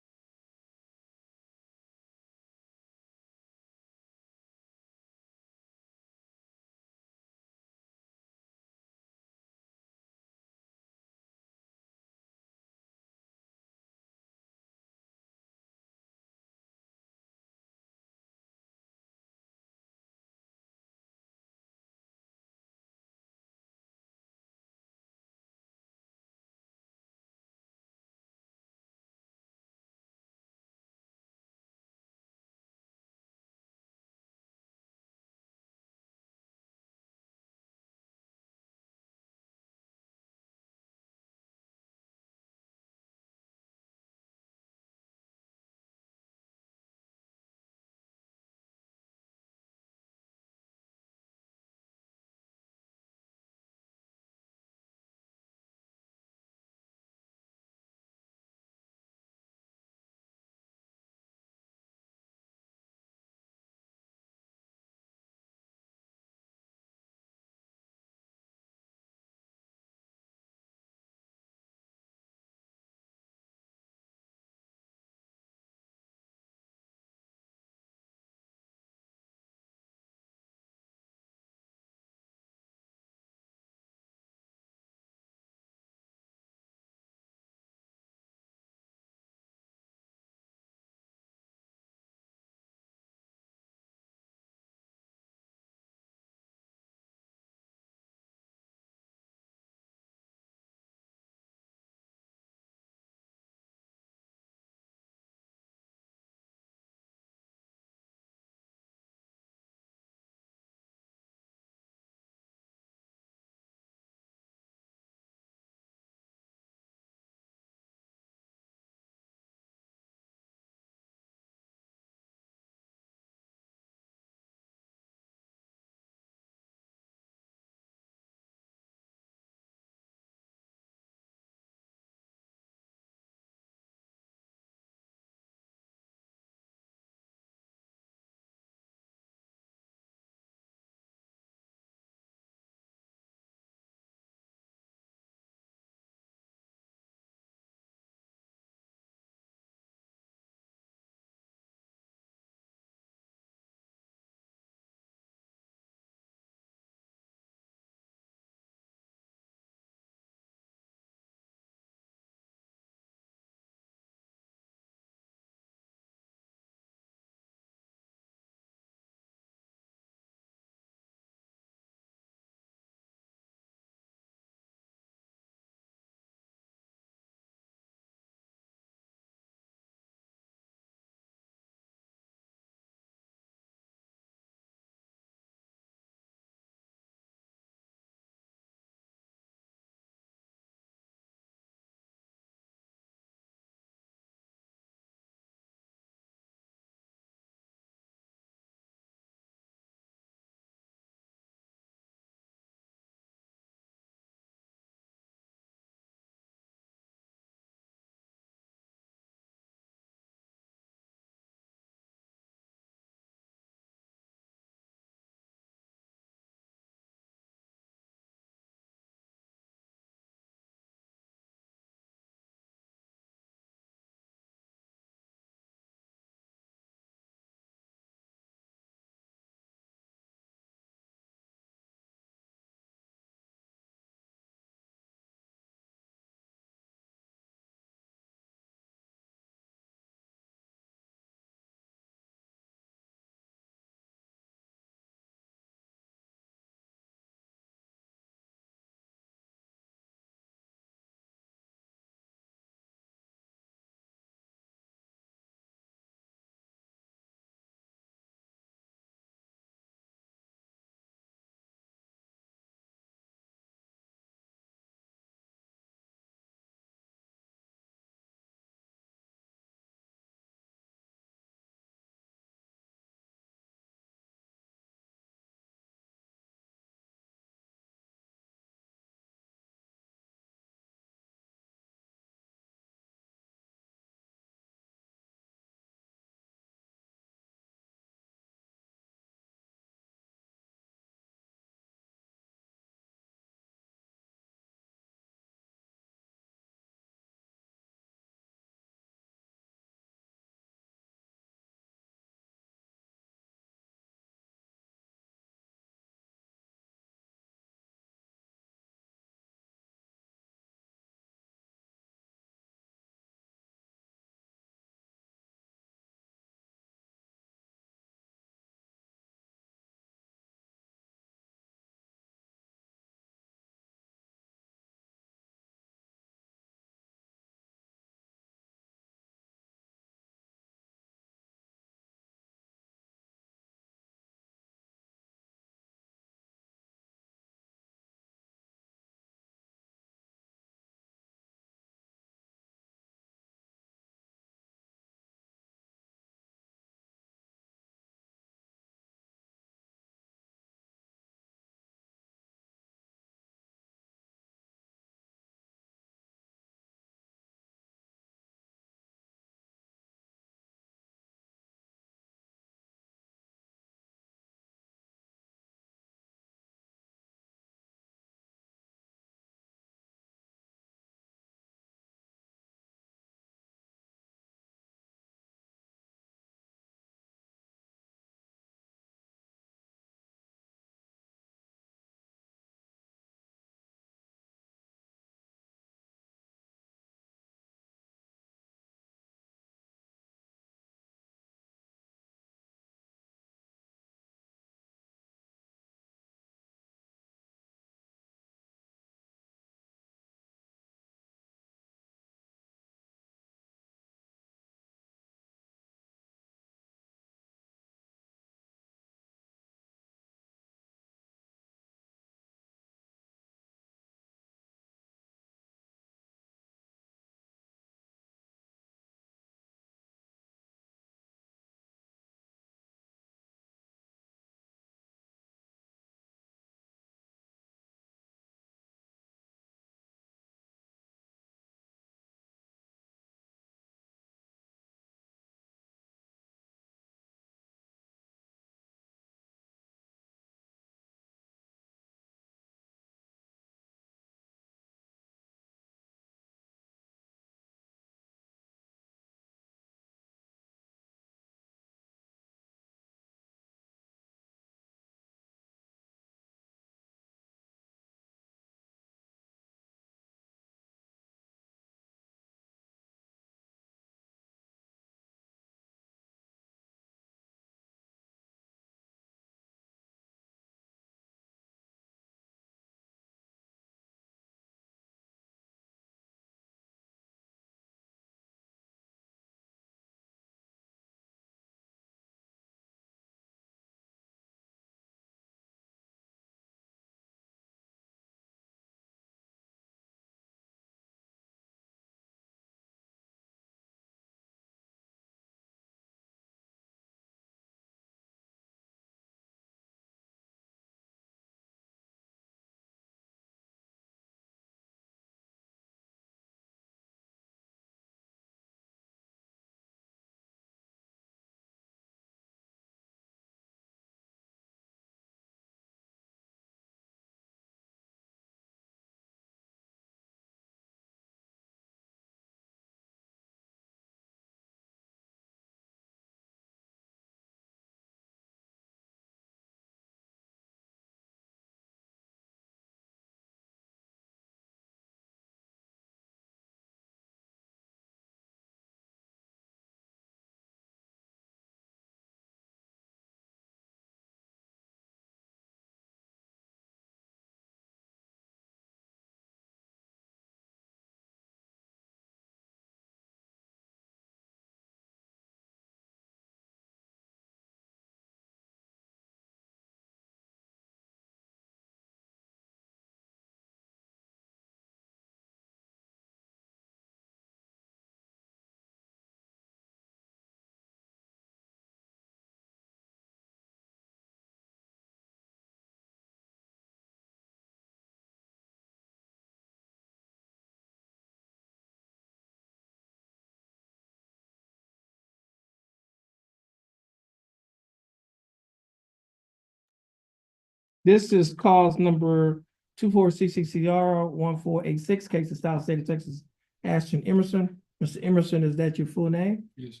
This is cause number 24CCCR 1486, case of Style State of Texas, Ashton Emerson. Mr. Emerson, is that your full name? Yes,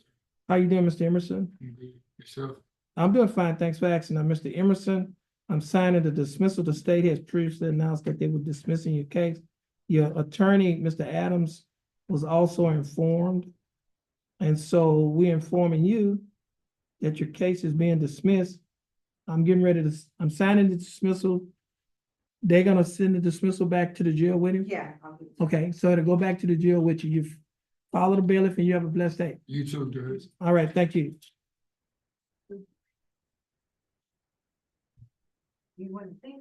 How you doing, Mr. Emerson? yourself. I'm doing fine, thanks for asking. Now, Mr. Emerson, I'm signing the dismissal. The state has previously announced that they were dismissing your case. Your attorney, Mr. Adams, was also informed. And so we're informing you that your case is being dismissed. I'm getting ready to, I'm signing the dismissal. They're gonna send the dismissal back to the jail with you? Yeah. Okay, so to go back to the jail with you, you've followed the bailiff and you have a blessed day. You too, Judge. All right, thank you. You want to say?